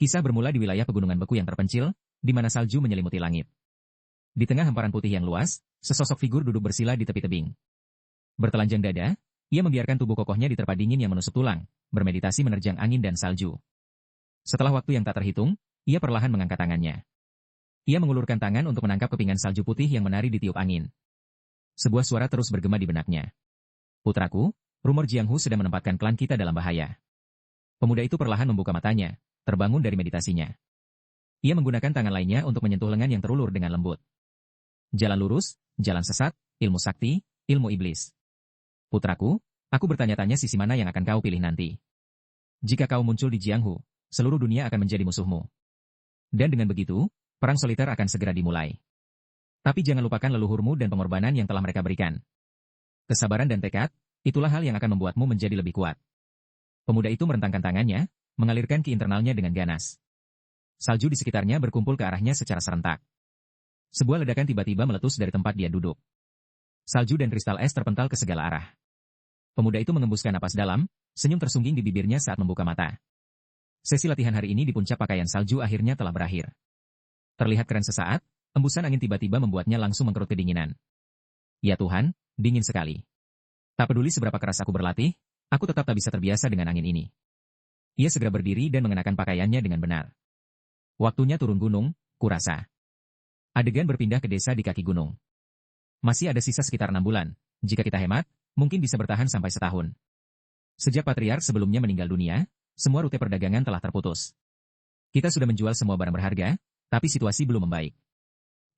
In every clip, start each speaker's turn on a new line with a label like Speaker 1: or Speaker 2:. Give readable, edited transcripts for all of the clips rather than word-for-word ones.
Speaker 1: Kisah bermula di wilayah pegunungan beku yang terpencil, di mana salju menyelimuti langit. Di tengah hamparan putih yang luas, sesosok figur duduk bersila di tepi tebing. Bertelanjang dada, ia membiarkan tubuh kokohnya diterpa dingin yang menusuk tulang, bermeditasi menerjang angin dan salju. Setelah waktu yang tak terhitung, ia perlahan mengangkat tangannya. Ia mengulurkan tangan untuk menangkap kepingan salju putih yang menari ditiup angin. Sebuah suara terus bergema di benaknya. Putraku, rumor Jianghu sedang menempatkan klan kita dalam bahaya. Pemuda itu perlahan membuka matanya, terbangun dari meditasinya. Ia menggunakan tangan lainnya untuk menyentuh lengan yang terulur dengan lembut. Jalan lurus, jalan sesat, ilmu sakti, ilmu iblis. Putraku, aku bertanya-tanya sisi mana yang akan kau pilih nanti. Jika kau muncul di Jianghu, seluruh dunia akan menjadi musuhmu. Dan dengan begitu, perang soliter akan segera dimulai. Tapi jangan lupakan leluhurmu dan pengorbanan yang telah mereka berikan. Kesabaran dan tekad, itulah hal yang akan membuatmu menjadi lebih kuat. Pemuda itu merentangkan tangannya, mengalirkan ke internalnya dengan ganas. Salju di sekitarnya berkumpul ke arahnya secara serentak. Sebuah ledakan tiba-tiba meletus dari tempat dia duduk. Salju dan kristal es terpental ke segala arah. Pemuda itu mengembuskan napas dalam, senyum tersungging di bibirnya saat membuka mata. Sesi latihan hari ini di puncak pakaian salju akhirnya telah berakhir. Terlihat keren sesaat, embusan angin tiba-tiba membuatnya langsung mengkerut kedinginan. Ya Tuhan, dingin sekali. Tak peduli seberapa keras aku berlatih, aku tetap tak bisa terbiasa dengan angin ini. Ia segera berdiri dan mengenakan pakaiannya dengan benar. Waktunya turun gunung, kurasa. Adegan berpindah ke desa di kaki gunung. Masih ada sisa sekitar 6 bulan, jika kita hemat, mungkin bisa bertahan sampai setahun. Sejak patriark sebelumnya meninggal dunia, semua rute perdagangan telah terputus. Kita sudah menjual semua barang berharga, tapi situasi belum membaik.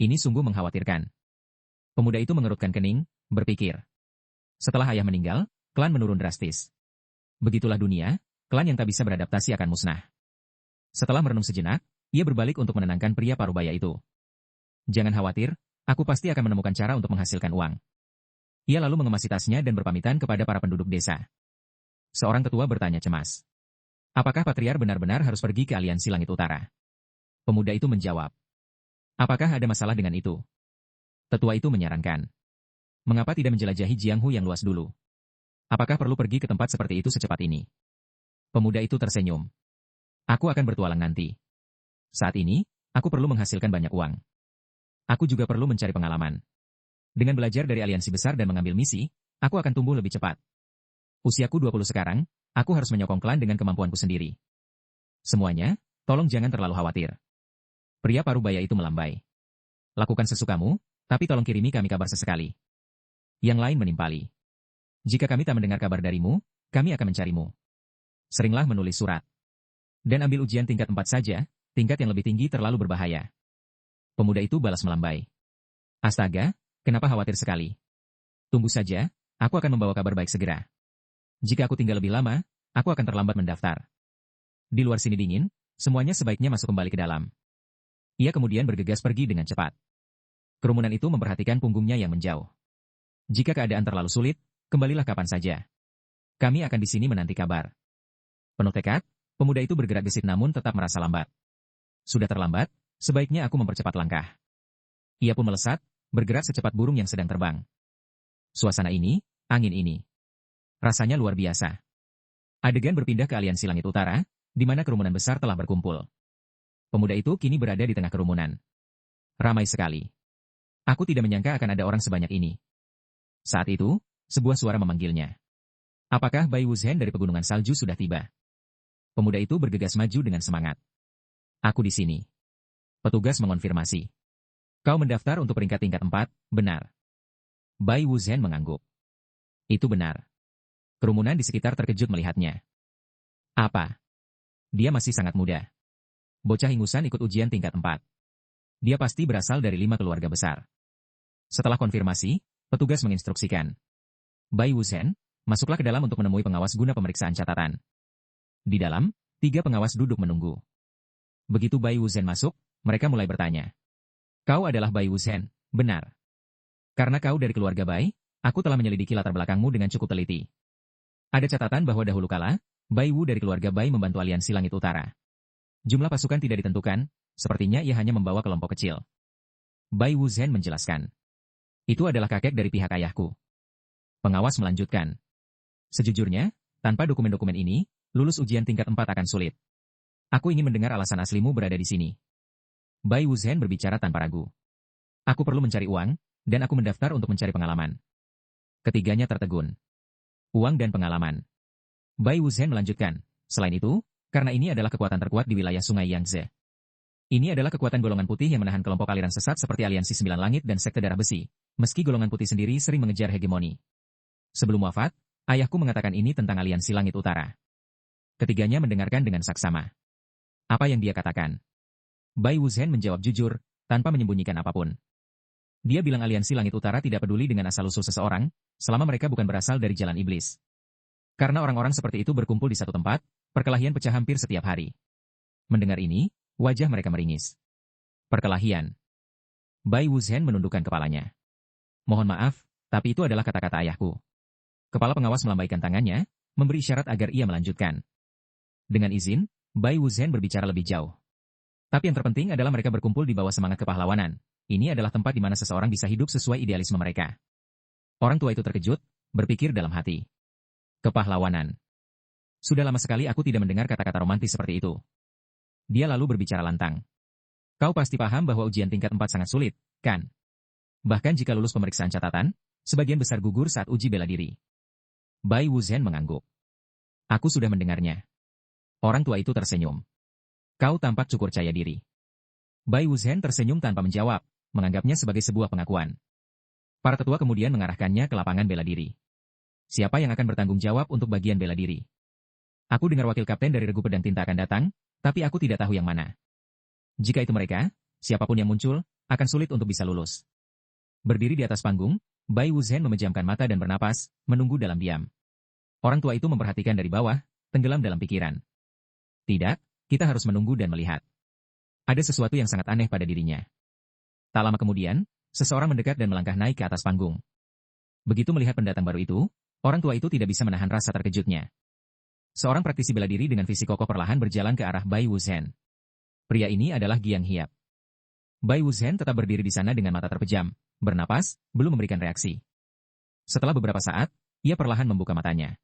Speaker 1: Ini sungguh mengkhawatirkan. Pemuda itu mengerutkan kening, berpikir. Setelah ayah meninggal, klan menurun drastis. Begitulah dunia, klan yang tak bisa beradaptasi akan musnah. Setelah merenung sejenak, ia berbalik untuk menenangkan pria parubaya itu. Jangan khawatir, aku pasti akan menemukan cara untuk menghasilkan uang. Ia lalu mengemasi tasnya dan berpamitan kepada para penduduk desa. Seorang tetua bertanya cemas. Apakah patriar benar-benar harus pergi ke aliansi langit utara? Pemuda itu menjawab. Apakah ada masalah dengan itu? Tetua itu menyarankan. Mengapa tidak menjelajahi Jianghu yang luas dulu? Apakah perlu pergi ke tempat seperti itu secepat ini? Pemuda itu tersenyum. Aku akan bertualang nanti. Saat ini, aku perlu menghasilkan banyak uang. Aku juga perlu mencari pengalaman. Dengan belajar dari aliansi besar dan mengambil misi, aku akan tumbuh lebih cepat. Usiaku 20 sekarang, aku harus menyokong klan dengan kemampuanku sendiri. Semuanya, tolong jangan terlalu khawatir. Pria parubaya itu melambai. Lakukan sesukamu, tapi tolong kirimi kami kabar sesekali. Yang lain menimpali. Jika kami tak mendengar kabar darimu, kami akan mencarimu. Seringlah menulis surat. Dan ambil ujian tingkat 4 saja, tingkat yang lebih tinggi terlalu berbahaya. Pemuda itu balas melambai. Astaga, kenapa khawatir sekali? Tunggu saja, aku akan membawa kabar baik segera. Jika aku tinggal lebih lama, aku akan terlambat mendaftar. Di luar sini dingin, semuanya sebaiknya masuk kembali ke dalam. Ia kemudian bergegas pergi dengan cepat. Kerumunan itu memperhatikan punggungnya yang menjauh. Jika keadaan terlalu sulit, kembalilah kapan saja. Kami akan di sini menanti kabar. Penuh tekad, pemuda itu bergerak gesit namun tetap merasa lambat. Sudah terlambat, sebaiknya aku mempercepat langkah. Ia pun melesat, bergerak secepat burung yang sedang terbang. Suasana ini, angin ini. Rasanya luar biasa. Adegan berpindah ke aliansi langit utara, di mana kerumunan besar telah berkumpul. Pemuda itu kini berada di tengah kerumunan. Ramai sekali. Aku tidak menyangka akan ada orang sebanyak ini. Saat itu, sebuah suara memanggilnya. Apakah Bai Wuzhen dari pegunungan salju sudah tiba? Pemuda itu bergegas maju dengan semangat. Aku di sini. Petugas mengonfirmasi. Kau mendaftar untuk peringkat tingkat 4, benar. Bai Wuzhen mengangguk. Itu benar. Kerumunan di sekitar terkejut melihatnya. Apa? Dia masih sangat muda. Bocah ingusan ikut ujian tingkat 4. Dia pasti berasal dari 5 keluarga besar. Setelah konfirmasi, petugas menginstruksikan. Bai Wuzhen, masuklah ke dalam untuk menemui pengawas guna pemeriksaan catatan. Di dalam, 3 pengawas duduk menunggu. Begitu Bai Wuzhen masuk, mereka mulai bertanya. Kau adalah Bai Wuzhen, benar. Karena kau dari keluarga Bai, aku telah menyelidiki latar belakangmu dengan cukup teliti. Ada catatan bahwa dahulu kala, Bai Wu dari keluarga Bai membantu aliansi langit utara. Jumlah pasukan tidak ditentukan, sepertinya ia hanya membawa kelompok kecil. Bai Wuzhen menjelaskan. Itu adalah kakek dari pihak ayahku. Pengawas melanjutkan. Sejujurnya, tanpa dokumen-dokumen ini, lulus ujian tingkat 4 akan sulit. Aku ingin mendengar alasan aslimu berada di sini. Bai Wuzhen berbicara tanpa ragu. Aku perlu mencari uang, dan aku mendaftar untuk mencari pengalaman. Ketiganya tertegun. Uang dan pengalaman. Bai Wuzhen melanjutkan. Selain itu, karena ini adalah kekuatan terkuat di wilayah Sungai Yangtze. Ini adalah kekuatan golongan putih yang menahan kelompok aliran sesat seperti Aliansi Sembilan Langit dan Sekte Darah Besi, meski golongan putih sendiri sering mengejar hegemoni. Sebelum wafat, ayahku mengatakan ini tentang Aliansi Langit Utara. Ketiganya mendengarkan dengan saksama. Apa yang dia katakan? Bai Wuzhen menjawab jujur, tanpa menyembunyikan apapun. Dia bilang Aliansi Langit Utara tidak peduli dengan asal-usul seseorang, selama mereka bukan berasal dari jalan iblis. Karena orang-orang seperti itu berkumpul di satu tempat, perkelahian pecah hampir setiap hari. Mendengar ini, wajah mereka meringis. Perkelahian. Bai Wuzhen menundukkan kepalanya. Mohon maaf, tapi itu adalah kata-kata ayahku. Kepala pengawas melambaikan tangannya, memberi isyarat agar ia melanjutkan. Dengan izin, Bai Wuzhen berbicara lebih jauh. Tapi yang terpenting adalah mereka berkumpul di bawah semangat kepahlawanan. Ini adalah tempat di mana seseorang bisa hidup sesuai idealisme mereka. Orang tua itu terkejut, berpikir dalam hati. Kepahlawanan. Sudah lama sekali aku tidak mendengar kata-kata romantis seperti itu. Dia lalu berbicara lantang. Kau pasti paham bahwa ujian tingkat 4 sangat sulit, kan? Bahkan jika lulus pemeriksaan catatan, sebagian besar gugur saat uji bela diri. Bai Wuzhen mengangguk. Aku sudah mendengarnya. Orang tua itu tersenyum. Kau tampak cukur caya diri. Bai Wuzhen tersenyum tanpa menjawab, menganggapnya sebagai sebuah pengakuan. Para tetua kemudian mengarahkannya ke lapangan bela diri. Siapa yang akan bertanggung jawab untuk bagian bela diri? Aku dengar wakil kapten dari Regu Pedang Tinta akan datang, tapi aku tidak tahu yang mana. Jika itu mereka, siapapun yang muncul, akan sulit untuk bisa lulus. Berdiri di atas panggung, Bai Wuzhen memejamkan mata dan bernapas, menunggu dalam diam. Orang tua itu memperhatikan dari bawah, tenggelam dalam pikiran. Tidak, kita harus menunggu dan melihat. Ada sesuatu yang sangat aneh pada dirinya. Tak lama kemudian, seseorang mendekat dan melangkah naik ke atas panggung. Begitu melihat pendatang baru itu, orang tua itu tidak bisa menahan rasa terkejutnya. Seorang praktisi bela diri dengan fisik kokoh perlahan berjalan ke arah Bai Wuzhen. Pria ini adalah Giang Hiap. Bai Wuzhen tetap berdiri di sana dengan mata terpejam, bernapas, belum memberikan reaksi. Setelah beberapa saat, ia perlahan membuka matanya.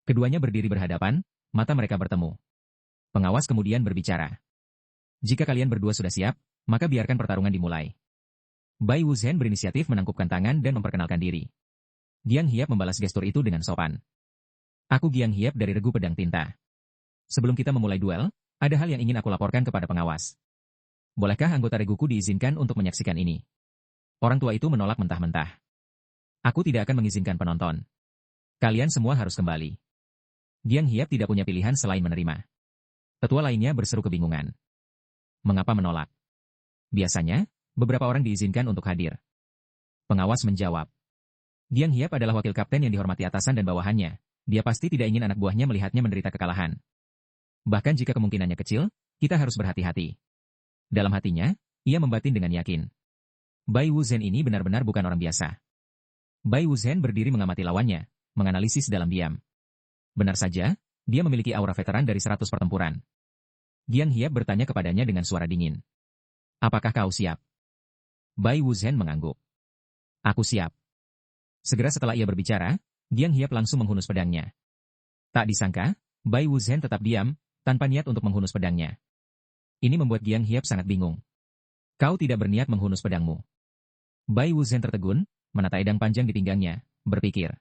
Speaker 1: Keduanya berdiri berhadapan, mata mereka bertemu. Pengawas kemudian berbicara. Jika kalian berdua sudah siap, maka biarkan pertarungan dimulai. Bai Wuzhen berinisiatif menangkupkan tangan dan memperkenalkan diri. Giang Hiap membalas gestur itu dengan sopan. Aku Giang Hiap dari Regu Pedang Tinta. Sebelum kita memulai duel, ada hal yang ingin aku laporkan kepada pengawas. Bolehkah anggota reguku diizinkan untuk menyaksikan ini? Orang tua itu menolak mentah-mentah. Aku tidak akan mengizinkan penonton. Kalian semua harus kembali. Giang Hiap tidak punya pilihan selain menerima. Tetua lainnya berseru kebingungan. Mengapa menolak? Biasanya, beberapa orang diizinkan untuk hadir. Pengawas menjawab. Giang Hiap adalah wakil kapten yang dihormati atasan dan bawahannya. Dia pasti tidak ingin anak buahnya melihatnya menderita kekalahan. Bahkan jika kemungkinannya kecil, kita harus berhati-hati. Dalam hatinya, ia membatin dengan yakin. Bai Wuzhen ini benar-benar bukan orang biasa. Bai Wuzhen berdiri mengamati lawannya, menganalisis dalam diam. Benar saja, dia memiliki aura veteran dari 100 pertempuran. Giang Hiap bertanya kepadanya dengan suara dingin. Apakah kau siap? Bai Wuzhen mengangguk. Aku siap. Segera setelah ia berbicara, Giang Hiap langsung menghunus pedangnya. Tak disangka, Bai Wuzhen tetap diam, tanpa niat untuk menghunus pedangnya. Ini membuat Giang Hiap sangat bingung. Kau tidak berniat menghunus pedangmu. Bai Wuzhen tertegun, menata edang panjang di pinggangnya, berpikir.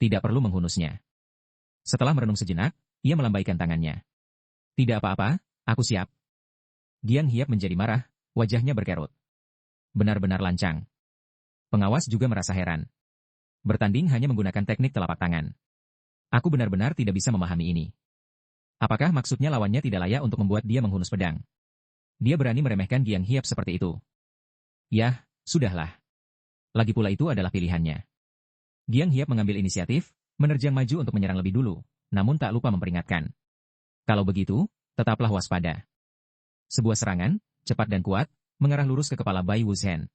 Speaker 1: Tidak perlu menghunusnya. Setelah merenung sejenak, ia melambaikan tangannya. Tidak apa-apa, aku siap. Giang Hiap menjadi marah, wajahnya berkerut. Benar-benar lancang. Pengawas juga merasa heran. Bertanding hanya menggunakan teknik telapak tangan. Aku benar-benar tidak bisa memahami ini. Apakah maksudnya lawannya tidak layak untuk membuat dia menghunus pedang? Dia berani meremehkan Giang Hiap seperti itu. Yah, sudahlah. Lagi pula itu adalah pilihannya. Giang Hiap mengambil inisiatif, menerjang maju untuk menyerang lebih dulu, namun tak lupa memperingatkan. Kalau begitu, tetaplah waspada. Sebuah serangan, cepat dan kuat, mengarah lurus ke kepala Bai Wuzhen.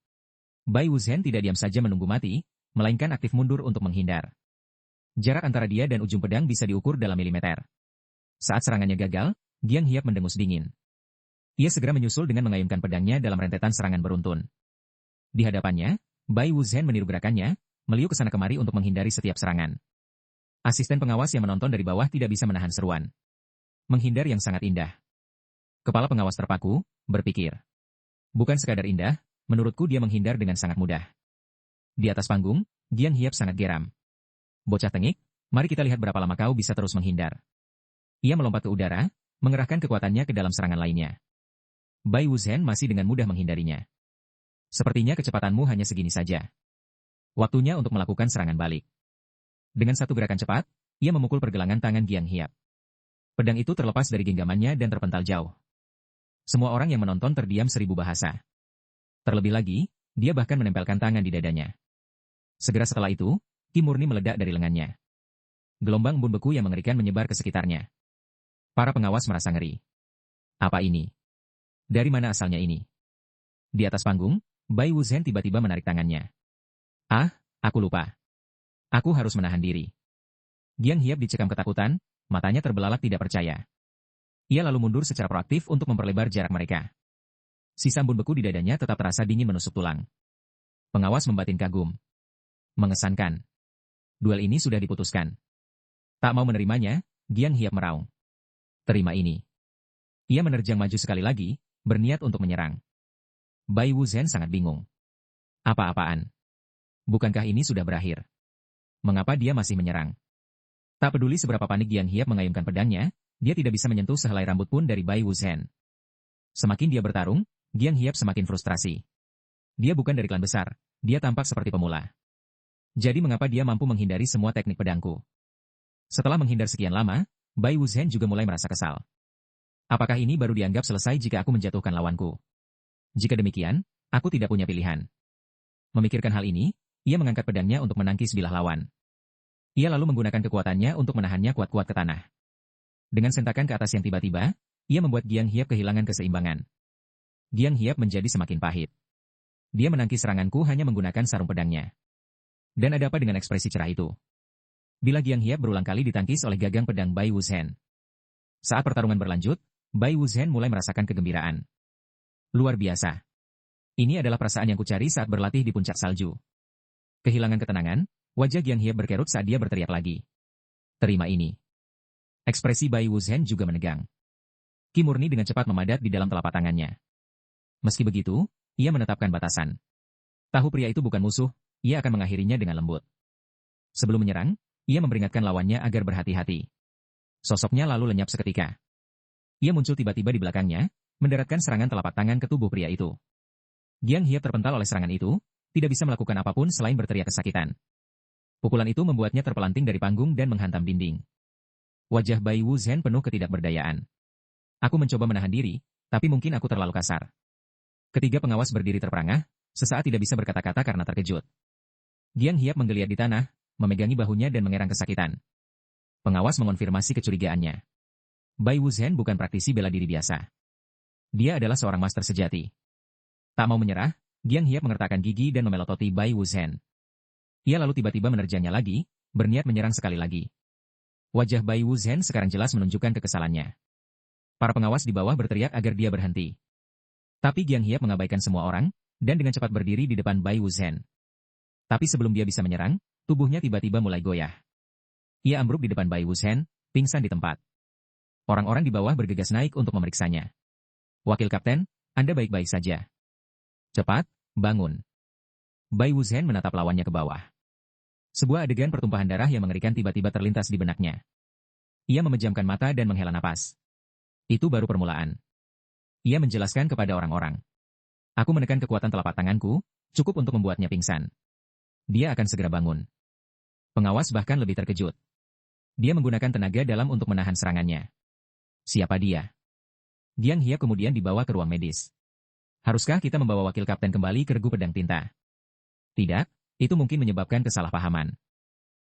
Speaker 1: Bai Wuzhen tidak diam saja menunggu mati, melainkan aktif mundur untuk menghindar. Jarak antara dia dan ujung pedang bisa diukur dalam milimeter. Saat serangannya gagal, Giang Hiap mendengus dingin. Ia segera menyusul dengan mengayunkan pedangnya dalam rentetan serangan beruntun. Di hadapannya, Bai Wuzhen meniru gerakannya, meliuk ke sana kemari untuk menghindari setiap serangan. Asisten pengawas yang menonton dari bawah tidak bisa menahan seruan. Menghindar yang sangat indah. Kepala pengawas terpaku, berpikir. Bukan sekadar indah, menurutku dia menghindar dengan sangat mudah. Di atas panggung, Giang Hiap sangat geram. Bocah tengik, mari kita lihat berapa lama kau bisa terus menghindar. Ia melompat ke udara, mengerahkan kekuatannya ke dalam serangan lainnya. Bai Wuzhen masih dengan mudah menghindarinya. Sepertinya kecepatanmu hanya segini saja. Waktunya untuk melakukan serangan balik. Dengan satu gerakan cepat, ia memukul pergelangan tangan Giang Hiap. Pedang itu terlepas dari genggamannya dan terpental jauh. Semua orang yang menonton terdiam 1000 bahasa. Terlebih lagi, dia bahkan menempelkan tangan di dadanya. Segera setelah itu, Ki murni meledak dari lengannya. Gelombang embun beku yang mengerikan menyebar ke sekitarnya. Para pengawas merasa ngeri. Apa ini? Dari mana asalnya ini? Di atas panggung, Bai Wuzhen tiba-tiba menarik tangannya. Ah, aku lupa. Aku harus menahan diri. Giang Hiap dicekam ketakutan, matanya terbelalak tidak percaya. Ia lalu mundur secara proaktif untuk memperlebar jarak mereka. Sisa embun beku di dadanya tetap terasa dingin menusuk tulang. Pengawas membatin kagum. Mengesankan. Duel ini sudah diputuskan. Tak mau menerimanya, Giang Hiap meraung. Terima ini. Ia menerjang maju sekali lagi, berniat untuk menyerang. Bai Wuzhen sangat bingung. Apa-apaan? Bukankah ini sudah berakhir? Mengapa dia masih menyerang? Tak peduli seberapa panik Giang Hiap mengayunkan pedangnya, dia tidak bisa menyentuh sehelai rambut pun dari Bai Wuzhen. Semakin dia bertarung, Giang Hiap semakin frustrasi. Dia bukan dari klan besar, dia tampak seperti pemula. Jadi mengapa dia mampu menghindari semua teknik pedangku? Setelah menghindar sekian lama, Bai Wuzhen juga mulai merasa kesal. Apakah ini baru dianggap selesai jika aku menjatuhkan lawanku? Jika demikian, aku tidak punya pilihan. Memikirkan hal ini, ia mengangkat pedangnya untuk menangkis bilah lawan. Ia lalu menggunakan kekuatannya untuk menahannya kuat-kuat ke tanah. Dengan sentakan ke atas yang tiba-tiba, ia membuat Giang Hiap kehilangan keseimbangan. Giang Hiap menjadi semakin pahit. Dia menangkis seranganku hanya menggunakan sarung pedangnya. Dan ada apa dengan ekspresi cerah itu? Bila Giang Hiap berulang kali ditangkis oleh gagang pedang Bai Wuzhen. Saat pertarungan berlanjut, Bai Wuzhen mulai merasakan kegembiraan. Luar biasa. Ini adalah perasaan yang kucari saat berlatih di puncak salju. Kehilangan ketenangan, wajah Giang Hiap berkerut saat dia berteriak lagi. Terima ini. Ekspresi Bai Wuzhen juga menegang. Ki murni dengan cepat memadat di dalam telapak tangannya. Meski begitu, ia menetapkan batasan. Tahu pria itu bukan musuh, ia akan mengakhirinya dengan lembut. Sebelum menyerang, ia memperingatkan lawannya agar berhati-hati. Sosoknya lalu lenyap seketika. Ia muncul tiba-tiba di belakangnya, mendaratkan serangan telapak tangan ke tubuh pria itu. Giang Hiap terpental oleh serangan itu, tidak bisa melakukan apapun selain berteriak kesakitan. Pukulan itu membuatnya terpelanting dari panggung dan menghantam dinding. Wajah Bai Wuzhen penuh ketidakberdayaan. Aku mencoba menahan diri, tapi mungkin aku terlalu kasar. Ketiga pengawas berdiri terperangah, sesaat tidak bisa berkata-kata karena terkejut. Giang Hiap menggeliat di tanah, memegangi bahunya dan mengerang kesakitan. Pengawas mengonfirmasi kecurigaannya. Bai Wuzhen bukan praktisi bela diri biasa. Dia adalah seorang master sejati. Tak mau menyerah, Giang Hiap mengertakkan gigi dan memelototi Bai Wuzhen. Ia lalu tiba-tiba menerjangnya lagi, berniat menyerang sekali lagi. Wajah Bai Wuzhen sekarang jelas menunjukkan kekesalannya. Para pengawas di bawah berteriak agar dia berhenti. Tapi Giang Hiap mengabaikan semua orang, dan dengan cepat berdiri di depan Bai Wuzhen. Tapi sebelum dia bisa menyerang, tubuhnya tiba-tiba mulai goyah. Ia ambruk di depan Bai Wuzhen, pingsan di tempat. Orang-orang di bawah bergegas naik untuk memeriksanya. Wakil Kapten, Anda baik-baik saja. Cepat, bangun. Bai Wuzhen menatap lawannya ke bawah. Sebuah adegan pertumpahan darah yang mengerikan tiba-tiba terlintas di benaknya. Ia memejamkan mata dan menghela napas. Itu baru permulaan. Ia menjelaskan kepada orang-orang. Aku menekan kekuatan telapak tanganku, cukup untuk membuatnya pingsan. Dia akan segera bangun. Pengawas bahkan lebih terkejut. Dia menggunakan tenaga dalam untuk menahan serangannya. Siapa dia? Giang Hiap kemudian dibawa ke ruang medis. Haruskah kita membawa wakil kapten kembali ke regu pedang tinta? Tidak, itu mungkin menyebabkan kesalahpahaman.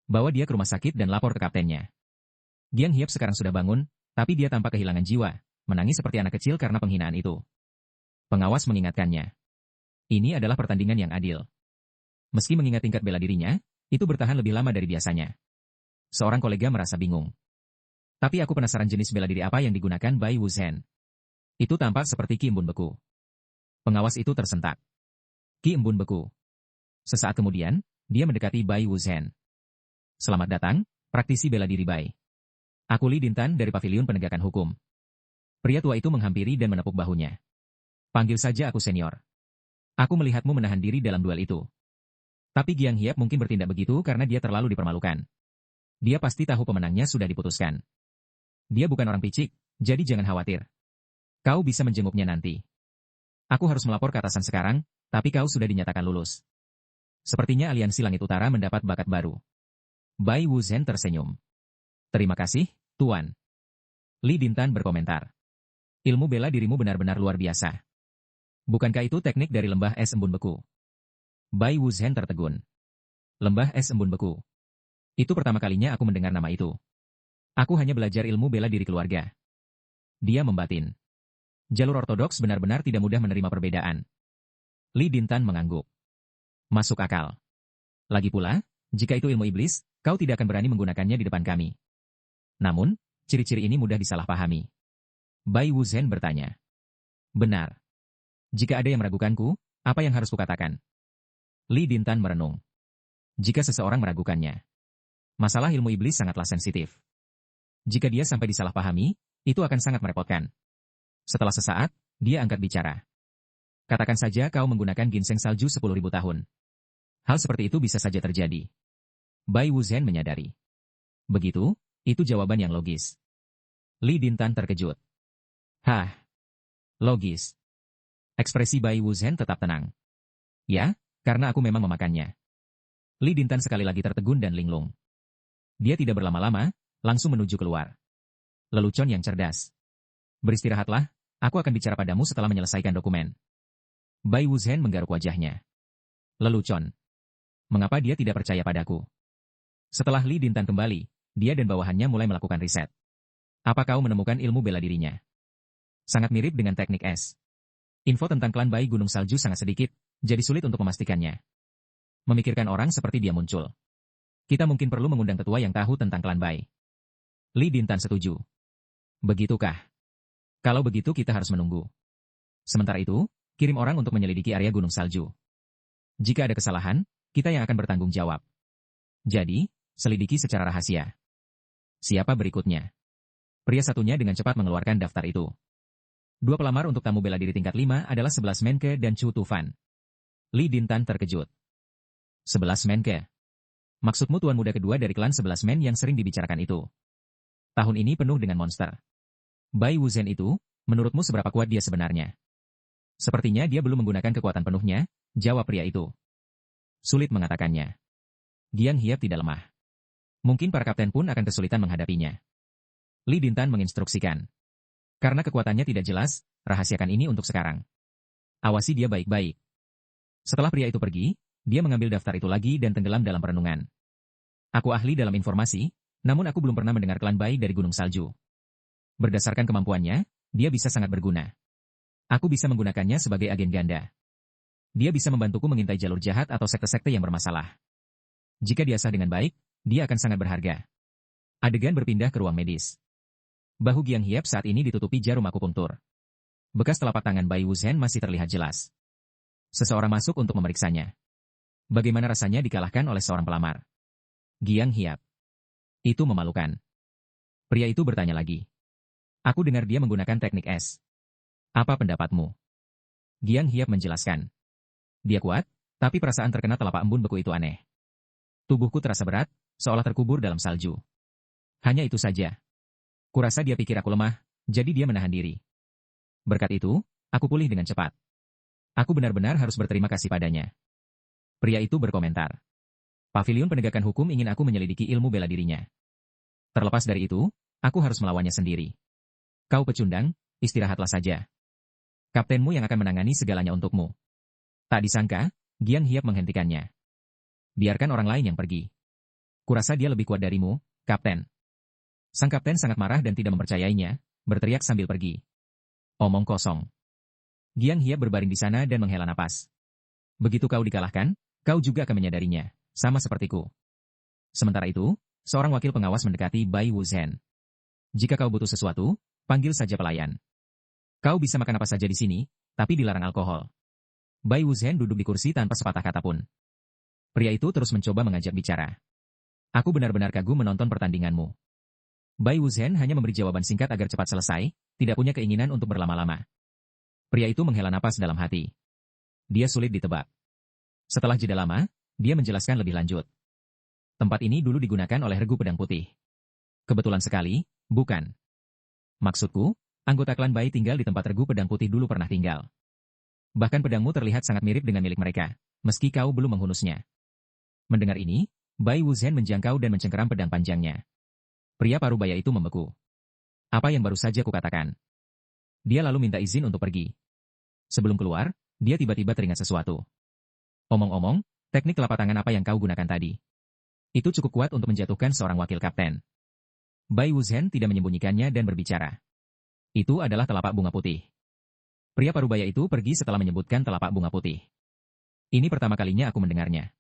Speaker 1: Bawa dia ke rumah sakit dan lapor ke kaptennya. Giang Hiap sekarang sudah bangun, tapi dia tampak kehilangan jiwa, menangis seperti anak kecil karena penghinaan itu. Pengawas mengingatkannya. Ini adalah pertandingan yang adil. Meski mengingat tingkat bela dirinya, itu bertahan lebih lama dari biasanya. Seorang kolega merasa bingung. Tapi aku penasaran jenis bela diri apa yang digunakan Bai Wuzhen. Itu tampak seperti Ki Embun Beku. Pengawas itu tersentak. Ki Embun Beku. Sesaat kemudian, dia mendekati Bai Wuzhen. Selamat datang, praktisi bela diri Bai. Aku Li Dintan dari Paviliun Penegakan Hukum. Pria tua itu menghampiri dan menepuk bahunya. Panggil saja aku senior. Aku melihatmu menahan diri dalam duel itu. Tapi Giang Hiap mungkin bertindak begitu karena dia terlalu dipermalukan. Dia pasti tahu pemenangnya sudah diputuskan. Dia bukan orang picik, jadi jangan khawatir. Kau bisa menjenguknya nanti. Aku harus melapor ke atasan sekarang, tapi kau sudah dinyatakan lulus. Sepertinya aliansi Langit Utara mendapat bakat baru. Bai Wuzhen tersenyum. Terima kasih, Tuan. Li Dintan berkomentar. Ilmu bela dirimu benar-benar luar biasa. Bukankah itu teknik dari lembah es embun beku? Bai Wuzhen tertegun. Lembah es embun beku. Itu pertama kalinya aku mendengar nama itu. Aku hanya belajar ilmu bela diri keluarga. Dia membatin. Jalur ortodoks benar-benar tidak mudah menerima perbedaan. Li Dintan mengangguk. Masuk akal. Lagi pula, jika itu ilmu iblis, kau tidak akan berani menggunakannya di depan kami. Namun, ciri-ciri ini mudah disalahpahami. Bai Wuzhen bertanya. Benar. Jika ada yang meragukanku, apa yang harus kukatakan? Li Dintan merenung. Jika seseorang meragukannya, masalah ilmu iblis sangatlah sensitif. Jika dia sampai disalahpahami, itu akan sangat merepotkan. Setelah sesaat, dia angkat bicara. Katakan saja kau menggunakan ginseng salju 10.000 tahun. Hal seperti itu bisa saja terjadi. Bai Wuzhen menyadari. Begitu, itu jawaban yang logis. Li Dintan terkejut. Hah? Logis. Ekspresi Bai Wuzhen tetap tenang. Ya, karena aku memang memakannya. Li Dintan sekali lagi tertegun dan linglung. Dia tidak berlama-lama, langsung menuju keluar. Lelucon yang cerdas. Beristirahatlah, aku akan bicara padamu setelah menyelesaikan dokumen. Bai Wuzhen menggaruk wajahnya. Lelucon. Mengapa dia tidak percaya padaku? Setelah Li Dintan kembali, dia dan bawahannya mulai melakukan riset. Apa kau menemukan ilmu bela dirinya? Sangat mirip dengan teknik es. Info tentang klan Bai Gunung Salju sangat sedikit, jadi sulit untuk memastikannya. Memikirkan orang seperti dia muncul. Kita mungkin perlu mengundang tetua yang tahu tentang klan Bai. Li Dintan setuju. Begitukah? Kalau begitu kita harus menunggu. Sementara itu, kirim orang untuk menyelidiki area Gunung Salju. Jika ada kesalahan, kita yang akan bertanggung jawab. Jadi, selidiki secara rahasia. Siapa berikutnya? Pria satunya dengan cepat mengeluarkan daftar itu. 2 pelamar untuk tamu bela diri tingkat 5 adalah 11 Menke dan Chu Tufan. Li Dintan terkejut. 11 Menke. Maksudmu tuan muda kedua dari klan 11 Men yang sering dibicarakan itu. Tahun ini penuh dengan monster. Bai Wuzhen itu, menurutmu seberapa kuat dia sebenarnya? Sepertinya dia belum menggunakan kekuatan penuhnya, jawab pria itu. Sulit mengatakannya. Giang Hiap tidak lemah. Mungkin para kapten pun akan kesulitan menghadapinya. Li Dintan menginstruksikan. Karena kekuatannya tidak jelas, rahasiakan ini untuk sekarang. Awasi dia baik-baik. Setelah pria itu pergi, dia mengambil daftar itu lagi dan tenggelam dalam perenungan. Aku ahli dalam informasi, namun aku belum pernah mendengar klan Bai dari Gunung Salju. Berdasarkan kemampuannya, dia bisa sangat berguna. Aku bisa menggunakannya sebagai agen ganda. Dia bisa membantuku mengintai jalur jahat atau sekte-sekte yang bermasalah. Jika diasah dengan baik, dia akan sangat berharga. Adegan berpindah ke ruang medis. Bahu Giang Hiap saat ini ditutupi jarum akupunktur. Bekas telapak tangan Bai Wuzhen masih terlihat jelas. Seseorang masuk untuk memeriksanya. Bagaimana rasanya dikalahkan oleh seorang pelamar? Giang Hiap. Itu memalukan. Pria itu bertanya lagi. Aku dengar dia menggunakan teknik es. Apa pendapatmu? Giang Hiap menjelaskan. Dia kuat, tapi perasaan terkena telapak embun beku itu aneh. Tubuhku terasa berat, seolah terkubur dalam salju. Hanya itu saja. Kurasa dia pikir aku lemah, jadi dia menahan diri. Berkat itu, aku pulih dengan cepat. Aku benar-benar harus berterima kasih padanya. Pria itu berkomentar. Pavilion Penegakan Hukum ingin aku menyelidiki ilmu bela dirinya. Terlepas dari itu, aku harus melawannya sendiri. Kau pecundang, istirahatlah saja. Kaptenmu yang akan menangani segalanya untukmu. Tak disangka, Giang Hiap menghentikannya. Biarkan orang lain yang pergi. Kurasa dia lebih kuat darimu, Kapten. Sang kapten sangat marah dan tidak mempercayainya, berteriak sambil pergi. Omong kosong. Giang Hiap berbaring di sana dan menghela napas. Begitu kau dikalahkan, kau juga akan menyadarinya, sama sepertiku. Sementara itu, seorang wakil pengawas mendekati Bai Wuzhen. Jika kau butuh sesuatu, panggil saja pelayan. Kau bisa makan apa saja di sini, tapi dilarang alkohol. Bai Wuzhen duduk di kursi tanpa sepatah kata pun. Pria itu terus mencoba mengajak bicara. Aku benar-benar kagum menonton pertandinganmu. Bai Wuzhen hanya memberi jawaban singkat agar cepat selesai, tidak punya keinginan untuk berlama-lama. Pria itu menghela napas dalam hati. Dia sulit ditebak. Setelah jeda lama, dia menjelaskan lebih lanjut. Tempat ini dulu digunakan oleh Regu Pedang Putih. Kebetulan sekali, bukan? Maksudku, anggota klan Bai tinggal di tempat Regu Pedang Putih dulu pernah tinggal. Bahkan pedangmu terlihat sangat mirip dengan milik mereka, meski kau belum menghunusnya. Mendengar ini, Bai Wuzhen menjangkau dan mencengkeram pedang panjangnya. Pria parubaya itu membeku. Apa yang baru saja kukatakan? Dia lalu minta izin untuk pergi. Sebelum keluar, dia tiba-tiba teringat sesuatu. Omong-omong, teknik telapak tangan apa yang kau gunakan tadi? Itu cukup kuat untuk menjatuhkan seorang wakil kapten. Bai Wuzhen tidak menyembunyikannya dan berbicara. Itu adalah telapak bunga putih. Pria parubaya itu pergi setelah menyebutkan telapak bunga putih. Ini pertama kalinya aku mendengarnya.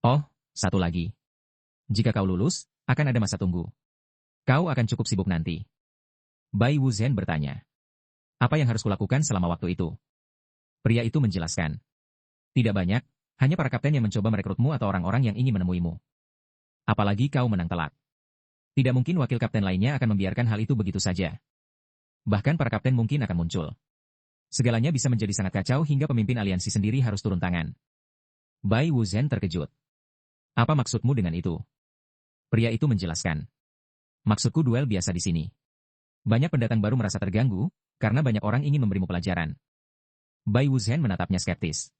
Speaker 1: Oh, satu lagi. Jika kau lulus, akan ada masa tunggu. Kau akan cukup sibuk nanti. Bai Wuzhen bertanya. Apa yang harus kulakukan selama waktu itu? Pria itu menjelaskan. Tidak banyak, hanya para kapten yang mencoba merekrutmu atau orang-orang yang ingin menemuimu. Apalagi kau menang telak. Tidak mungkin wakil kapten lainnya akan membiarkan hal itu begitu saja. Bahkan para kapten mungkin akan muncul. Segalanya bisa menjadi sangat kacau hingga pemimpin aliansi sendiri harus turun tangan. Bai Wuzhen terkejut. Apa maksudmu dengan itu? Pria itu menjelaskan. Maksudku duel biasa di sini. Banyak pendatang baru merasa terganggu, karena banyak orang ingin memberimu pelajaran. Bai Wuzhen menatapnya skeptis.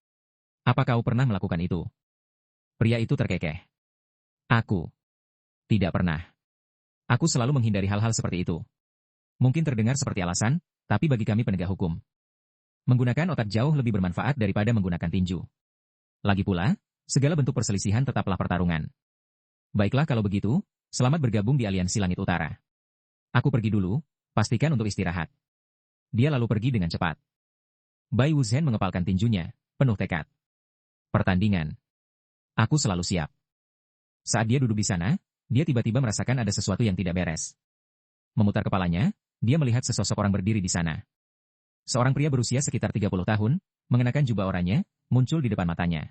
Speaker 1: Apa kau pernah melakukan itu? Pria itu terkekeh. Aku. Tidak pernah. Aku selalu menghindari hal-hal seperti itu. Mungkin terdengar seperti alasan, tapi bagi kami penegak hukum, menggunakan otak jauh lebih bermanfaat daripada menggunakan tinju. Lagi pula, segala bentuk perselisihan tetaplah pertarungan. Baiklah kalau begitu, selamat bergabung di Aliansi Langit Utara. Aku pergi dulu, pastikan untuk istirahat. Dia lalu pergi dengan cepat. Bai Wuzhen mengepalkan tinjunya, penuh tekad. Pertandingan. Aku selalu siap. Saat dia duduk di sana, dia tiba-tiba merasakan ada sesuatu yang tidak beres. Memutar kepalanya, dia melihat sesosok orang berdiri di sana. Seorang pria berusia sekitar 30 tahun, mengenakan jubah oranye, muncul di depan matanya.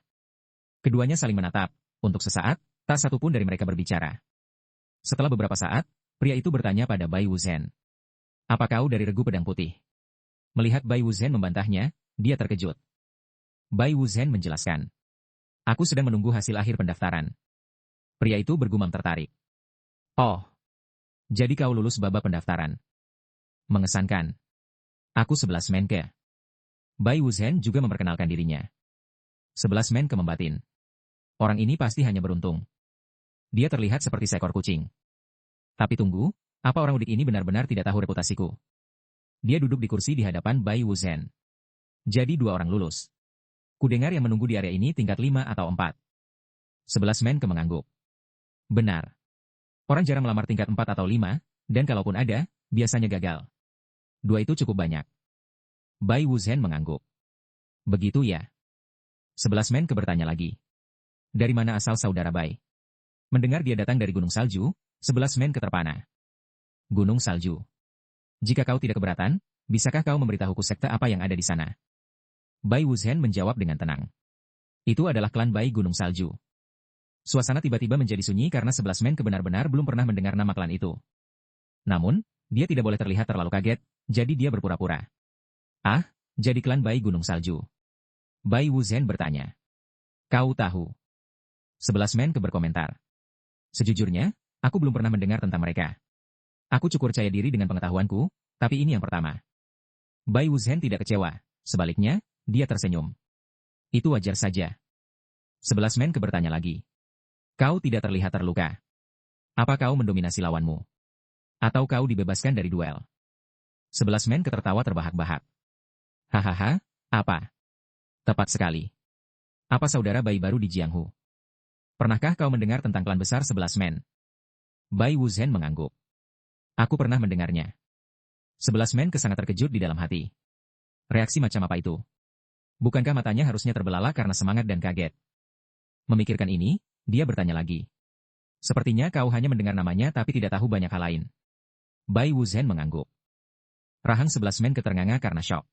Speaker 1: Keduanya saling menatap, untuk sesaat, tak satu pun dari mereka berbicara. Setelah beberapa saat, pria itu bertanya pada Bai Wuzhen. Apa kau dari Regu Pedang Putih? Melihat Bai Wuzhen membantahnya, dia terkejut. Bai Wuzhen menjelaskan. Aku sedang menunggu hasil akhir pendaftaran. Pria itu bergumam tertarik. Oh, jadi kau lulus babak pendaftaran. Mengesankan. Aku 11 menke. Bai Wuzhen juga memperkenalkan dirinya. 11 menke membatin. Orang ini pasti hanya beruntung. Dia terlihat seperti seekor kucing. Tapi tunggu, apa orang udik ini benar-benar tidak tahu reputasiku? Dia duduk di kursi di hadapan Bai Wuzhen. Jadi 2 orang lulus. Kudengar yang menunggu di area ini tingkat 5 atau 4. 11 menke mengangguk. Benar. Orang jarang melamar tingkat 4 atau 5, dan kalaupun ada, biasanya gagal. 2 itu cukup banyak. Bai Wuzhen mengangguk. Begitu ya? 11 menke bertanya lagi. Dari mana asal saudara Bai? Mendengar dia datang dari Gunung Salju, 11 menke terpana. Gunung Salju. Jika kau tidak keberatan, bisakah kau memberitahuku sekte apa yang ada di sana? Bai Wuzhen menjawab dengan tenang. Itu adalah klan Bai Gunung Salju. Suasana tiba-tiba menjadi sunyi karena 11 menke benar-benar belum pernah mendengar nama klan itu. Namun, dia tidak boleh terlihat terlalu kaget, jadi dia berpura-pura. Ah, jadi klan Bai Gunung Salju. Bai Wuzhen bertanya. Kau tahu? 11 menke berkomentar. Sejujurnya, aku belum pernah mendengar tentang mereka. Aku cukup percaya diri dengan pengetahuanku, tapi ini yang pertama. Bai Wuzhen tidak kecewa, sebaliknya, dia tersenyum. Itu wajar saja. 11 menke bertanya lagi. Kau tidak terlihat terluka. Apa kau mendominasi lawanmu? Atau kau dibebaskan dari duel? 11 menke tertawa terbahak-bahak. Hahaha, apa? Tepat sekali. Apa saudara Bai baru di Jianghu? Pernahkah kau mendengar tentang klan besar 11 men? Bai Wuzhen mengangguk. Aku pernah mendengarnya. 11 menke sangat terkejut di dalam hati. Reaksi macam apa itu? Bukankah matanya harusnya terbelalak karena semangat dan kaget? Memikirkan ini, dia bertanya lagi. Sepertinya kau hanya mendengar namanya tapi tidak tahu banyak hal lain. Bai Wuzhen mengangguk. Rahang 11 menke ternganga karena syok.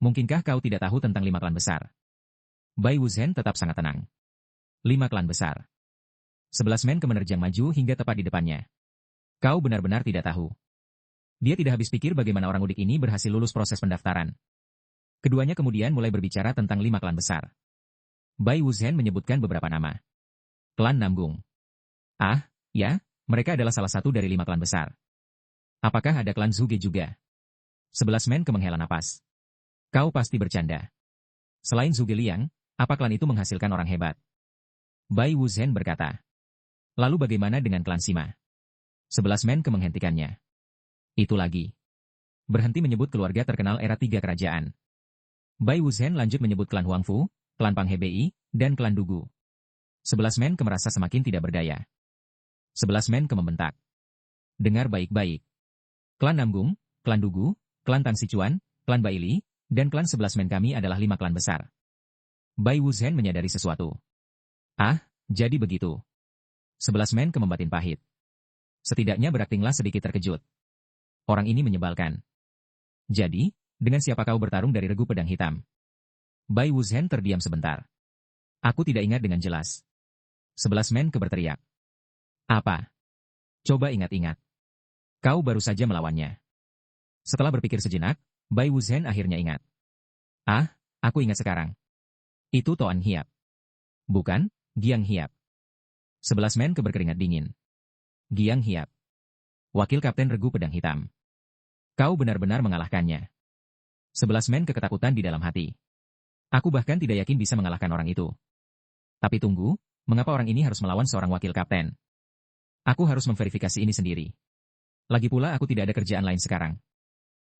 Speaker 1: Mungkinkah kau tidak tahu tentang 5 klan besar? Bai Wuzhen tetap sangat tenang. 5 klan besar. 11 menke menerjang maju hingga tepat di depannya. Kau benar-benar tidak tahu. Dia tidak habis pikir bagaimana orang udik ini berhasil lulus proses pendaftaran. Keduanya kemudian mulai berbicara tentang 5 klan besar. Bai Wuzhen menyebutkan beberapa nama. Klan Namgung. Ah, ya, mereka adalah salah satu dari 5 klan besar. Apakah ada klan Zhuge juga? 11 Menke menghela napas. Kau pasti bercanda. Selain Zhuge Liang, apa klan itu menghasilkan orang hebat? Bai Wuzhen berkata. Lalu bagaimana dengan klan Sima? 11 Menke menghentikannya. Itu lagi. Berhenti menyebut keluarga terkenal era 3 kerajaan. Bai Wuzhen lanjut menyebut klan Huangfu, klan Pang Hebei, dan klan Dugu. 11 Menke merasa semakin tidak berdaya. 11 Menke membentak. Dengar baik-baik. Klan Namgung, klan Dugu, klan Tang Sichuan, klan Baili, dan klan 11 Men kami adalah 5 klan besar. Bai Wuzhen menyadari sesuatu. Ah, jadi begitu. 11 Menke membatin pahit. Setidaknya beraktinglah sedikit terkejut. Orang ini menyebalkan. Jadi, dengan siapa kau bertarung dari regu pedang hitam? Bai Wuzhen terdiam sebentar. Aku tidak ingat dengan jelas. 11 Menke berteriak. Apa? Coba ingat-ingat. Kau baru saja melawannya. Setelah berpikir sejenak, Bai Wuzhen akhirnya ingat. Ah, aku ingat sekarang. Itu Toan Hiap. Bukan, Giang Hiap. 11 Menke berkeringat dingin. Giang Hiap. Wakil Kapten Regu Pedang Hitam. Kau benar-benar mengalahkannya. 11 Menke ketakutan di dalam hati. Aku bahkan tidak yakin bisa mengalahkan orang itu. Tapi tunggu, mengapa orang ini harus melawan seorang wakil kapten? Aku harus memverifikasi ini sendiri. Lagi pula aku tidak ada kerjaan lain sekarang.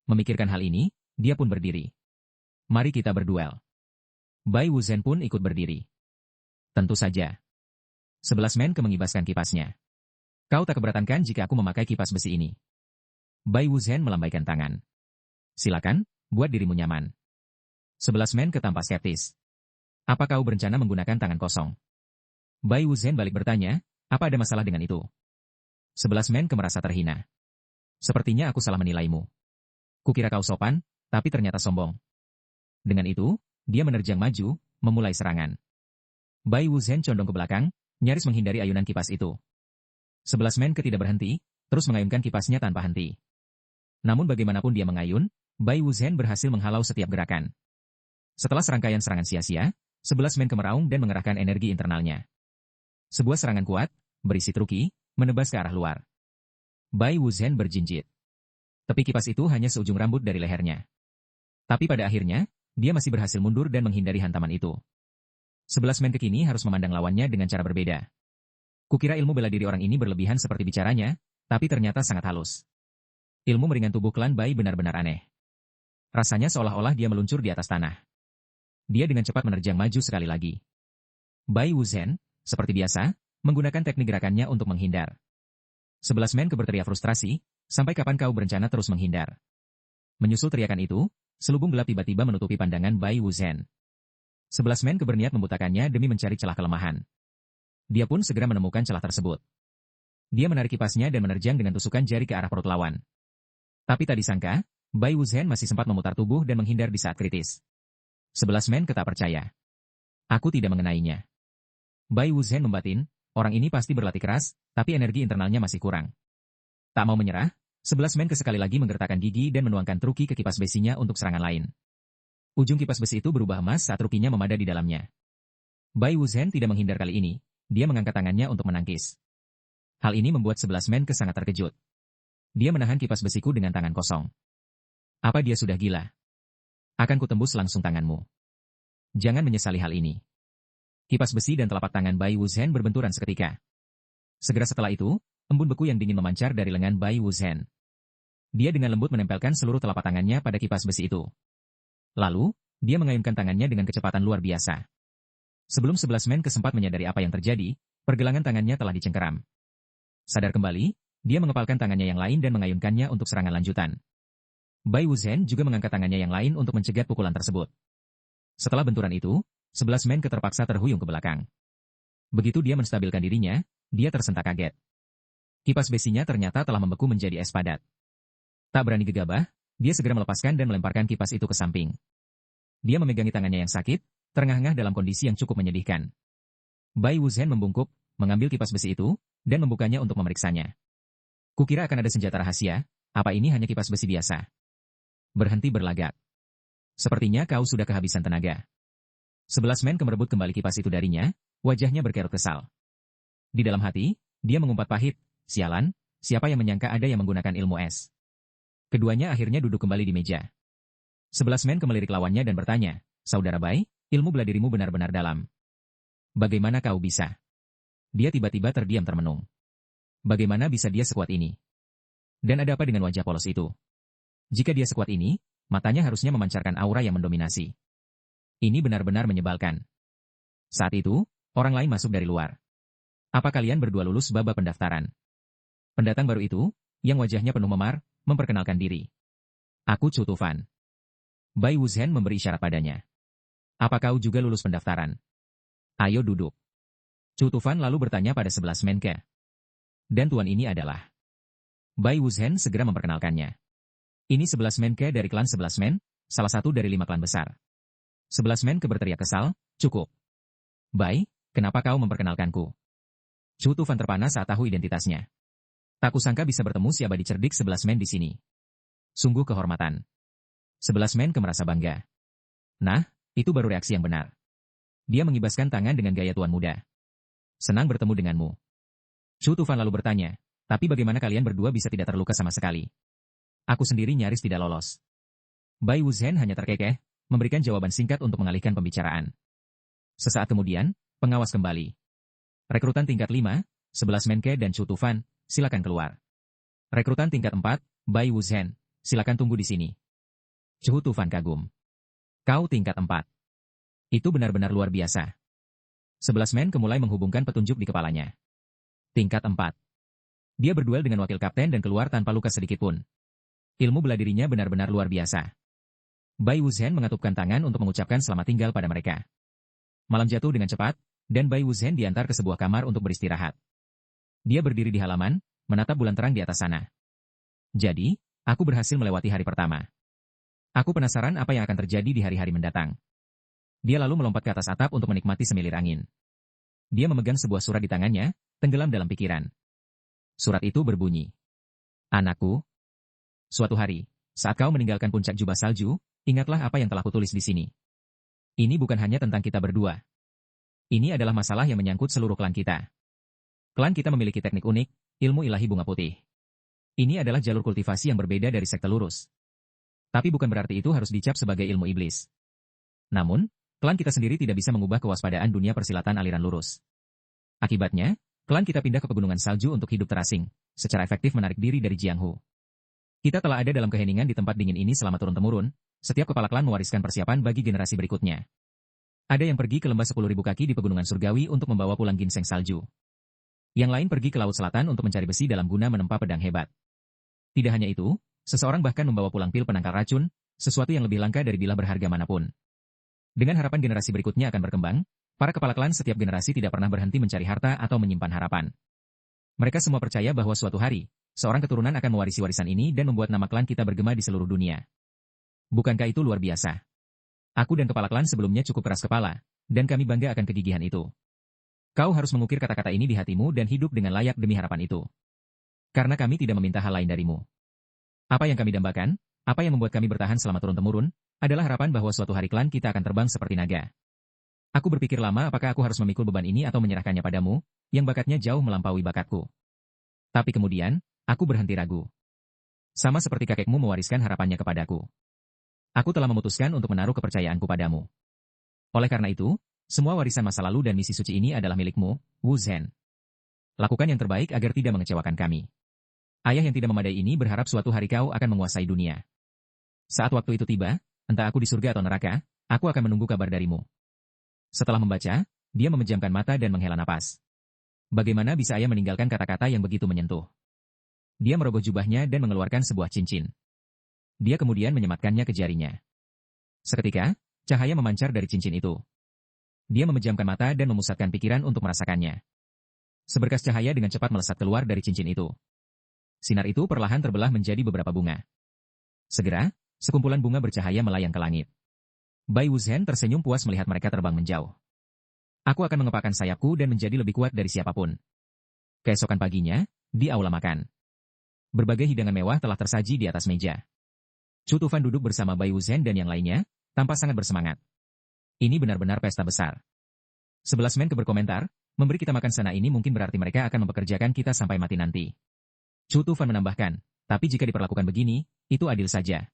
Speaker 1: Memikirkan hal ini, dia pun berdiri. Mari kita berduel. Bai Wuzhen pun ikut berdiri. Tentu saja. 11 Menke mengibaskan kipasnya. Kau tak keberatan kan jika aku memakai kipas besi ini? Bai Wuzhen melambaikan tangan. Silakan, buat dirimu nyaman. 11 Menke tampak skeptis. Apa kau berencana menggunakan tangan kosong? Bai Wuzhen balik bertanya, apa ada masalah dengan itu? 11 Menke merasa terhina. Sepertinya aku salah menilaimu. Kukira kau sopan, tapi ternyata sombong. Dengan itu, dia menerjang maju, memulai serangan. Bai Wuzhen condong ke belakang, nyaris menghindari ayunan kipas itu. 11 Menke tidak berhenti, terus mengayunkan kipasnya tanpa henti. Namun bagaimanapun dia mengayun, Bai Wuzhen berhasil menghalau setiap gerakan. Setelah serangkaian serangan sia-sia, 11 Menke meraung dan mengerahkan energi internalnya. Sebuah serangan kuat, berisi truki, menebas ke arah luar. Bai Wuzhen berjinjit. Tepi kipas itu hanya seujung rambut dari lehernya. Tapi pada akhirnya, dia masih berhasil mundur dan menghindari hantaman itu. 11 Menke kini harus memandang lawannya dengan cara berbeda. Kukira ilmu bela diri orang ini berlebihan seperti bicaranya, tapi ternyata sangat halus. Ilmu meringan tubuh klan Bai benar-benar aneh. Rasanya seolah-olah dia meluncur di atas tanah. Dia dengan cepat menerjang maju sekali lagi. Bai Wuzhen, seperti biasa, menggunakan teknik gerakannya untuk menghindar. 11 Menke berteriak frustrasi, sampai kapan kau berencana terus menghindar? Menyusul teriakan itu, selubung gelap tiba-tiba menutupi pandangan Bai Wuzhen. 11 Menke berniat membutakannya demi mencari celah kelemahan. Dia pun segera menemukan celah tersebut. Dia menarik kipasnya dan menerjang dengan tusukan jari ke arah perut lawan. Tapi tak disangka, Bai Wuzhen masih sempat memutar tubuh dan menghindar di saat kritis. 11 Menke tak percaya. Aku tidak mengenainya. Bai Wuzhen membatin, orang ini pasti berlatih keras, tapi energi internalnya masih kurang. Tak mau menyerah, 11 Menke sekali lagi menggertakkan gigi dan menuangkan truki ke kipas besinya untuk serangan lain. Ujung kipas besi itu berubah emas saat trukinya memada di dalamnya. Bai Wuzhen tidak menghindar kali ini, dia mengangkat tangannya untuk menangkis. Hal ini membuat 11 Menke sangat terkejut. Dia menahan kipas besiku dengan tangan kosong. Apa dia sudah gila? Akan kutembus langsung tanganmu. Jangan menyesali hal ini. Kipas besi dan telapak tangan Bai Wuzhen berbenturan seketika. Segera setelah itu, embun beku yang dingin memancar dari lengan Bai Wuzhen. Dia dengan lembut menempelkan seluruh telapak tangannya pada kipas besi itu. Lalu, dia mengayunkan tangannya dengan kecepatan luar biasa. Sebelum 11 Menke sempat menyadari apa yang terjadi, pergelangan tangannya telah dicengkeram. Sadar kembali, dia mengepalkan tangannya yang lain dan mengayunkannya untuk serangan lanjutan. Bai Wuzhen juga mengangkat tangannya yang lain untuk mencegat pukulan tersebut. Setelah benturan itu, 11 Menke terpaksa terhuyung ke belakang. Begitu dia menstabilkan dirinya, dia tersentak kaget. Kipas besinya ternyata telah membeku menjadi es padat. Tak berani gegabah, dia segera melepaskan dan melemparkan kipas itu ke samping. Dia memegangi tangannya yang sakit, terengah-engah dalam kondisi yang cukup menyedihkan. Bai Wuzhen membungkuk, mengambil kipas besi itu, dan membukanya untuk memeriksanya. Kukira akan ada senjata rahasia, apa ini hanya kipas besi biasa? Berhenti berlagak. Sepertinya kau sudah kehabisan tenaga. 11 men merebut kembali kipas itu darinya, wajahnya berkerut kesal. Di dalam hati, dia mengumpat pahit, sialan, siapa yang menyangka ada yang menggunakan ilmu es. Keduanya akhirnya duduk kembali di meja. 11 men melirik lawannya dan bertanya, Saudara Bai, ilmu bela dirimu benar-benar dalam. Bagaimana kau bisa? Dia tiba-tiba terdiam termenung. Bagaimana bisa dia sekuat ini? Dan ada apa dengan wajah polos itu? Jika dia sekuat ini, matanya harusnya memancarkan aura yang mendominasi. Ini benar-benar menyebalkan. Saat itu, orang lain masuk dari luar. Apa kalian berdua lulus babak pendaftaran? Pendatang baru itu, yang wajahnya penuh memar, memperkenalkan diri. Aku Chu Tufan. Bai Wuzhen memberi isyarat padanya. Apa kau juga lulus pendaftaran? Ayo duduk. Chu Tufan lalu bertanya pada 11 men. Dan tuan ini adalah. Bai Wuzhen segera memperkenalkannya. Ini 11 men dari klan 11 men, salah satu dari 5 klan besar. 11 men berteriak kesal, cukup. Bai, kenapa kau memperkenalkanku? Chu Tufan terpana saat tahu identitasnya. Tak kusangka bisa bertemu si abadi cerdik 11 men di sini. Sungguh kehormatan. 11 men merasa bangga. Nah, itu baru reaksi yang benar. Dia mengibaskan tangan dengan gaya tuan muda. Senang bertemu denganmu. Chu Tufan lalu bertanya, tapi bagaimana kalian berdua bisa tidak terluka sama sekali? Aku sendiri nyaris tidak lolos. Bai Wuzhen hanya terkekeh, memberikan jawaban singkat untuk mengalihkan pembicaraan. Sesaat kemudian, pengawas kembali. Rekrutan tingkat 5, 11 men dan Chu Tufan, silakan keluar. Rekrutan tingkat 4, Bai Wuzhen, silakan tunggu di sini. Chu Tufan kagum. Kau tingkat 4. Itu benar-benar luar biasa. 11 men mulai menghubungkan petunjuk di kepalanya. Tingkat 4. Dia berduel dengan wakil kapten dan keluar tanpa luka sedikitpun. Ilmu bela dirinya benar-benar luar biasa. Bai Wuzhen mengatupkan tangan untuk mengucapkan selamat tinggal pada mereka. Malam jatuh dengan cepat, dan Bai Wuzhen diantar ke sebuah kamar untuk beristirahat. Dia berdiri di halaman, menatap bulan terang di atas sana. Jadi, aku berhasil melewati hari pertama. Aku penasaran apa yang akan terjadi di hari-hari mendatang. Dia lalu melompat ke atas atap untuk menikmati semilir angin. Dia memegang sebuah surat di tangannya, tenggelam dalam pikiran. Surat itu berbunyi. Anakku, suatu hari, saat kau meninggalkan puncak jubah salju, ingatlah apa yang telah kutulis di sini. Ini bukan hanya tentang kita berdua. Ini adalah masalah yang menyangkut seluruh klan kita. Klan kita memiliki teknik unik, ilmu ilahi bunga putih. Ini adalah jalur kultivasi yang berbeda dari sekte lurus. Tapi bukan berarti itu harus dicap sebagai ilmu iblis. Namun, klan kita sendiri tidak bisa mengubah kewaspadaan dunia persilatan aliran lurus. Akibatnya, klan kita pindah ke pegunungan salju untuk hidup terasing, secara efektif menarik diri dari Jianghu. Kita telah ada dalam keheningan di tempat dingin ini selama turun-temurun, setiap kepala klan mewariskan persiapan bagi generasi berikutnya. Ada yang pergi ke lembah 10.000 kaki di pegunungan surgawi untuk membawa pulang ginseng salju. Yang lain pergi ke laut selatan untuk mencari besi dalam guna menempa pedang hebat. Tidak hanya itu, seseorang bahkan membawa pulang pil penangkal racun, sesuatu yang lebih langka dari bila berharga manapun. Dengan harapan generasi berikutnya akan berkembang, para kepala klan setiap generasi tidak pernah berhenti mencari harta atau menyimpan harapan. Mereka semua percaya bahwa suatu hari, seorang keturunan akan mewarisi warisan ini dan membuat nama klan kita bergema di seluruh dunia. Bukankah itu luar biasa? Aku dan kepala klan sebelumnya cukup keras kepala, dan kami bangga akan kegigihan itu. Kau harus mengukir kata-kata ini di hatimu dan hidup dengan layak demi harapan itu. Karena kami tidak meminta hal lain darimu. Apa yang kami dambakan, apa yang membuat kami bertahan selama turun-temurun, adalah harapan bahwa suatu hari klan kita akan terbang seperti naga. Aku berpikir lama apakah aku harus memikul beban ini atau menyerahkannya padamu, yang bakatnya jauh melampaui bakatku. Tapi kemudian, aku berhenti ragu. Sama seperti kakekmu mewariskan harapannya kepadaku. Aku telah memutuskan untuk menaruh kepercayaanku padamu. Oleh karena itu, semua warisan masa lalu dan misi suci ini adalah milikmu, Wuzhen. Lakukan yang terbaik agar tidak mengecewakan kami. Ayah yang tidak memadai ini berharap suatu hari kau akan menguasai dunia. Saat waktu itu tiba, entah aku di surga atau neraka, aku akan menunggu kabar darimu. Setelah membaca, dia memejamkan mata dan menghela napas. Bagaimana bisa ayah meninggalkan kata-kata yang begitu menyentuh? Dia merogoh jubahnya dan mengeluarkan sebuah cincin. Dia kemudian menyematkannya ke jarinya. Seketika, cahaya memancar dari cincin itu. Dia memejamkan mata dan memusatkan pikiran untuk merasakannya. Seberkas cahaya dengan cepat melesat keluar dari cincin itu. Sinar itu perlahan terbelah menjadi beberapa bunga. Segera, sekumpulan bunga bercahaya melayang ke langit. Bai Wuzhen tersenyum puas melihat mereka terbang menjauh. Aku akan mengepakkan sayapku dan menjadi lebih kuat dari siapapun. Keesokan paginya, di aula makan. Berbagai hidangan mewah telah tersaji di atas meja. Chu Tufan duduk bersama Bai Wuzhen dan yang lainnya, tampak sangat bersemangat. Ini benar-benar pesta besar. 11 men berkomentar, memberi kita makan sana ini mungkin berarti mereka akan mempekerjakan kita sampai mati nanti. Chu Tufan menambahkan, tapi jika diperlakukan begini, itu adil saja.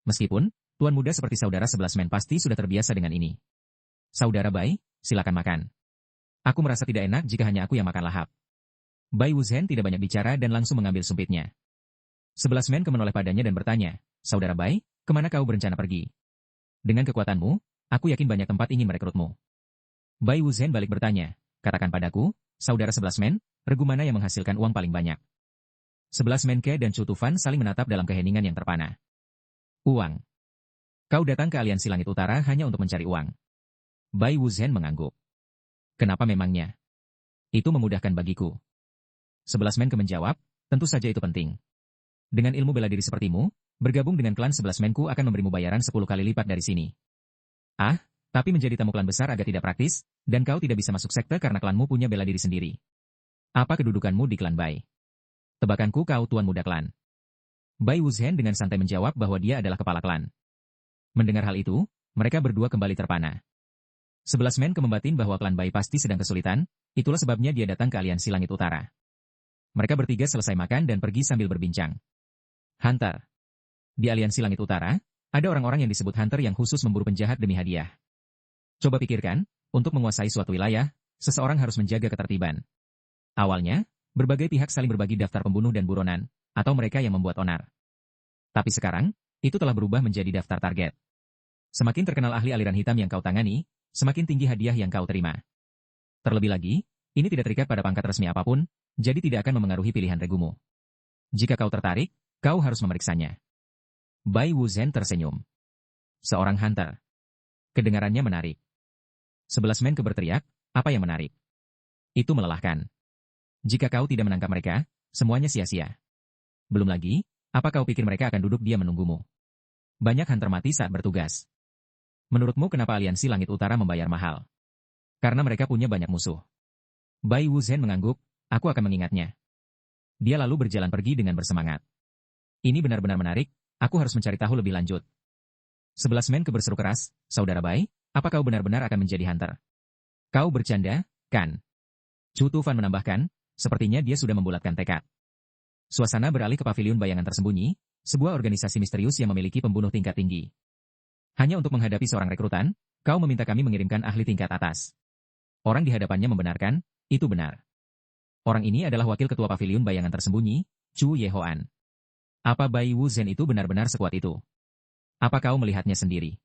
Speaker 1: Meskipun, tuan muda seperti saudara 11 men pasti sudah terbiasa dengan ini. Saudara Bai, silakan makan. Aku merasa tidak enak jika hanya aku yang makan lahap. Bai Wuzhen tidak banyak bicara dan langsung mengambil sumpitnya. 11 men menoleh padanya dan bertanya, Saudara Bai, kemana kau berencana pergi? Dengan kekuatanmu, aku yakin banyak tempat ingin merekrutmu. Bai Wuzhen balik bertanya, katakan padaku, Saudara 11 men, regu mana yang menghasilkan uang paling banyak? 11 men dan Chu Tufan saling menatap dalam keheningan yang terpana. Uang. Kau datang ke aliansi Langit Utara hanya untuk mencari uang. Bai Wuzhen mengangguk. Kenapa memangnya? Itu memudahkan bagiku. 11 men menjawab, tentu saja itu penting. Dengan ilmu bela diri sepertimu, bergabung dengan klan 11 menku akan memberimu bayaran 10 kali lipat dari sini. Ah, tapi menjadi tamu klan besar agak tidak praktis, dan kau tidak bisa masuk sekte karena klanmu punya bela diri sendiri. Apa kedudukanmu di klan Bai? Tebakanku kau tuan muda klan. Bai Wuzhen dengan santai menjawab bahwa dia adalah kepala klan. Mendengar hal itu, mereka berdua kembali terpana. 11 men membatin bahwa klan Bai pasti sedang kesulitan, itulah sebabnya dia datang ke aliansi Langit Utara. Mereka bertiga selesai makan dan pergi sambil berbincang. Hunter. Di aliansi Langit Utara, ada orang-orang yang disebut Hunter yang khusus memburu penjahat demi hadiah. Coba pikirkan, untuk menguasai suatu wilayah, seseorang harus menjaga ketertiban. Awalnya, berbagai pihak saling berbagi daftar pembunuh dan buronan, atau mereka yang membuat onar. Tapi sekarang, itu telah berubah menjadi daftar target. Semakin terkenal ahli aliran hitam yang kau tangani, semakin tinggi hadiah yang kau terima. Terlebih lagi, ini tidak terikat pada pangkat resmi apapun, jadi tidak akan memengaruhi pilihan regumu. Jika kau tertarik, kau harus memeriksanya. Bai Wuzhen tersenyum. Seorang hunter. Kedengarannya menarik. 11 men berteriak, apa yang menarik? Itu melelahkan. Jika kau tidak menangkap mereka, semuanya sia-sia. Belum lagi, apa kau pikir mereka akan duduk diam menunggumu? Banyak hunter mati saat bertugas. Menurutmu kenapa aliansi Langit Utara membayar mahal? Karena mereka punya banyak musuh. Bai Wuzhen mengangguk, aku akan mengingatnya. Dia lalu berjalan pergi dengan bersemangat. Ini benar-benar menarik, aku harus mencari tahu lebih lanjut. 11 men berseru keras, Saudara Bai, apa kau benar-benar akan menjadi hunter? Kau bercanda, kan? Chu Tufan menambahkan, sepertinya dia sudah membulatkan tekad. Suasana beralih ke paviliun bayangan tersembunyi, sebuah organisasi misterius yang memiliki pembunuh tingkat tinggi. Hanya untuk menghadapi seorang rekrutan, kau meminta kami mengirimkan ahli tingkat atas. Orang di hadapannya membenarkan, itu benar. Orang ini adalah wakil ketua paviliun bayangan tersembunyi, Chu Yehoan. Apa Bai Wuzhen itu benar-benar sekuat itu? Apa kau melihatnya sendiri?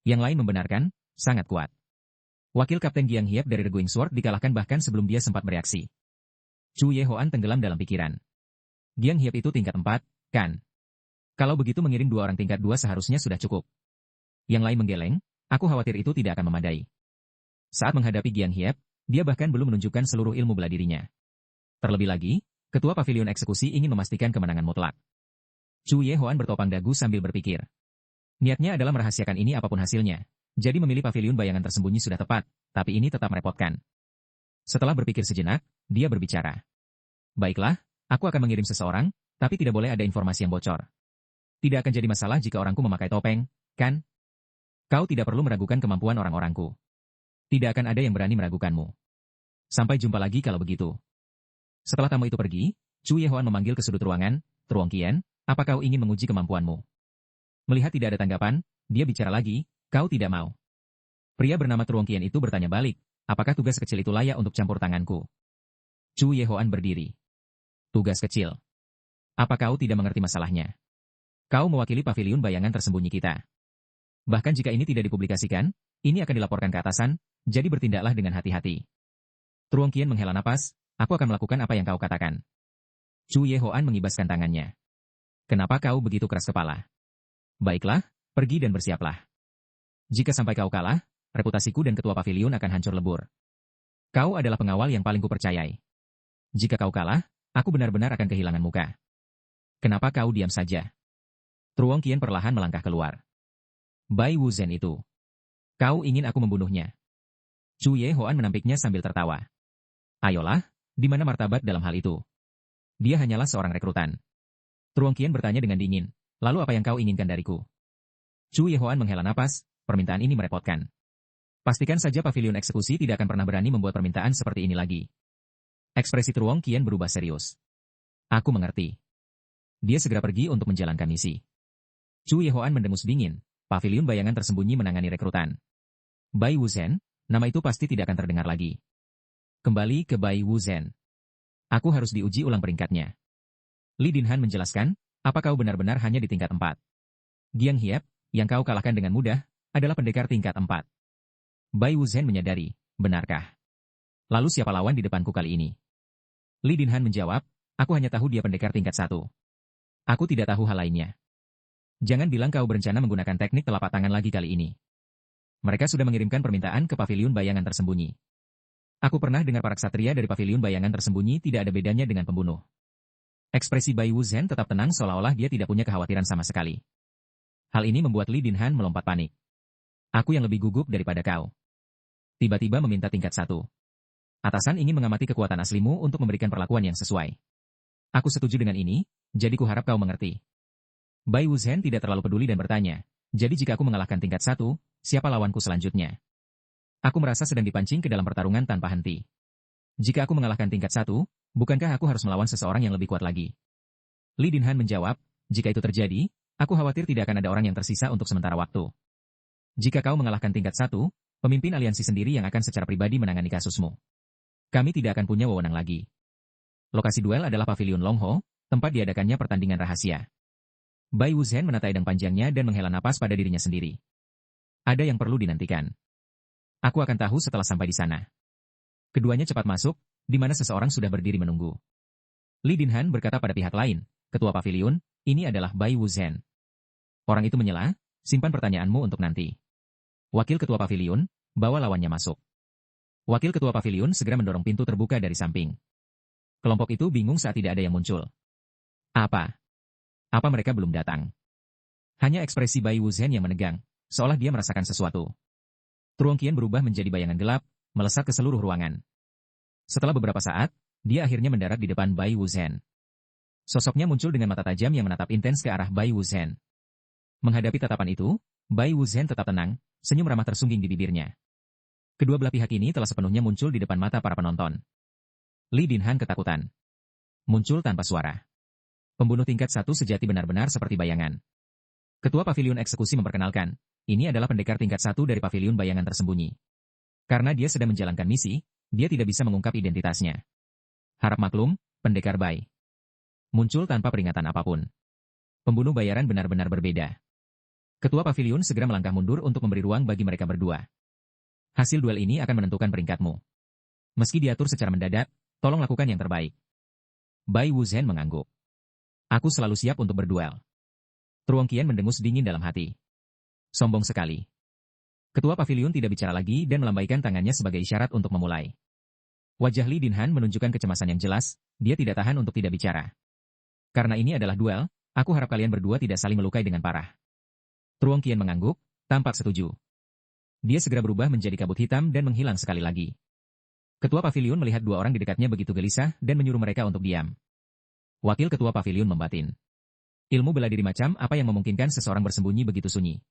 Speaker 1: Yang lain membenarkan, sangat kuat. Wakil Kapten Giang Hiap dari The Going Sword dikalahkan bahkan sebelum dia sempat bereaksi. Chu Yehoan tenggelam dalam pikiran. Giang Hiap itu tingkat 4, kan? Kalau begitu mengirim 2 orang tingkat 2 seharusnya sudah cukup. Yang lain menggeleng, aku khawatir itu tidak akan memadai. Saat menghadapi Giang Hiap, dia bahkan belum menunjukkan seluruh ilmu bela dirinya. Terlebih lagi, ketua paviliun eksekusi ingin memastikan kemenangan mutlak. Chu Yehoan bertopang dagu sambil berpikir. Niatnya adalah merahasiakan ini apapun hasilnya. Jadi memilih paviliun bayangan tersembunyi sudah tepat, tapi ini tetap merepotkan. Setelah berpikir sejenak, dia berbicara. Baiklah, aku akan mengirim seseorang, tapi tidak boleh ada informasi yang bocor. Tidak akan jadi masalah jika orangku memakai topeng, kan? Kau tidak perlu meragukan kemampuan orang-orangku. Tidak akan ada yang berani meragukanmu. Sampai jumpa lagi kalau begitu. Setelah tamu itu pergi, Chu Yehoan memanggil ke sudut ruangan, Truong Qian, apa kau ingin menguji kemampuanmu? Melihat tidak ada tanggapan, dia bicara lagi, kau tidak mau. Pria bernama Truong Qian itu bertanya balik, apakah tugas kecil itu layak untuk campur tanganku? Chu Yehoan berdiri. Tugas kecil. Apa kau tidak mengerti masalahnya? Kau mewakili paviliun bayangan tersembunyi kita. Bahkan jika ini tidak dipublikasikan, ini akan dilaporkan ke atasan, jadi bertindaklah dengan hati-hati. Truong Qian menghela napas, aku akan melakukan apa yang kau katakan. Chu Yehoan mengibaskan tangannya. Kenapa kau begitu keras kepala? Baiklah, pergi dan bersiaplah. Jika sampai kau kalah, reputasiku dan ketua paviliun akan hancur lebur. Kau adalah pengawal yang paling kupercayai. Jika kau kalah, aku benar-benar akan kehilangan muka. Kenapa kau diam saja? Truong Qian perlahan melangkah keluar. Bai Wuzhen itu. Kau ingin aku membunuhnya? Chu Yehoan menampiknya sambil tertawa. Ayolah, di mana martabat dalam hal itu? Dia hanyalah seorang rekrutan. Truong Qian bertanya dengan dingin, lalu apa yang kau inginkan dariku? Chu Yehoan menghela napas, permintaan ini merepotkan. Pastikan saja pavilion eksekusi tidak akan pernah berani membuat permintaan seperti ini lagi. Ekspresi Truong Qian berubah serius. Aku mengerti. Dia segera pergi untuk menjalankan misi. Chu Yehoan mendengus dingin, pavilion bayangan tersembunyi menangani rekrutan. Bai Wuzhen, nama itu pasti tidak akan terdengar lagi. Kembali ke Bai Wuzhen. Aku harus diuji ulang peringkatnya. Li Dinhan menjelaskan, apa kau benar-benar hanya di tingkat 4? Giang Hiep, yang kau kalahkan dengan mudah, adalah pendekar tingkat 4. Bai Wuzhen menyadari, benarkah? Lalu siapa lawan di depanku kali ini? Li Dinhan menjawab, aku hanya tahu dia pendekar tingkat 1. Aku tidak tahu hal lainnya. Jangan bilang kau berencana menggunakan teknik telapak tangan lagi kali ini. Mereka sudah mengirimkan permintaan ke pavilion bayangan tersembunyi. Aku pernah dengar para ksatria dari pavilion bayangan tersembunyi tidak ada bedanya dengan pembunuh. Ekspresi Bai Wuzhen tetap tenang seolah-olah dia tidak punya kekhawatiran sama sekali. Hal ini membuat Li Dinhan melompat panik. Aku yang lebih gugup daripada kau. Tiba-tiba meminta tingkat 1. Atasan ingin mengamati kekuatan aslimu untuk memberikan perlakuan yang sesuai. Aku setuju dengan ini, jadi kuharap kau mengerti. Bai Wuzhen tidak terlalu peduli dan bertanya, jadi jika aku mengalahkan tingkat 1, siapa lawanku selanjutnya? Aku merasa sedang dipancing ke dalam pertarungan tanpa henti. Jika aku mengalahkan tingkat 1, bukankah aku harus melawan seseorang yang lebih kuat lagi? Li Dinhan menjawab, jika itu terjadi, aku khawatir tidak akan ada orang yang tersisa untuk sementara waktu. Jika kau mengalahkan tingkat 1, pemimpin aliansi sendiri yang akan secara pribadi menangani kasusmu. Kami tidak akan punya wewenang lagi. Lokasi duel adalah pavilion Longho, tempat diadakannya pertandingan rahasia. Bai Wuzhen menata edang panjangnya dan menghela napas pada dirinya sendiri. Ada yang perlu dinantikan. Aku akan tahu setelah sampai di sana. Keduanya cepat masuk, di mana seseorang sudah berdiri menunggu. Li Dinhan berkata pada pihak lain, ketua pavilion, ini adalah Bai Wuzhen. Orang itu menyela, simpan pertanyaanmu untuk nanti. Wakil ketua pavilion, bawa lawannya masuk. Wakil ketua pavilion segera mendorong pintu terbuka dari samping. Kelompok itu bingung saat tidak ada yang muncul. Apa? Apa mereka belum datang? Hanya ekspresi Bai Wuzhen yang menegang, seolah dia merasakan sesuatu. Truong Qian berubah menjadi bayangan gelap, melesat ke seluruh ruangan. Setelah beberapa saat, dia akhirnya mendarat di depan Bai Wuzhen. Sosoknya muncul dengan mata tajam yang menatap intens ke arah Bai Wuzhen. Menghadapi tatapan itu, Bai Wuzhen tetap tenang, senyum ramah tersungging di bibirnya. Kedua belah pihak ini telah sepenuhnya muncul di depan mata para penonton. Li Dinhan ketakutan. Muncul tanpa suara. Pembunuh tingkat 1 sejati benar-benar seperti bayangan. Ketua pavilion eksekusi memperkenalkan, ini adalah pendekar tingkat 1 dari pavilion bayangan tersembunyi. Karena dia sedang menjalankan misi, dia tidak bisa mengungkap identitasnya. Harap maklum, pendekar Bai. Muncul tanpa peringatan apapun. Pembunuh bayaran benar-benar berbeda. Ketua pavilion segera melangkah mundur untuk memberi ruang bagi mereka berdua. Hasil duel ini akan menentukan peringkatmu. Meski diatur secara mendadak, tolong lakukan yang terbaik. Bai Wuzhen mengangguk. Aku selalu siap untuk berduel. Truong Qian mendengus dingin dalam hati. Sombong sekali. Ketua pavilion tidak bicara lagi dan melambaikan tangannya sebagai isyarat untuk memulai. Wajah Li Dinhan menunjukkan kecemasan yang jelas, dia tidak tahan untuk tidak bicara. Karena ini adalah duel, aku harap kalian berdua tidak saling melukai dengan parah. Truong Qian mengangguk, tampak setuju. Dia segera berubah menjadi kabut hitam dan menghilang sekali lagi. Ketua pavilion melihat dua orang di dekatnya begitu gelisah dan menyuruh mereka untuk diam. Wakil ketua pavilion membatin. Ilmu bela diri macam apa yang memungkinkan seseorang bersembunyi begitu sunyi?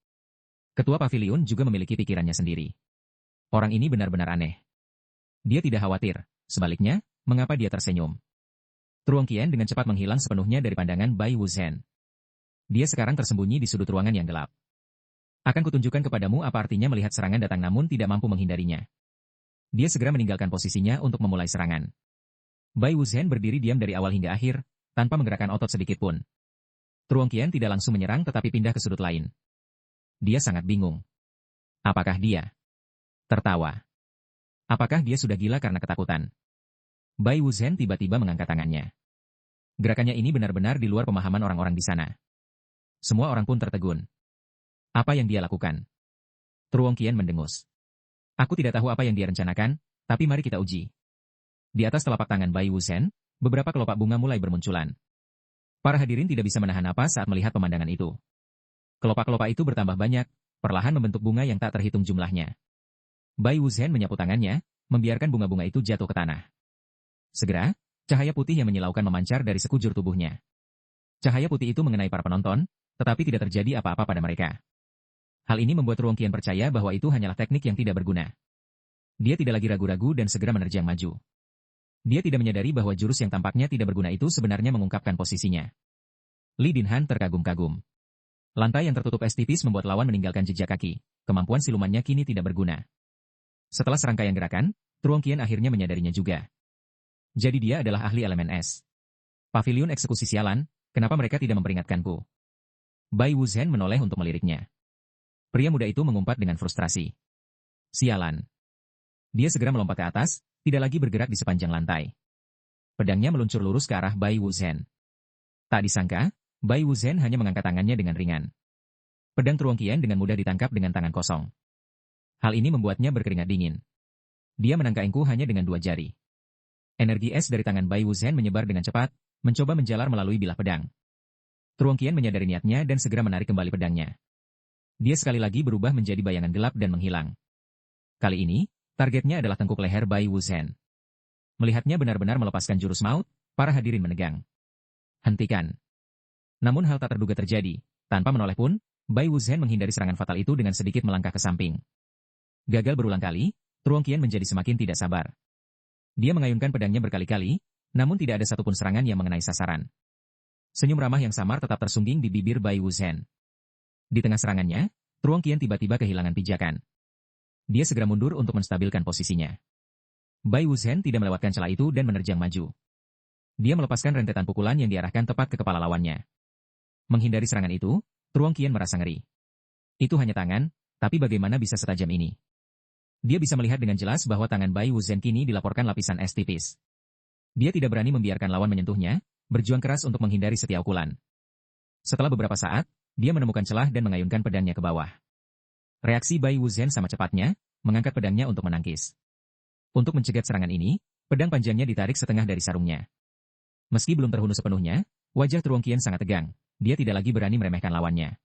Speaker 1: Ketua pavilion juga memiliki pikirannya sendiri. Orang ini benar-benar aneh. Dia tidak khawatir, sebaliknya, mengapa dia tersenyum? Truong Qian dengan cepat menghilang sepenuhnya dari pandangan Bai Wuzhen. Dia sekarang tersembunyi di sudut ruangan yang gelap. Akan kutunjukkan kepadamu apa artinya melihat serangan datang namun tidak mampu menghindarinya. Dia segera meninggalkan posisinya untuk memulai serangan. Bai Wuzhen berdiri diam dari awal hingga akhir, tanpa menggerakkan otot sedikit pun. Truong Qian tidak langsung menyerang tetapi pindah ke sudut lain. Dia sangat bingung. Apakah dia tertawa? Apakah dia sudah gila karena ketakutan? Bai Wuzhen tiba-tiba mengangkat tangannya. Gerakannya ini benar-benar di luar pemahaman orang-orang di sana. Semua orang pun tertegun. Apa yang dia lakukan? Truong Qian mendengus. Aku tidak tahu apa yang dia rencanakan, tapi mari kita uji. Di atas telapak tangan Bai Wuzhen, beberapa kelopak bunga mulai bermunculan. Para hadirin tidak bisa menahan napas saat melihat pemandangan itu. Kelopak-kelopak itu bertambah banyak, perlahan membentuk bunga yang tak terhitung jumlahnya. Bai Wuzhen menyapu tangannya, membiarkan bunga-bunga itu jatuh ke tanah. Segera, Cahaya putih yang menyilaukan memancar dari sekujur tubuhnya. Cahaya putih itu mengenai para penonton, tetapi tidak terjadi apa-apa pada mereka. Hal ini membuat Ruong Qian percaya bahwa itu hanyalah teknik yang tidak berguna. Dia tidak lagi ragu-ragu dan segera menerjang maju. Dia tidak menyadari bahwa jurus yang tampaknya tidak berguna itu sebenarnya mengungkapkan posisinya. Li Dinhan terkagum-kagum. Lantai yang tertutup es tipis membuat lawan meninggalkan jejak kaki. Kemampuan silumannya kini tidak berguna. Setelah serangkaian gerakan, Ruong Qian akhirnya menyadarinya juga. Jadi dia adalah ahli elemen es. Pavilion eksekusi sialan, kenapa mereka tidak memperingatkanku? Bai Wuzhen menoleh untuk meliriknya. Pria muda itu mengumpat dengan frustrasi. Sialan. Dia segera melompat ke atas, tidak lagi bergerak di sepanjang lantai. Pedangnya meluncur lurus ke arah Bai Wuzhen. Tak disangka, Bai Wuzhen hanya mengangkat tangannya dengan ringan. Pedang Ruong Qian dengan mudah ditangkap dengan tangan kosong. Hal ini membuatnya berkeringat dingin. Dia menangkaiku hanya dengan 2 jari. Energi es dari tangan Bai Wuzhen menyebar dengan cepat, mencoba menjalar melalui bilah pedang. Ruong Qian menyadari niatnya dan segera menarik kembali pedangnya. Dia sekali lagi berubah menjadi bayangan gelap dan menghilang. Kali ini, targetnya adalah tengkuk leher Bai Wuzhen. Melihatnya benar-benar melepaskan jurus maut, para hadirin menegang. Hentikan. Namun hal tak terduga terjadi. Tanpa menoleh pun, Bai Wuzhen menghindari serangan fatal itu dengan sedikit melangkah ke samping. Gagal berulang kali, Ruong Qian menjadi semakin tidak sabar. Dia mengayunkan pedangnya berkali-kali, namun tidak ada satupun serangan yang mengenai sasaran. Senyum ramah yang samar tetap tersungging di bibir Bai Wuzhen. Di tengah serangannya, Ruong Qian tiba-tiba kehilangan pijakan. Dia segera mundur untuk menstabilkan posisinya. Bai Wuzhen tidak melewatkan celah itu dan menerjang maju. Dia melepaskan rentetan pukulan yang diarahkan tepat ke kepala lawannya. Menghindari serangan itu, Ruong Qian merasa ngeri. Itu hanya tangan, tapi bagaimana bisa setajam ini? Dia bisa melihat dengan jelas bahwa tangan Bai Wuzhen kini dilaporkan lapisan es tipis. Dia tidak berani membiarkan lawan menyentuhnya, berjuang keras untuk menghindari setiap pukulan. Setelah beberapa saat, dia menemukan celah dan mengayunkan pedangnya ke bawah. Reaksi Bai Wuzhen sama cepatnya, mengangkat pedangnya untuk menangkis. Untuk mencegat serangan ini, pedang panjangnya ditarik setengah dari sarungnya. Meski belum terhunus sepenuhnya, wajah Ruong Qian sangat tegang. Dia tidak lagi berani meremehkan lawannya.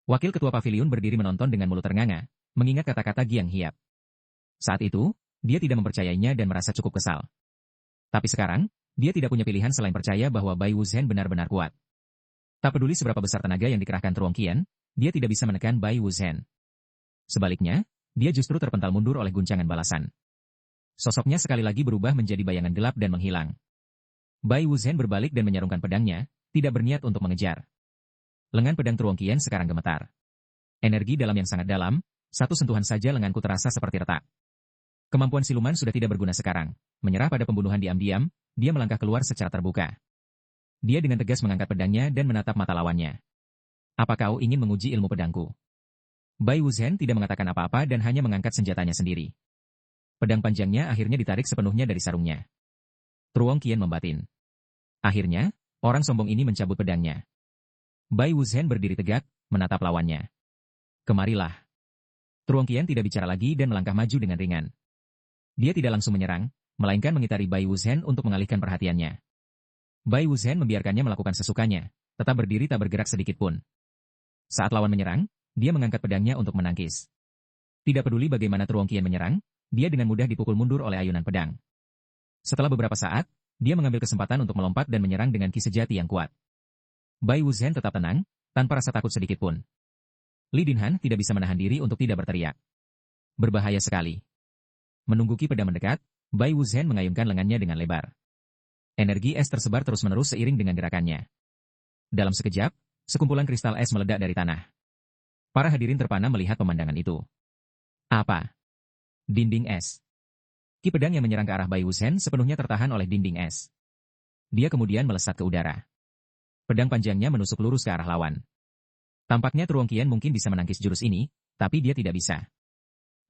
Speaker 1: Wakil ketua pavilion berdiri menonton dengan mulut ternganga, mengingat kata-kata Giang Hiap. Saat itu, dia tidak mempercayainya dan merasa cukup kesal. Tapi sekarang, dia tidak punya pilihan selain percaya bahwa Bai Wuzhen benar-benar kuat. Tak peduli seberapa besar tenaga yang dikerahkan Ruong Qian, dia tidak bisa menekan Bai Wuzhen. Sebaliknya, dia justru terpental mundur oleh guncangan balasan. Sosoknya sekali lagi berubah menjadi bayangan gelap dan menghilang. Bai Wuzhen berbalik dan menyarungkan pedangnya, tidak berniat untuk mengejar. Lengan pedang Ruong Qian sekarang gemetar. Energi dalam yang sangat dalam, satu sentuhan saja lenganku terasa seperti retak. Kemampuan siluman sudah tidak berguna sekarang. Menyerah pada pembunuhan diam-diam, dia melangkah keluar secara terbuka. Dia dengan tegas mengangkat pedangnya dan menatap mata lawannya. Apa kau ingin menguji ilmu pedangku? Bai Wuzhen tidak mengatakan apa-apa dan hanya mengangkat senjatanya sendiri. Pedang panjangnya akhirnya ditarik sepenuhnya dari sarungnya. Ruong Qian membatin. Akhirnya, orang sombong ini mencabut pedangnya. Bai Wuzhen berdiri tegak, menatap lawannya. Kemarilah. Ruong Qian tidak bicara lagi dan melangkah maju dengan ringan. Dia tidak langsung menyerang, melainkan mengitari Bai Wuzhen untuk mengalihkan perhatiannya. Bai Wuzhen membiarkannya melakukan sesukanya, tetap berdiri tak bergerak sedikit pun. Saat lawan menyerang, dia mengangkat pedangnya untuk menangkis. Tidak peduli bagaimana Ruong Qian menyerang, dia dengan mudah dipukul mundur oleh ayunan pedang. Setelah beberapa saat, dia mengambil kesempatan untuk melompat dan menyerang dengan ki sejati yang kuat. Bai Wuzhen tetap tenang, tanpa rasa takut sedikit pun. Li Dinhan tidak bisa menahan diri untuk tidak berteriak. Berbahaya sekali. Menunggu ki pedang mendekat, Bai Wuzhen mengayunkan lengannya dengan lebar. Energi es tersebar terus-menerus seiring dengan gerakannya. Dalam sekejap, sekumpulan kristal es meledak dari tanah. Para hadirin terpana melihat pemandangan itu. Apa? Dinding es. Ki pedang yang menyerang ke arah Bai Wuzhen sepenuhnya tertahan oleh dinding es. Dia kemudian melesat ke udara. Pedang panjangnya menusuk lurus ke arah lawan. Tampaknya Ruong Qian mungkin bisa menangkis jurus ini, tapi dia tidak bisa.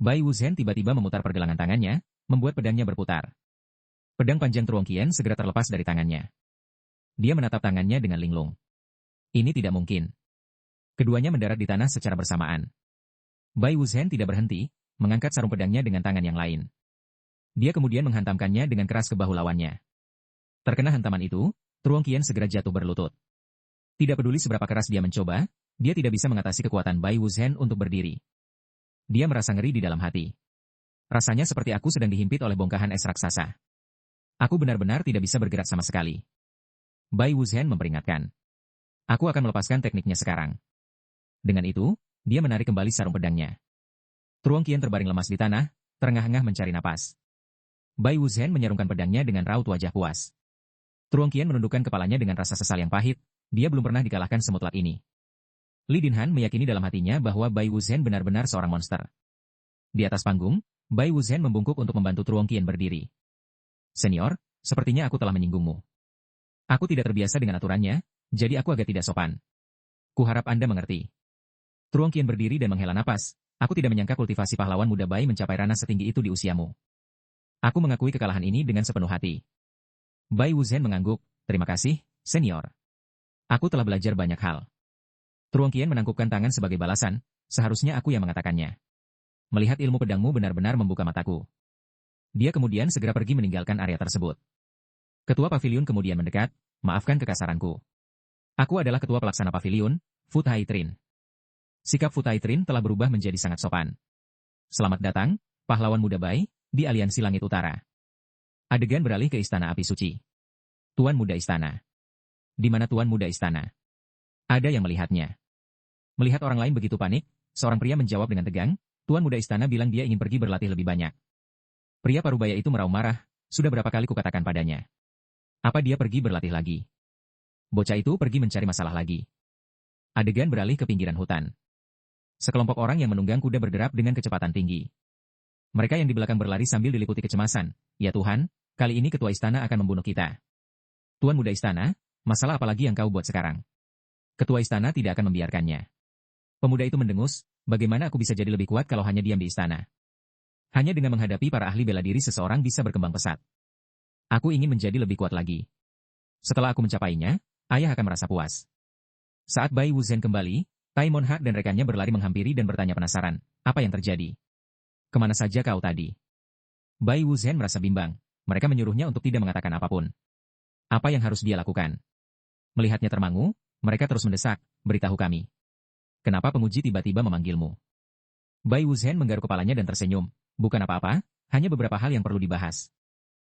Speaker 1: Bai Wuzhen tiba-tiba memutar pergelangan tangannya, membuat pedangnya berputar. Pedang panjang Ruong Qian segera terlepas dari tangannya. Dia menatap tangannya dengan linglung. Ini tidak mungkin. Keduanya mendarat di tanah secara bersamaan. Bai Wuzhen tidak berhenti, mengangkat sarung pedangnya dengan tangan yang lain. Dia kemudian menghantamkannya dengan keras ke bahu lawannya. Terkena hantaman itu, Ruong Qian segera jatuh berlutut. Tidak peduli seberapa keras dia mencoba, dia tidak bisa mengatasi kekuatan Bai Wuzhen untuk berdiri. Dia merasa ngeri di dalam hati. Rasanya seperti aku sedang dihimpit oleh bongkahan es raksasa. Aku benar-benar tidak bisa bergerak sama sekali. Bai Wuzhen memperingatkan. Aku akan melepaskan tekniknya sekarang. Dengan itu, dia menarik kembali sarung pedangnya. Truong Qian terbaring lemas di tanah, terengah-engah mencari napas. Bai Wuzhen menyarungkan pedangnya dengan raut wajah puas. Truong Qian menundukkan kepalanya dengan rasa sesal yang pahit, dia belum pernah dikalahkan semutlak ini. Li Dinhan meyakini dalam hatinya bahwa Bai Wuzhen benar-benar seorang monster. Di atas panggung, Bai Wuzhen membungkuk untuk membantu Truong Qian berdiri. Senior, sepertinya aku telah menyinggungmu. Aku tidak terbiasa dengan aturannya, jadi aku agak tidak sopan. Kuharap Anda mengerti. Truong Qian berdiri dan menghela napas. Aku tidak menyangka kultivasi pahlawan muda Bai mencapai ranah setinggi itu di usiamu. Aku mengakui kekalahan ini dengan sepenuh hati. Bai Wuzhen mengangguk, terima kasih, senior. Aku telah belajar banyak hal. Truong Qian menangkupkan tangan sebagai balasan, seharusnya aku yang mengatakannya. Melihat ilmu pedangmu benar-benar membuka mataku. Dia kemudian segera pergi meninggalkan area tersebut. Ketua pavilion kemudian mendekat, maafkan kekasaranku. Aku adalah ketua pelaksana pavilion, Fu Taitrin. Sikap Fu Taitrin telah berubah menjadi sangat sopan. Selamat datang, pahlawan muda Bai, di Aliansi Langit Utara. Adegan beralih ke Istana Api Suci. Tuan Muda Istana. Di mana Tuan Muda Istana? Ada yang melihatnya. Melihat orang lain begitu panik, seorang pria menjawab dengan tegang, Tuan Muda Istana bilang dia ingin pergi berlatih lebih banyak. Pria parubaya itu meraung marah, sudah berapa kali kukatakan padanya. Apa dia pergi berlatih lagi? Bocah itu pergi mencari masalah lagi. Adegan beralih ke pinggiran hutan. Sekelompok orang yang menunggang kuda berderap dengan kecepatan tinggi. Mereka yang di belakang berlari sambil diliputi kecemasan. Ya Tuhan, kali ini ketua istana akan membunuh kita. Tuan Muda Istana, masalah apa lagi yang kau buat sekarang? Ketua istana tidak akan membiarkannya. Pemuda itu mendengus, bagaimana aku bisa jadi lebih kuat kalau hanya diam di istana? Hanya dengan menghadapi para ahli bela diri seseorang bisa berkembang pesat. Aku ingin menjadi lebih kuat lagi. Setelah aku mencapainya, ayah akan merasa puas. Saat Bai Wuzhen kembali, Tai Monha dan rekannya berlari menghampiri dan bertanya penasaran, apa yang terjadi? Kemana saja kau tadi? Bai Wuzhen merasa bimbang, mereka menyuruhnya untuk tidak mengatakan apapun. Apa yang harus dia lakukan? Melihatnya termangu, mereka terus mendesak, beritahu kami. Kenapa penguji tiba-tiba memanggilmu? Bai Wuzhen menggaruk kepalanya dan tersenyum, bukan apa-apa, hanya beberapa hal yang perlu dibahas.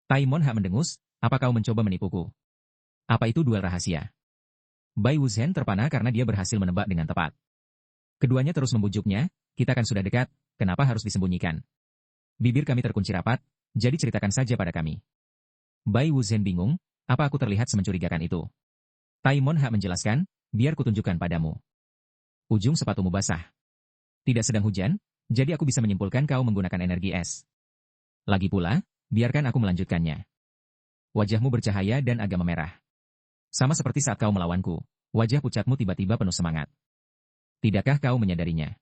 Speaker 1: Tai Monha mendengus, apa kau mencoba menipuku? Apa itu duel rahasia? Bai Wuzhen terpana karena dia berhasil menebak dengan tepat. Keduanya terus membujuknya, kita kan sudah dekat, kenapa harus disembunyikan? Bibir kami terkunci rapat, jadi ceritakan saja pada kami. Bai Wuzhen bingung, apa aku terlihat semencurigakan itu? Tai Monha menjelaskan, biar kutunjukkan padamu. Ujung sepatumu basah. Tidak sedang hujan, jadi aku bisa menyimpulkan kau menggunakan energi es. Lagi pula, biarkan aku melanjutkannya. Wajahmu bercahaya dan agak memerah. Sama seperti saat kau melawanku, wajah pucatmu tiba-tiba penuh semangat. Tidakkah kau menyadarinya?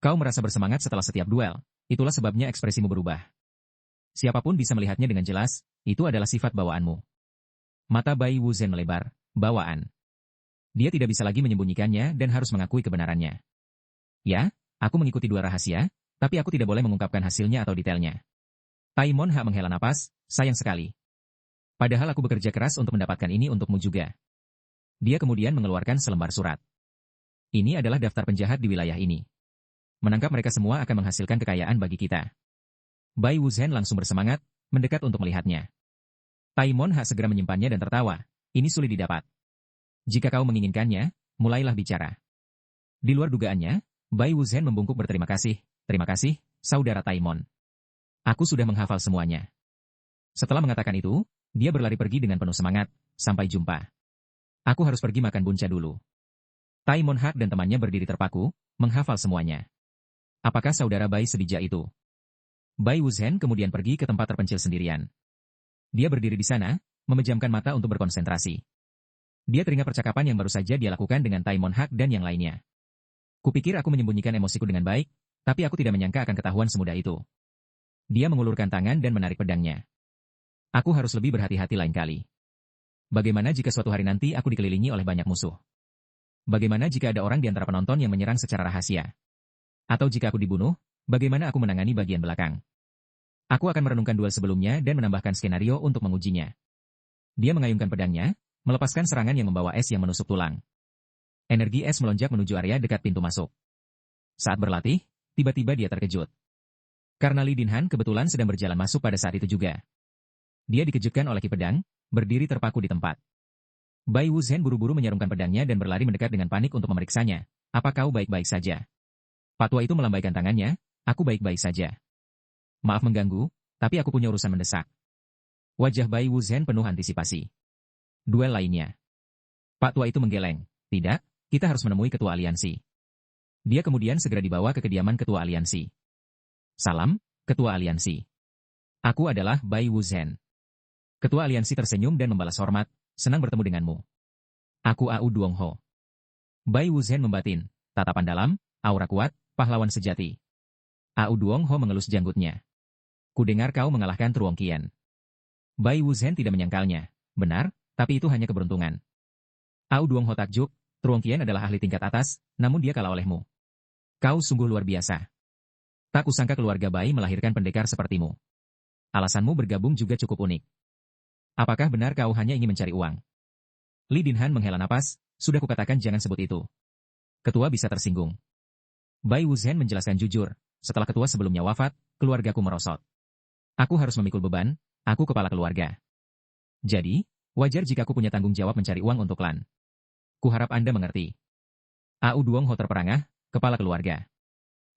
Speaker 1: Kau merasa bersemangat setelah setiap duel, itulah sebabnya ekspresimu berubah. Siapapun bisa melihatnya dengan jelas, itu adalah sifat bawaanmu. Mata Bai Wuzhen melebar, bawaan. Dia tidak bisa lagi menyembunyikannya dan harus mengakui kebenarannya. Ya, aku mengikuti dua rahasia, tapi aku tidak boleh mengungkapkan hasilnya atau detailnya. Tai Monha menghela napas, sayang sekali. Padahal aku bekerja keras untuk mendapatkan ini untukmu juga. Dia kemudian mengeluarkan selembar surat. Ini adalah daftar penjahat di wilayah ini. Menangkap mereka semua akan menghasilkan kekayaan bagi kita. Bai Wuzhen langsung bersemangat, mendekat untuk melihatnya. Tai Monha segera menyimpannya dan tertawa, ini sulit didapat. Jika kau menginginkannya, mulailah bicara. Di luar dugaannya, Bai Wuzhen membungkuk berterima kasih, terima kasih, saudara Taimon. Aku sudah menghafal semuanya. Setelah mengatakan itu, dia berlari pergi dengan penuh semangat, sampai jumpa. Aku harus pergi makan bunca dulu. Tai Monha dan temannya berdiri terpaku, menghafal semuanya. Apakah saudara Bai sebijak itu? Bai Wuzhen kemudian pergi ke tempat terpencil sendirian. Dia berdiri di sana, memejamkan mata untuk berkonsentrasi. Dia teringat percakapan yang baru saja dia lakukan dengan Tai Monha dan yang lainnya. Kupikir aku menyembunyikan emosiku dengan baik, tapi aku tidak menyangka akan ketahuan semudah itu. Dia mengulurkan tangan dan menarik pedangnya. Aku harus lebih berhati-hati lain kali. Bagaimana jika suatu hari nanti aku dikelilingi oleh banyak musuh? Bagaimana jika ada orang di antara penonton yang menyerang secara rahasia? Atau jika aku dibunuh, bagaimana aku menangani bagian belakang? Aku akan merenungkan duel sebelumnya dan menambahkan skenario untuk mengujinya. Dia mengayunkan pedangnya, melepaskan serangan yang membawa es yang menusuk tulang. Energi es melonjak menuju area dekat pintu masuk. Saat berlatih, tiba-tiba dia terkejut. Karena Li Dinhan kebetulan sedang berjalan masuk pada saat itu juga. Dia dikejutkan oleh Ki Pedang, berdiri terpaku di tempat. Bai Wuzhen buru-buru menyarungkan pedangnya dan berlari mendekat dengan panik untuk memeriksanya. Apa kau baik-baik saja? Patwa itu melambaikan tangannya, aku baik-baik saja. Maaf mengganggu, tapi aku punya urusan mendesak. Wajah Bai Wuzhen penuh antisipasi. Duel lainnya. Pak tua itu menggeleng. Tidak, kita harus menemui ketua aliansi. Dia kemudian segera dibawa ke kediaman ketua aliansi. Salam, ketua aliansi. Aku adalah Bai Wuzhen. Ketua aliansi tersenyum dan membalas hormat, senang bertemu denganmu. Aku Au Duongho. Bai Wuzhen membatin, tatapan dalam, aura kuat, pahlawan sejati. Au Duongho mengelus janggutnya. Kudengar kau mengalahkan Truong Qian. Bai Wuzhen tidak menyangkalnya. Benar, tapi itu hanya keberuntungan. Au Duongho takjub, Truong Qian adalah ahli tingkat atas, namun dia kalah olehmu. Kau sungguh luar biasa. Tak kusangka keluarga Bai melahirkan pendekar sepertimu. Alasanmu bergabung juga cukup unik. Apakah benar kau hanya ingin mencari uang? Li Dinhan menghela napas, sudah kukatakan jangan sebut itu. Ketua bisa tersinggung. Bai Wuzhen menjelaskan jujur, setelah ketua sebelumnya wafat, keluargaku merosot. Aku harus memikul beban, aku kepala keluarga. Jadi, wajar jika aku punya tanggung jawab mencari uang untuk klan. Kuharap Anda mengerti. Au Duongho terperangah, kepala keluarga.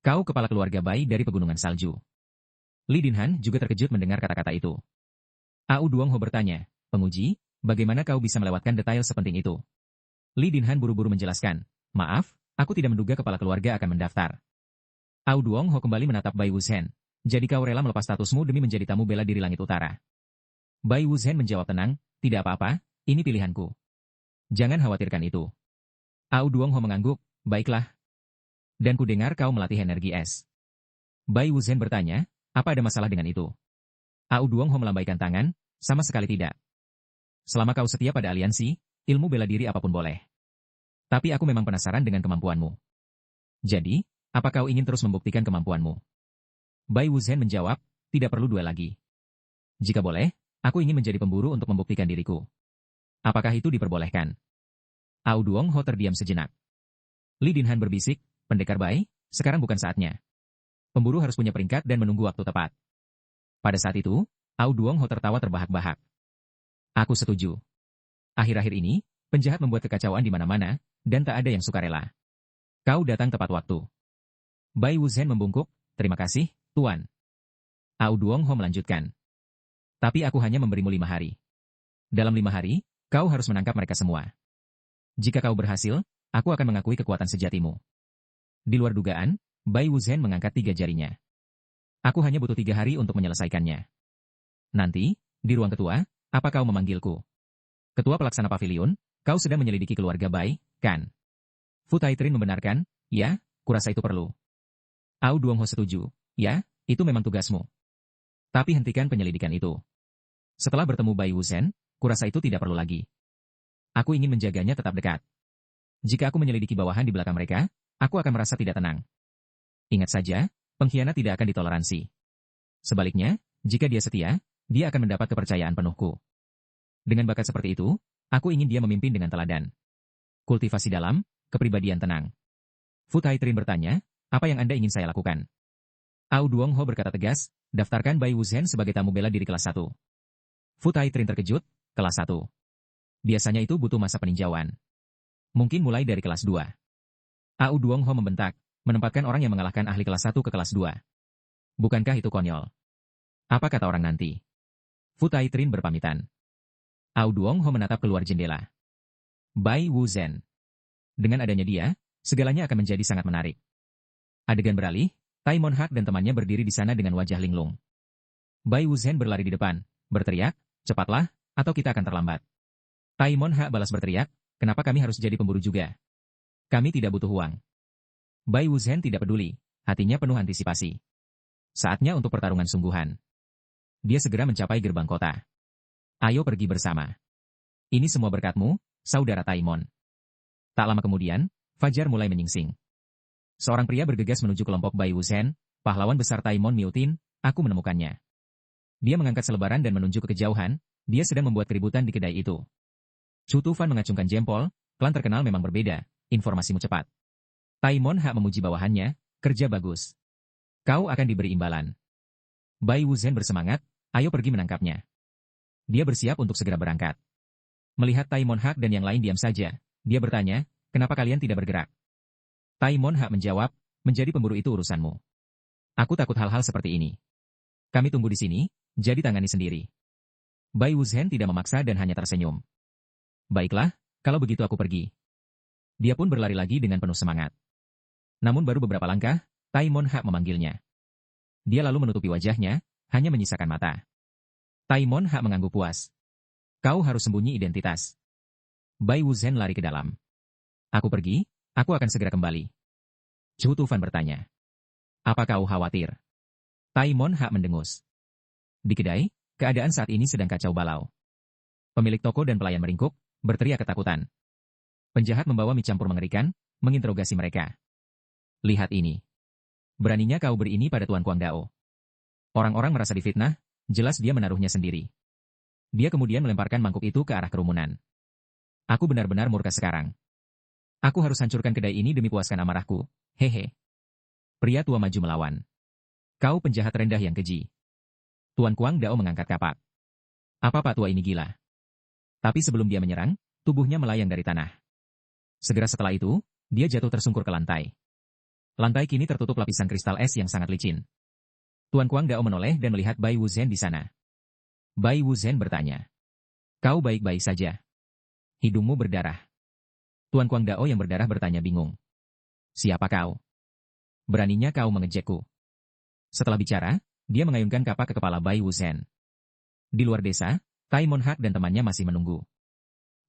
Speaker 1: Kau kepala keluarga Bai dari Pegunungan Salju. Li Dinhan juga terkejut mendengar kata-kata itu. Au Duongho bertanya, penguji, bagaimana kau bisa melewatkan detail sepenting itu? Li Dinhan buru-buru menjelaskan, maaf, aku tidak menduga kepala keluarga akan mendaftar. Au Duongho kembali menatap Bai Wuzhen. Jadi kau rela melepas statusmu demi menjadi tamu bela diri langit utara. Bai Wuzhen menjawab tenang, tidak apa-apa, ini pilihanku. Jangan khawatirkan itu. Au Duongho mengangguk, baiklah. Dan kudengar kau melatih energi es. Bai Wuzhen bertanya, apa ada masalah dengan itu? Au Duongho melambaikan tangan, sama sekali tidak. Selama kau setia pada aliansi, ilmu bela diri apapun boleh. Tapi aku memang penasaran dengan kemampuanmu. Jadi, apa kau ingin terus membuktikan kemampuanmu? Bai Wuzhen menjawab, tidak perlu duel lagi. Jika boleh, aku ingin menjadi pemburu untuk membuktikan diriku. Apakah itu diperbolehkan? Au Duongho terdiam sejenak. Li Dinhan berbisik, pendekar Bai, sekarang bukan saatnya. Pemburu harus punya peringkat dan menunggu waktu tepat. Pada saat itu, Au Duongho tertawa terbahak-bahak. Aku setuju. Akhir-akhir ini, penjahat membuat kekacauan di mana-mana, dan tak ada yang sukarela. Kau datang tepat waktu. Bai Wuzhen membungkuk, terima kasih, Tuan. Au Duongho melanjutkan. Tapi aku hanya memberimu 5 hari. Dalam 5 hari, kau harus menangkap mereka semua. Jika kau berhasil, aku akan mengakui kekuatan sejatimu. Di luar dugaan, Bai Wuzhen mengangkat 3 jarinya. Aku hanya butuh 3 hari untuk menyelesaikannya. Nanti, di ruang ketua, apa kau memanggilku? Ketua pelaksana pavilion, kau sedang menyelidiki keluarga Bai, kan? Fu Taitrin membenarkan, ya, kurasa itu perlu. Au Duongho setuju, ya, itu memang tugasmu. Tapi hentikan penyelidikan itu. Setelah bertemu Bai Wuzhen, kurasa itu tidak perlu lagi. Aku ingin menjaganya tetap dekat. Jika aku menyelidiki bawahan di belakang mereka, aku akan merasa tidak tenang. Ingat saja, pengkhianat tidak akan ditoleransi. Sebaliknya, jika dia setia, dia akan mendapat kepercayaan penuhku. Dengan bakat seperti itu, aku ingin dia memimpin dengan teladan. Kultivasi dalam, kepribadian tenang. Fu Taitrin bertanya, apa yang Anda ingin saya lakukan? Au Duongho berkata tegas, daftarkan Bai Wuzhen sebagai tamu bela diri kelas 1. Fu Taitrin terkejut, kelas 1. Biasanya itu butuh masa peninjauan. Mungkin mulai dari kelas 2. Au Duongho membentak, menempatkan orang yang mengalahkan ahli kelas 1 ke kelas 2. Bukankah itu konyol? Apa kata orang nanti? Fu Taitrin berpamitan. Au Duongho menatap keluar jendela. Bai Wuzhen. Dengan adanya dia, segalanya akan menjadi sangat menarik. Adegan beralih, Taimon Hak dan temannya berdiri di sana dengan wajah linglung. Bai Wuzhen berlari di depan, berteriak, cepatlah, atau kita akan terlambat. Taimon Hak balas berteriak, kenapa kami harus jadi pemburu juga? Kami tidak butuh uang. Bai Wuzhen tidak peduli, hatinya penuh antisipasi. Saatnya untuk pertarungan sungguhan. Dia segera mencapai gerbang kota. Ayo pergi bersama. Ini semua berkatmu, saudara Taimon. Tak lama kemudian, fajar mulai menyingsing. Seorang pria bergegas menuju kelompok Bai Wuzhen, pahlawan besar Taimon Miutin, aku menemukannya. Dia mengangkat selebaran dan menunjuk ke kejauhan, dia sedang membuat keributan di kedai itu. Chu Tufan mengacungkan jempol, klan terkenal memang berbeda, informasimu cepat. Taimon Hak memuji bawahannya, kerja bagus. Kau akan diberi imbalan. Bai Wuzhen bersemangat, ayo pergi menangkapnya. Dia bersiap untuk segera berangkat. Melihat Taimon Hak dan yang lain diam saja, dia bertanya, kenapa kalian tidak bergerak? Taimon Hak menjawab, menjadi pemburu itu urusanmu. Aku takut hal-hal seperti ini. Kami tunggu di sini, jadi tangani sendiri. Bai Wuzhen tidak memaksa dan hanya tersenyum. Baiklah, kalau begitu aku pergi. Dia pun berlari lagi dengan penuh semangat. Namun baru beberapa langkah, Taimon Hak memanggilnya. Dia lalu menutupi wajahnya, hanya menyisakan mata. Taimon Hak mengangguk puas. Kau harus sembunyi identitas. Bai Wuzhen lari ke dalam. Aku pergi, aku akan segera kembali. Chu Tufan bertanya. Apa kau khawatir? Taimon Hak mendengus. Di kedai, keadaan saat ini sedang kacau balau. Pemilik toko dan pelayan meringkuk, berteriak ketakutan. Penjahat membawa mie campur mengerikan, menginterogasi mereka. Lihat ini. Beraninya kau berini pada Tuan Kuang Dao. Orang-orang merasa difitnah, jelas dia menaruhnya sendiri. Dia kemudian melemparkan mangkuk itu ke arah kerumunan. Aku benar-benar murka sekarang. Aku harus hancurkan kedai ini demi puaskan amarahku. Hehe. Pria tua maju melawan. Kau penjahat rendah yang keji. Tuan Kuang Dao mengangkat kapak. Apa Pak Tua ini gila? Tapi sebelum dia menyerang, tubuhnya melayang dari tanah. Segera setelah itu, dia jatuh tersungkur ke lantai. Lantai kini tertutup lapisan kristal es yang sangat licin. Tuan Kuang Dao menoleh dan melihat Bai Wuzhen di sana. Bai Wuzhen bertanya. Kau baik-baik saja. Hidungmu berdarah. Tuan Kuang Dao yang berdarah bertanya bingung. Siapa kau? Beraninya kau mengejekku. Setelah bicara, dia mengayunkan kapak ke kepala Bai Wuzhen. Di luar desa, Taimon Hak dan temannya masih menunggu.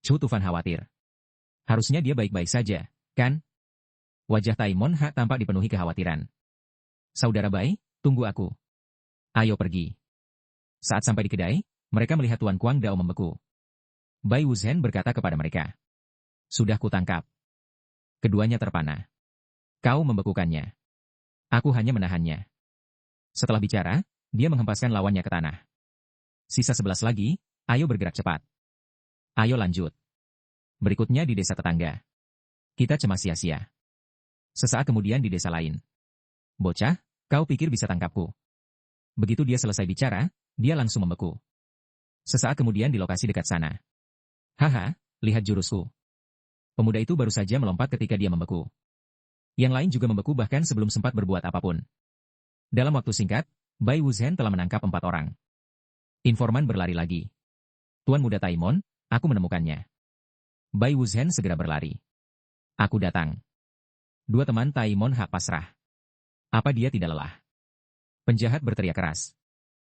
Speaker 1: Chu Tufan khawatir. Harusnya dia baik-baik saja, kan? Wajah Taimon Hak tampak dipenuhi kekhawatiran. Saudara Bai, tunggu aku. Ayo pergi. Saat sampai di kedai, mereka melihat Tuan Kuang Dao membeku. Bai Wuzhen berkata kepada mereka. Sudah kutangkap. Keduanya terpana. Kau membekukannya. Aku hanya menahannya. Setelah bicara, dia menghempaskan lawannya ke tanah. Sisa 11 lagi, ayo bergerak cepat. Ayo lanjut. Berikutnya di desa tetangga. Kita cemas sia-sia. Sesaat kemudian di desa lain. Bocah, kau pikir bisa tangkapku? Begitu dia selesai bicara, dia langsung membeku. Sesaat kemudian di lokasi dekat sana. Haha, lihat jurusku. Pemuda itu baru saja melompat ketika dia membeku. Yang lain juga membeku bahkan sebelum sempat berbuat apapun. Dalam waktu singkat, Bai Wuzhen telah menangkap 4 orang. Informan berlari lagi. Tuan Muda Taimon, aku menemukannya. Bai Wuzhen segera berlari. Aku datang. 2 teman Taimon Hak pasrah. Apa dia tidak lelah? Penjahat berteriak keras.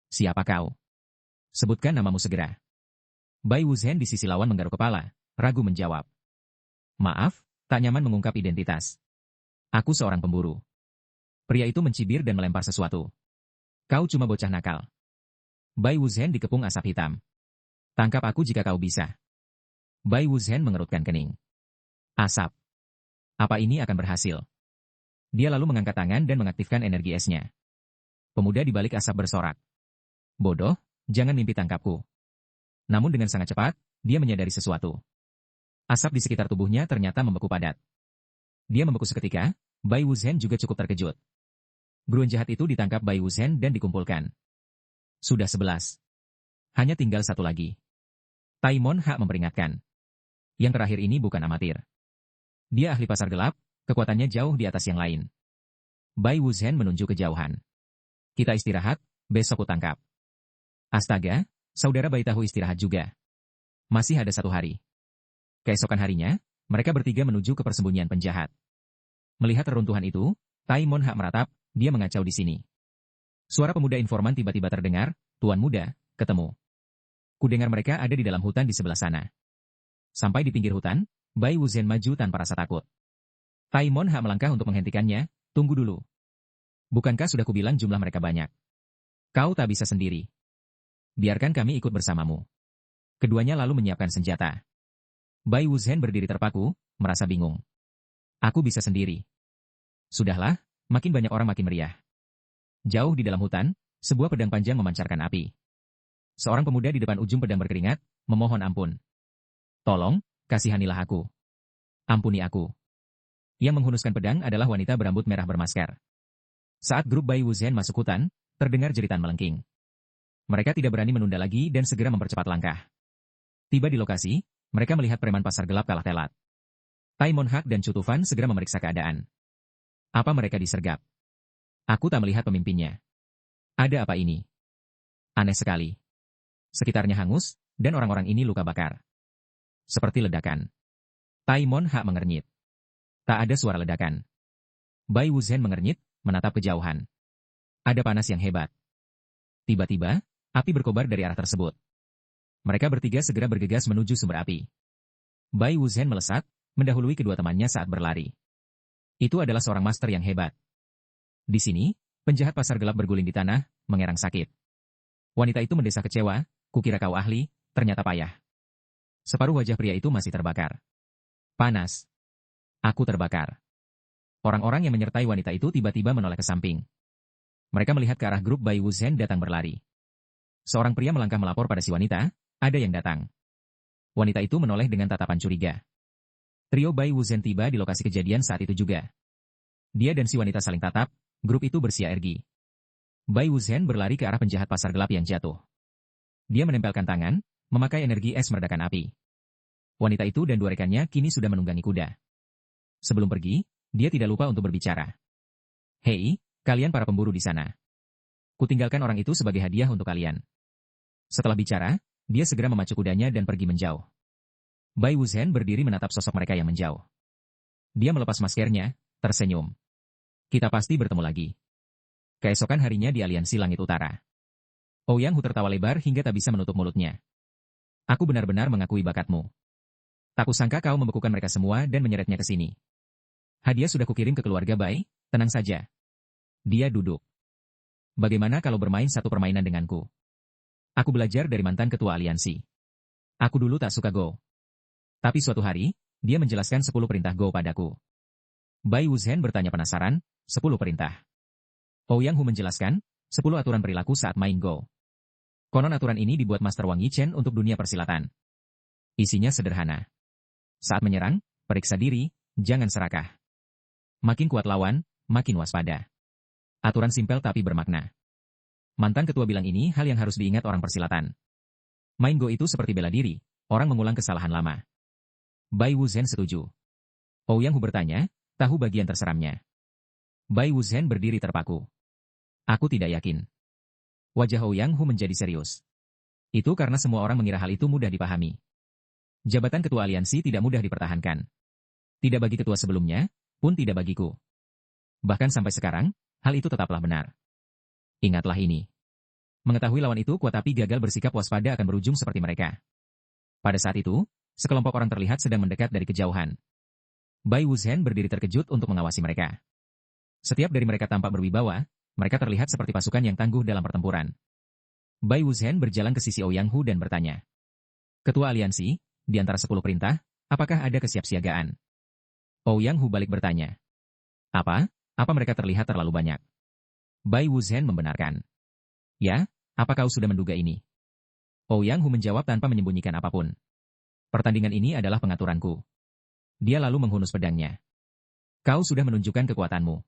Speaker 1: Siapa kau? Sebutkan namamu segera. Bai Wuzhen di sisi lawan menggaruk kepala, ragu menjawab. Maaf, tak nyaman mengungkap identitas. Aku seorang pemburu. Pria itu mencibir dan melempar sesuatu. Kau cuma bocah nakal. Bai Wuzhen dikepung asap hitam. Tangkap aku jika kau bisa. Bai Wuzhen mengerutkan kening. Asap. Apa ini akan berhasil? Dia lalu mengangkat tangan dan mengaktifkan energi esnya. Pemuda di balik asap bersorak. Bodoh, jangan mimpi tangkapku. Namun dengan sangat cepat, dia menyadari sesuatu. Asap di sekitar tubuhnya ternyata membeku padat. Dia membeku seketika, Bai Wuzhen juga cukup terkejut. Gruan jahat itu ditangkap Bai Wuzhen dan dikumpulkan. Sudah 11. Hanya tinggal 1 lagi. Taimon Hak memperingatkan. Yang terakhir ini bukan amatir. Dia ahli pasar gelap, kekuatannya jauh di atas yang lain. Bai Wuzhen menunjuk kejauhan. Kita istirahat, besok kutangkap. Astaga, saudara Bai tahu istirahat juga. Masih ada 1 hari. Keesokan harinya, mereka bertiga menuju ke persembunyian penjahat. Melihat reruntuhan itu, Taimon Hak meratap, dia mengacau di sini. Suara pemuda informan tiba-tiba terdengar, Tuan Muda, ketemu. Kudengar mereka ada di dalam hutan di sebelah sana. Sampai di pinggir hutan, Bai Wuzhen maju tanpa rasa takut. Taimon Hak melangkah untuk menghentikannya, tunggu dulu. Bukankah sudah kubilang jumlah mereka banyak? Kau tak bisa sendiri. Biarkan kami ikut bersamamu. Keduanya lalu menyiapkan senjata. Bai Wuzhen berdiri terpaku, merasa bingung. Aku bisa sendiri. Sudahlah, makin banyak orang makin meriah. Jauh di dalam hutan, sebuah pedang panjang memancarkan api. Seorang pemuda di depan ujung pedang berkeringat, memohon ampun. Tolong, kasihanilah aku. Ampuni aku. Yang menghunuskan pedang adalah wanita berambut merah bermasker. Saat grup Bai Wuzhen masuk hutan, terdengar jeritan melengking. Mereka tidak berani menunda lagi dan segera mempercepat langkah. Tiba di lokasi, mereka melihat preman pasar gelap kalah telak. Taimon Hak dan Chu Tufan segera memeriksa keadaan. Apa mereka disergap? Aku tak melihat pemimpinnya. Ada apa ini? Aneh sekali. Sekitarnya hangus, dan orang-orang ini luka bakar. Seperti ledakan. Taimon Hak mengernyit. Tak ada suara ledakan. Bai Wuzhen mengernyit, menatap kejauhan. Ada panas yang hebat. Tiba-tiba, api berkobar dari arah tersebut. Mereka bertiga segera bergegas menuju sumber api. Bai Wuzhen melesat, mendahului kedua temannya saat berlari. Itu adalah seorang master yang hebat. Di sini, penjahat pasar gelap berguling di tanah, mengerang sakit. Wanita itu mendesah kecewa, kukira kau ahli, ternyata payah. Separuh wajah pria itu masih terbakar. Panas. Aku terbakar. Orang-orang yang menyertai wanita itu tiba-tiba menoleh ke samping. Mereka melihat ke arah grup Bai Wuzhen datang berlari. Seorang pria melangkah melapor pada si wanita, ada yang datang. Wanita itu menoleh dengan tatapan curiga. Trio Bai Wuzhen tiba di lokasi kejadian saat itu juga. Dia dan si wanita saling tatap, grup itu bersiaergi. Bai Wuzhen berlari ke arah penjahat pasar gelap yang jatuh. Dia menempelkan tangan, memakai energi es meredakan api. Wanita itu dan dua rekannya kini sudah menunggangi kuda. Sebelum pergi, dia tidak lupa untuk berbicara. Hei, kalian para pemburu di sana. Kutinggalkan orang itu sebagai hadiah untuk kalian. Setelah bicara, dia segera memacu kudanya dan pergi menjauh. Bai Wuzhen berdiri menatap sosok mereka yang menjauh. Dia melepas maskernya, tersenyum. Kita pasti bertemu lagi. Keesokan harinya di aliansi Langit Utara. Ouyang Hu tertawa lebar hingga tak bisa menutup mulutnya. Aku benar-benar mengakui bakatmu. Tak kusangka kau membekukan mereka semua dan menyeretnya ke sini. Hadiah sudah kukirim ke keluarga Bai, tenang saja. Dia duduk. Bagaimana kalau bermain satu permainan denganku? Aku belajar dari mantan ketua aliansi. Aku dulu tak suka Go. Tapi suatu hari, dia menjelaskan 10 perintah Go padaku. Bai Wuzhen bertanya penasaran, 10 perintah. Ouyang Hu menjelaskan, 10 aturan perilaku saat main Go. Konon aturan ini dibuat Master Wang Yichen untuk dunia persilatan. Isinya sederhana. Saat menyerang, periksa diri, jangan serakah. Makin kuat lawan, makin waspada. Aturan simpel tapi bermakna. Mantan ketua bilang ini hal yang harus diingat orang persilatan. Main Go itu seperti bela diri, orang mengulang kesalahan lama. Bai Wuzhen setuju. Ouyang Hu bertanya, tahu bagian terseramnya. Bai Wuzhen berdiri terpaku. Aku tidak yakin. Wajah Ouyang Hu menjadi serius. Itu karena semua orang mengira hal itu mudah dipahami. Jabatan ketua aliansi tidak mudah dipertahankan. Tidak bagi ketua sebelumnya, pun tidak bagiku. Bahkan sampai sekarang, hal itu tetaplah benar. Ingatlah ini. Mengetahui lawan itu kuat tapi gagal bersikap waspada akan berujung seperti mereka. Pada saat itu, sekelompok orang terlihat sedang mendekat dari kejauhan. Bai Wuzhen berdiri terkejut untuk mengawasi mereka. Setiap dari mereka tampak berwibawa, mereka terlihat seperti pasukan yang tangguh dalam pertempuran. Bai Wuzhen berjalan ke sisi Ouyang Hu dan bertanya. Ketua aliansi, di antara 10 perintah, apakah ada kesiapsiagaan? Ouyang Hu balik bertanya. Apa mereka terlihat terlalu banyak? Bai Wuzhen membenarkan. Ya, apa kau sudah menduga ini? Ouyang Hu menjawab tanpa menyembunyikan apapun. Pertandingan ini adalah pengaturanku. Dia lalu menghunus pedangnya. Kau sudah menunjukkan kekuatanmu.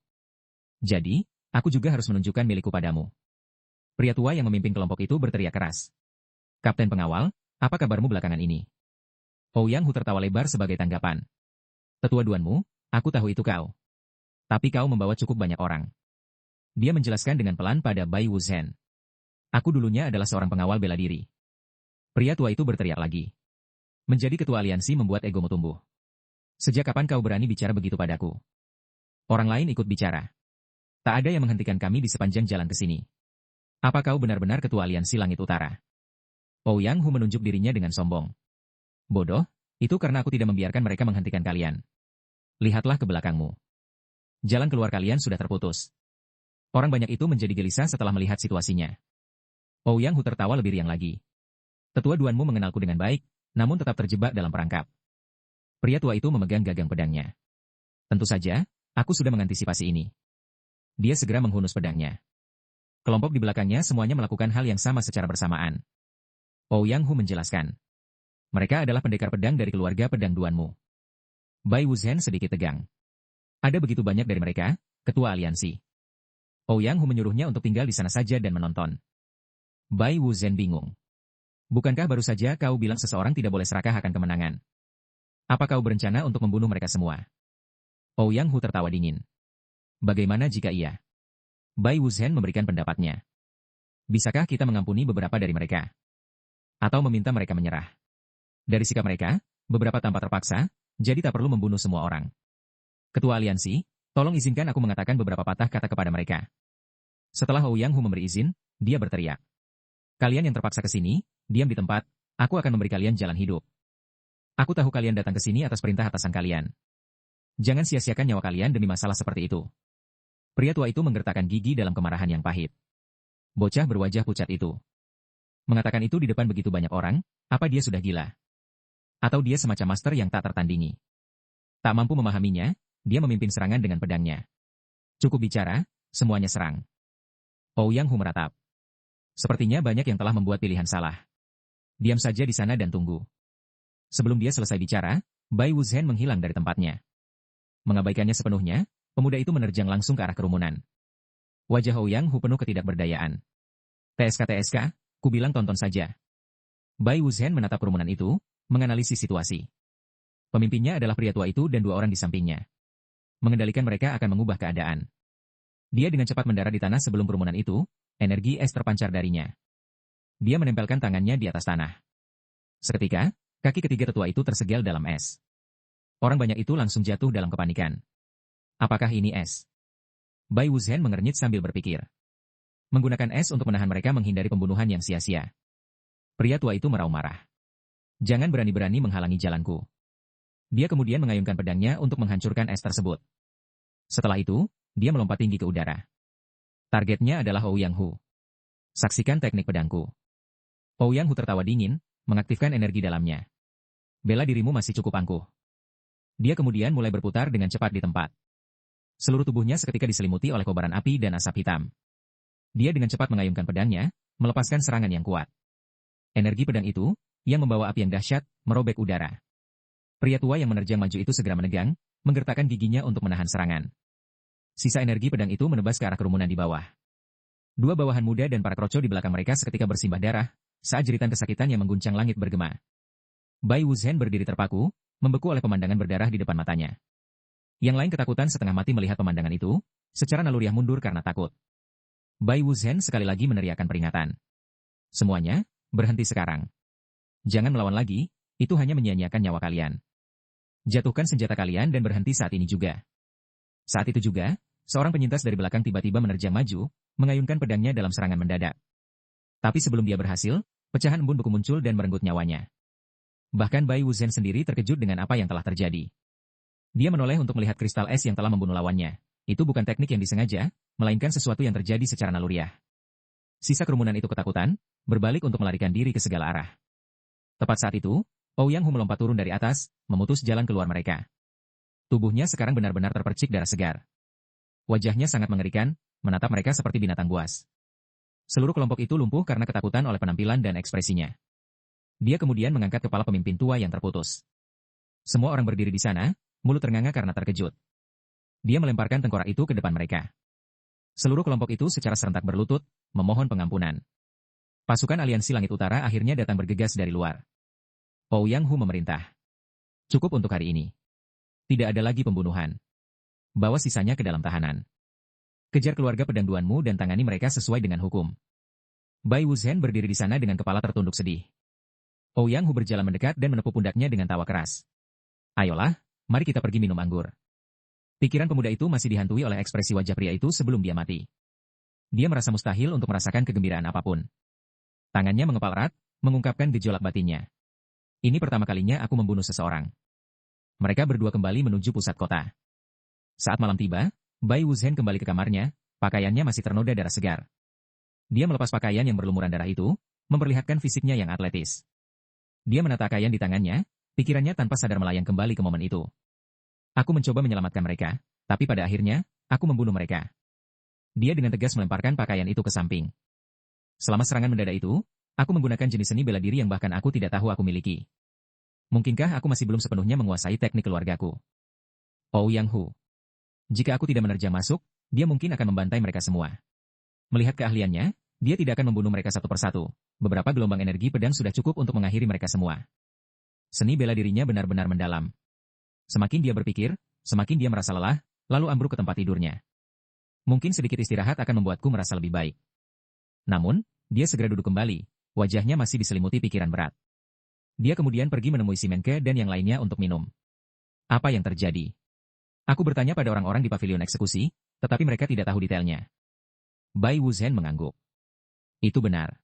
Speaker 1: Jadi, aku juga harus menunjukkan milikku padamu. Pria tua yang memimpin kelompok itu berteriak keras. Kapten pengawal, apa kabarmu belakangan ini? Ouyang Hu tertawa lebar sebagai tanggapan. Tetua duanmu, aku tahu itu kau. Tapi kau membawa cukup banyak orang. Dia menjelaskan dengan pelan pada Bai Wuzhen. Aku dulunya adalah seorang pengawal bela diri. Pria tua itu berteriak lagi. Menjadi ketua aliansi membuat egomu tumbuh. Sejak kapan kau berani bicara begitu padaku? Orang lain ikut bicara. Tak ada yang menghentikan kami di sepanjang jalan ke sini. Apa kau benar-benar ketua aliansi Langit Utara? Ouyang Hu menunjuk dirinya dengan sombong. Bodoh, itu karena aku tidak membiarkan mereka menghentikan kalian. Lihatlah ke belakangmu. Jalan keluar kalian sudah terputus. Orang banyak itu menjadi gelisah setelah melihat situasinya. Ouyang Hu tertawa lebih riang lagi. Tetua duanmu mengenalku dengan baik, namun tetap terjebak dalam perangkap. Pria tua itu memegang gagang pedangnya. Tentu saja, aku sudah mengantisipasi ini. Dia segera menghunus pedangnya. Kelompok di belakangnya semuanya melakukan hal yang sama secara bersamaan. Ouyang Hu menjelaskan. Mereka adalah pendekar pedang dari keluarga pedang duanmu. Bai Wuzhen sedikit tegang. Ada begitu banyak dari mereka, ketua aliansi. Ouyang Hu menyuruhnya untuk tinggal di sana saja dan menonton. Bai Wuzhen bingung. Bukankah baru saja kau bilang seseorang tidak boleh serakah akan kemenangan? Apa kau berencana untuk membunuh mereka semua? Ouyang Hu tertawa dingin. Bagaimana jika iya? Bai Wuzhen memberikan pendapatnya. Bisakah kita mengampuni beberapa dari mereka? Atau meminta mereka menyerah? Dari sikap mereka, beberapa tanpa terpaksa, jadi tak perlu membunuh semua orang. Ketua aliansi, tolong izinkan aku mengatakan beberapa patah kata kepada mereka. Setelah Ouyang Hu memberi izin, dia berteriak. Kalian yang terpaksa ke sini, diam di tempat, aku akan memberi kalian jalan hidup. Aku tahu kalian datang ke sini atas perintah atasan kalian. Jangan sia-siakan nyawa kalian demi masalah seperti itu. Pria tua itu menggertakkan gigi dalam kemarahan yang pahit. Bocah berwajah pucat itu. Mengatakan itu di depan begitu banyak orang, apa dia sudah gila? Atau dia semacam master yang tak tertandingi? Tak mampu memahaminya, dia memimpin serangan dengan pedangnya. Cukup bicara, semuanya serang. Ouyang Hu meratap. Sepertinya banyak yang telah membuat pilihan salah. Diam saja di sana dan tunggu. Sebelum dia selesai bicara, Bai Wuzhen menghilang dari tempatnya. Mengabaikannya sepenuhnya, pemuda itu menerjang langsung ke arah kerumunan. Wajah Ouyang Hu penuh ketidakberdayaan. TSK, ku bilang tonton saja. Bai Wuzhen menatap kerumunan itu, menganalisis situasi. Pemimpinnya adalah pria tua itu dan dua orang di sampingnya. Mengendalikan mereka akan mengubah keadaan. Dia dengan cepat mendarat di tanah sebelum kerumunan itu, energi es terpancar darinya. Dia menempelkan tangannya di atas tanah. Seketika, kaki ketiga tetua itu tersegel dalam es. Orang banyak itu langsung jatuh dalam kepanikan. Apakah ini es? Bai Wuzhen mengernyit sambil berpikir. Menggunakan es untuk menahan mereka menghindari pembunuhan yang sia-sia. Pria tua itu meraung marah. Jangan berani-berani menghalangi jalanku. Dia kemudian mengayunkan pedangnya untuk menghancurkan es tersebut. Setelah itu, dia melompat tinggi ke udara. Targetnya adalah Ouyang Hu. Saksikan teknik pedangku. Ouyang Hu tertawa dingin, mengaktifkan energi dalamnya. Bela dirimu masih cukup angkuh. Dia kemudian mulai berputar dengan cepat di tempat. Seluruh tubuhnya seketika diselimuti oleh kobaran api dan asap hitam. Dia dengan cepat mengayunkan pedangnya, melepaskan serangan yang kuat. Energi pedang itu, yang membawa api yang dahsyat, merobek udara. Pria tua yang menerjang maju itu segera menegang, menggertakkan giginya untuk menahan serangan. Sisa energi pedang itu menebas ke arah kerumunan di bawah. Dua bawahan muda dan para kroco di belakang mereka seketika bersimbah darah, saat jeritan kesakitan yang mengguncang langit bergema. Bai Wuzhen berdiri terpaku, membeku oleh pemandangan berdarah di depan matanya. Yang lain ketakutan setengah mati melihat pemandangan itu, secara naluriah mundur karena takut. Bai Wuzhen sekali lagi meneriakkan peringatan. Semuanya, berhenti sekarang. Jangan melawan lagi, itu hanya menyia-nyiakan nyawa kalian. Jatuhkan senjata kalian dan berhenti saat ini juga. Saat itu juga, seorang penyintas dari belakang tiba-tiba menerjang maju, mengayunkan pedangnya dalam serangan mendadak. Tapi sebelum dia berhasil, pecahan embun beku muncul dan merenggut nyawanya. Bahkan Bai Wuzhen sendiri terkejut dengan apa yang telah terjadi. Dia menoleh untuk melihat kristal es yang telah membunuh lawannya. Itu bukan teknik yang disengaja, melainkan sesuatu yang terjadi secara naluriah. Sisa kerumunan itu ketakutan, berbalik untuk melarikan diri ke segala arah. Tepat saat itu, Ouyang Hu melompat turun dari atas, memutus jalan keluar mereka. Tubuhnya sekarang benar-benar terpercik darah segar. Wajahnya sangat mengerikan, menatap mereka seperti binatang buas. Seluruh kelompok itu lumpuh karena ketakutan oleh penampilan dan ekspresinya. Dia kemudian mengangkat kepala pemimpin tua yang terputus. Semua orang berdiri di sana, mulut ternganga karena terkejut. Dia melemparkan tengkorak itu ke depan mereka. Seluruh kelompok itu secara serentak berlutut, memohon pengampunan. Pasukan Aliansi Langit Utara akhirnya datang bergegas dari luar. Ouyang Hu memerintah. Cukup untuk hari ini. Tidak ada lagi pembunuhan. Bawa sisanya ke dalam tahanan. Kejar keluarga pedang duanmu dan tangani mereka sesuai dengan hukum. Bai Wuzhen berdiri di sana dengan kepala tertunduk sedih. Ouyang Hu berjalan mendekat dan menepuk pundaknya dengan tawa keras. Ayolah, mari kita pergi minum anggur. Pikiran pemuda itu masih dihantui oleh ekspresi wajah pria itu sebelum dia mati. Dia merasa mustahil untuk merasakan kegembiraan apapun. Tangannya mengepal erat, mengungkapkan gejolak batinnya. Ini pertama kalinya aku membunuh seseorang. Mereka berdua kembali menuju pusat kota. Saat malam tiba, Bai Wuzhen kembali ke kamarnya, pakaiannya masih ternoda darah segar. Dia melepas pakaian yang berlumuran darah itu, memperlihatkan fisiknya yang atletis. Dia menata kain di tangannya, pikirannya tanpa sadar melayang kembali ke momen itu. Aku mencoba menyelamatkan mereka, tapi pada akhirnya, aku membunuh mereka. Dia dengan tegas melemparkan pakaian itu ke samping. Selama serangan mendadak itu, aku menggunakan jenis seni bela diri yang bahkan aku tidak tahu aku miliki. Mungkinkah aku masih belum sepenuhnya menguasai teknik keluargaku? Ouyang Hu. Jika aku tidak menerjang masuk, dia mungkin akan membantai mereka semua. Melihat keahliannya, dia tidak akan membunuh mereka satu persatu. Beberapa gelombang energi pedang sudah cukup untuk mengakhiri mereka semua. Seni bela dirinya benar-benar mendalam. Semakin dia berpikir, semakin dia merasa lelah, lalu ambruk ke tempat tidurnya. Mungkin sedikit istirahat akan membuatku merasa lebih baik. Namun, dia segera duduk kembali, wajahnya masih diselimuti pikiran berat. Dia kemudian pergi menemui Simenke dan yang lainnya untuk minum. Apa yang terjadi? Aku bertanya pada orang-orang di pavilion eksekusi, tetapi mereka tidak tahu detailnya. Bai Wuzhen mengangguk. Itu benar.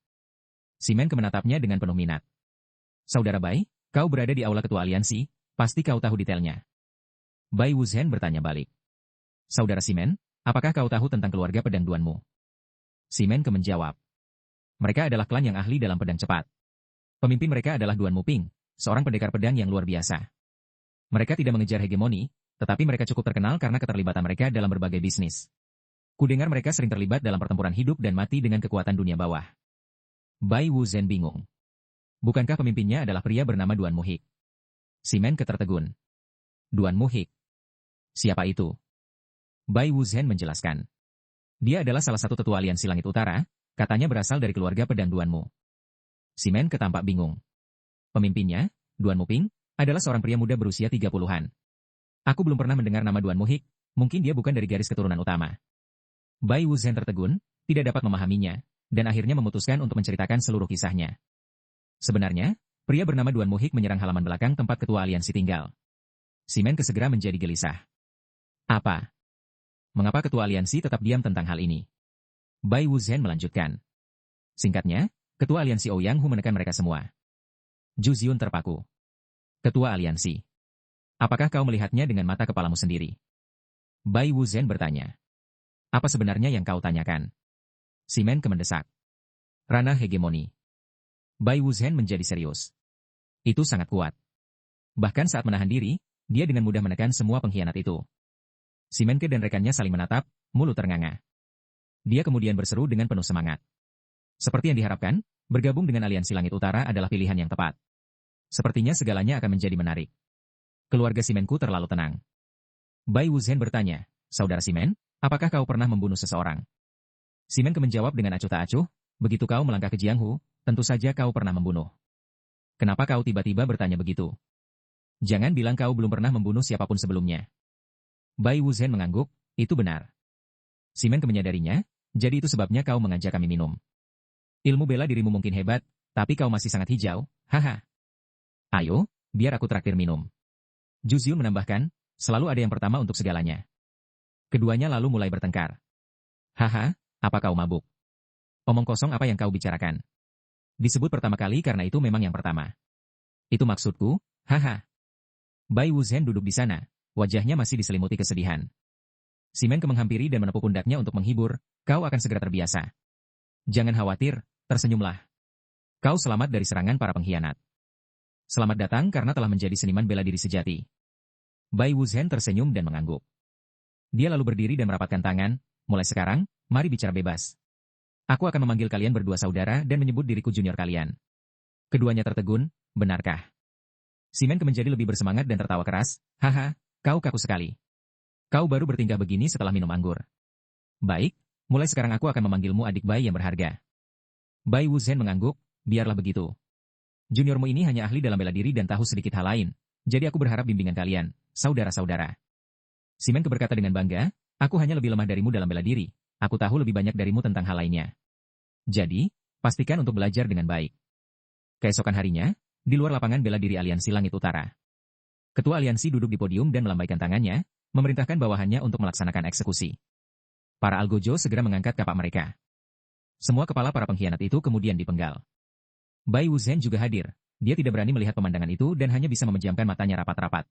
Speaker 1: Simenke menatapnya dengan penuh minat. Saudara Bai, kau berada di aula ketua aliansi, pasti kau tahu detailnya. Bai Wuzhen bertanya balik. Saudara Simen, apakah kau tahu tentang keluarga pedang Duanmu? Simenke menjawab. Mereka adalah klan yang ahli dalam pedang cepat. Pemimpin mereka adalah Duan Muping, seorang pendekar pedang yang luar biasa. Mereka tidak mengejar hegemoni, tetapi mereka cukup terkenal karena keterlibatan mereka dalam berbagai bisnis. Kudengar mereka sering terlibat dalam pertempuran hidup dan mati dengan kekuatan dunia bawah. Bai Wuzhen bingung. Bukankah pemimpinnya adalah pria bernama Duan Muhik? Simenke tertegun. Duan Muhik. Siapa itu? Bai Wuzhen menjelaskan. Dia adalah salah satu tetua aliansi Langit Utara, katanya berasal dari keluarga pedang Duanmu. Simenke tampak bingung. Pemimpinnya, Duan Muping, adalah seorang pria muda berusia 30-an. Aku belum pernah mendengar nama Duan Muhik, mungkin dia bukan dari garis keturunan utama. Bai Wuzhen tertegun, tidak dapat memahaminya, dan akhirnya memutuskan untuk menceritakan seluruh kisahnya. Sebenarnya, pria bernama Duan Muhik menyerang halaman belakang tempat ketua aliansi tinggal. Simenke segera menjadi gelisah. Apa? Mengapa ketua aliansi tetap diam tentang hal ini? Bai Wuzhen melanjutkan. Singkatnya, ketua aliansi Ouyang Hu menekan mereka semua. Zhu Ziun terpaku. Ketua aliansi. Apakah kau melihatnya dengan mata kepalamu sendiri? Bai Wuzhen bertanya. Apa sebenarnya yang kau tanyakan? Simenke mendesak. Ranah hegemoni. Bai Wuzhen menjadi serius. Itu sangat kuat. Bahkan saat menahan diri, dia dengan mudah menekan semua pengkhianat itu. Simenke dan rekannya saling menatap, mulut ternganga. Dia kemudian berseru dengan penuh semangat. Seperti yang diharapkan, bergabung dengan aliansi Langit Utara adalah pilihan yang tepat. Sepertinya segalanya akan menjadi menarik. Keluarga Simenku terlalu tenang. Bai Wuzhen bertanya, Saudara Simen, apakah kau pernah membunuh seseorang? Simenke menjawab dengan acuh tak acuh, begitu kau melangkah ke Jianghu, tentu saja kau pernah membunuh. Kenapa kau tiba-tiba bertanya begitu? Jangan bilang kau belum pernah membunuh siapapun sebelumnya. Bai Wuzhen mengangguk, itu benar. Simenke menyadarinya, jadi itu sebabnya kau mengajak kami minum. Ilmu bela dirimu mungkin hebat, tapi kau masih sangat hijau, haha. Ayo, biar aku traktir minum. Zhu Ziun menambahkan, selalu ada yang pertama untuk segalanya. Keduanya lalu mulai bertengkar. Haha, apa kau mabuk? Omong kosong apa yang kau bicarakan? Disebut pertama kali karena itu memang yang pertama. Itu maksudku, haha. Bai Wuzhen duduk di sana, wajahnya masih diselimuti kesedihan. Simenke menghampiri dan menepuk pundaknya untuk menghibur, kau akan segera terbiasa. Jangan khawatir, tersenyumlah. Kau selamat dari serangan para pengkhianat. Selamat datang karena telah menjadi seniman bela diri sejati. Bai Wuzhen tersenyum dan mengangguk. Dia lalu berdiri dan merapatkan tangan, mulai sekarang, mari bicara bebas. Aku akan memanggil kalian berdua saudara dan menyebut diriku junior kalian. Keduanya tertegun, benarkah? Simenke menjadi lebih bersemangat dan tertawa keras, haha, kau kaku sekali. Kau baru bertingkah begini setelah minum anggur. Baik, mulai sekarang aku akan memanggilmu adik Bai yang berharga. Bai Wuzhen mengangguk, biarlah begitu. Juniormu ini hanya ahli dalam bela diri dan tahu sedikit hal lain, jadi aku berharap bimbingan kalian, saudara-saudara. Simenke berkata dengan bangga, aku hanya lebih lemah darimu dalam bela diri, aku tahu lebih banyak darimu tentang hal lainnya. Jadi, pastikan untuk belajar dengan baik. Keesokan harinya, di luar lapangan bela diri aliansi Langit Utara. Ketua aliansi duduk di podium dan melambaikan tangannya, memerintahkan bawahannya untuk melaksanakan eksekusi. Para algojo segera mengangkat kapak mereka. Semua kepala para pengkhianat itu kemudian dipenggal. Bai Wuzhen juga hadir, dia tidak berani melihat pemandangan itu dan hanya bisa memejamkan matanya rapat-rapat.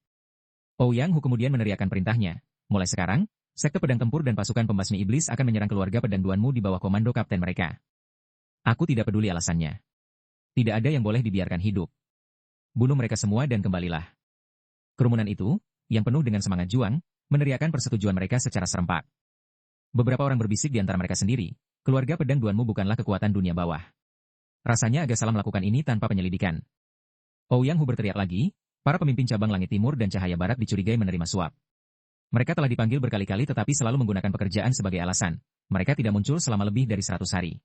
Speaker 1: Ouyang Hu kemudian meneriakkan perintahnya, mulai sekarang, sekte pedang tempur dan pasukan pembasmi iblis akan menyerang keluarga pedang Duanmu di bawah komando kapten mereka. Aku tidak peduli alasannya. Tidak ada yang boleh dibiarkan hidup. Bunuh mereka semua dan kembalilah. Kerumunan itu, yang penuh dengan semangat juang, meneriakkan persetujuan mereka secara serempak. Beberapa orang berbisik di antara mereka sendiri, keluarga pedang Duanmu bukanlah kekuatan dunia bawah. Rasanya agak salah melakukan ini tanpa penyelidikan. Ouyang Hu berteriak lagi, para pemimpin cabang Langit Timur dan Cahaya Barat dicurigai menerima suap. Mereka telah dipanggil berkali-kali tetapi selalu menggunakan pekerjaan sebagai alasan. Mereka tidak muncul selama lebih dari 100 hari.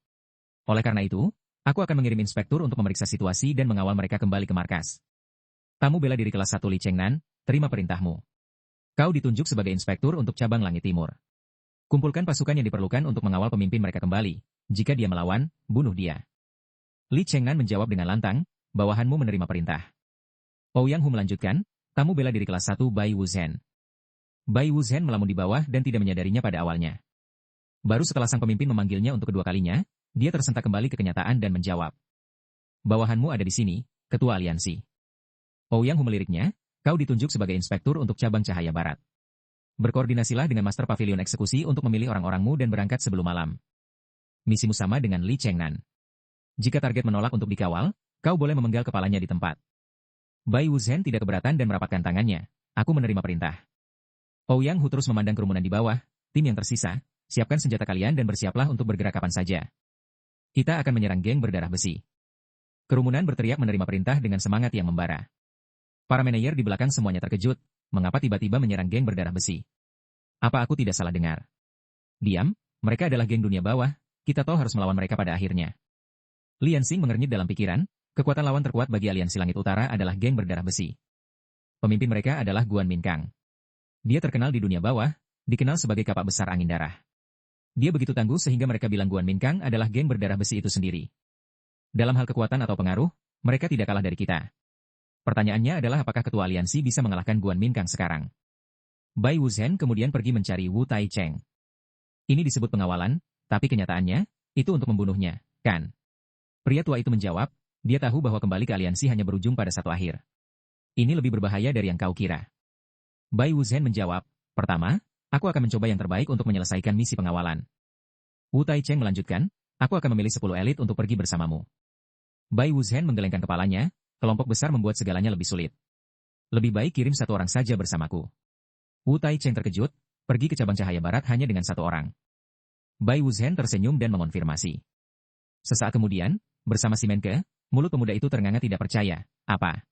Speaker 1: Oleh karena itu, aku akan mengirim inspektur untuk memeriksa situasi dan mengawal mereka kembali ke markas. Tamu bela diri kelas 1 Li Chengnan, terima perintahmu. Kau ditunjuk sebagai inspektur untuk cabang Langit Timur. Kumpulkan pasukan yang diperlukan untuk mengawal pemimpin mereka kembali. Jika dia melawan, bunuh dia. Li Chengnan menjawab dengan lantang, bawahanmu menerima perintah. Ouyang Hu melanjutkan, tamu bela diri kelas 1 Bai Wuzhen. Bai Wuzhen melamun di bawah dan tidak menyadarinya pada awalnya. Baru setelah sang pemimpin memanggilnya untuk kedua kalinya, dia tersentak kembali ke kenyataan dan menjawab. Bawahanmu ada di sini, Ketua Aliansi. Ouyang Hu meliriknya, kau ditunjuk sebagai inspektur untuk cabang Cahaya Barat. Berkoordinasilah dengan Master Pavilion Eksekusi untuk memilih orang-orangmu dan berangkat sebelum malam. Misimu sama dengan Li Chengnan. Jika target menolak untuk dikawal, kau boleh memenggal kepalanya di tempat. Bai Wuzhen tidak keberatan dan merapatkan tangannya. Aku menerima perintah. Ouyang Hu terus memandang kerumunan di bawah. Tim yang tersisa, siapkan senjata kalian dan bersiaplah untuk bergerak kapan saja. Kita akan menyerang geng berdarah besi. Kerumunan berteriak menerima perintah dengan semangat yang membara. Para manajer di belakang semuanya terkejut. Mengapa tiba-tiba menyerang geng berdarah besi? Apa aku tidak salah dengar? Diam, mereka adalah geng dunia bawah, kita tahu harus melawan mereka pada akhirnya. Lian Xing mengernyit dalam pikiran, kekuatan lawan terkuat bagi aliansi Langit Utara adalah geng berdarah besi. Pemimpin mereka adalah Guan Minkang. Dia terkenal di dunia bawah, dikenal sebagai kapak besar angin darah. Dia begitu tangguh sehingga mereka bilang Guan Minkang adalah geng berdarah besi itu sendiri. Dalam hal kekuatan atau pengaruh, mereka tidak kalah dari kita. Pertanyaannya adalah apakah ketua aliansi bisa mengalahkan Guan Minkang sekarang? Bai Wuzhen kemudian pergi mencari Wu Tai Cheng. Ini disebut pengawalan, tapi kenyataannya, itu untuk membunuhnya, kan? Pria tua itu menjawab, dia tahu bahwa kembali ke aliansi hanya berujung pada satu akhir. Ini lebih berbahaya dari yang kau kira. Bai Wuzhen menjawab, pertama, aku akan mencoba yang terbaik untuk menyelesaikan misi pengawalan. Wu Tai Cheng melanjutkan, aku akan memilih 10 elit untuk pergi bersamamu. Bai Wuzhen menggelengkan kepalanya, kelompok besar membuat segalanya lebih sulit. Lebih baik kirim satu orang saja bersamaku. Wu Tai Cheng terkejut, pergi ke cabang Cahaya Barat hanya dengan satu orang. Bai Wuzhen tersenyum dan mengonfirmasi. Sesaat kemudian, bersama si Menke, mulut pemuda itu ternganga tidak percaya. Apa?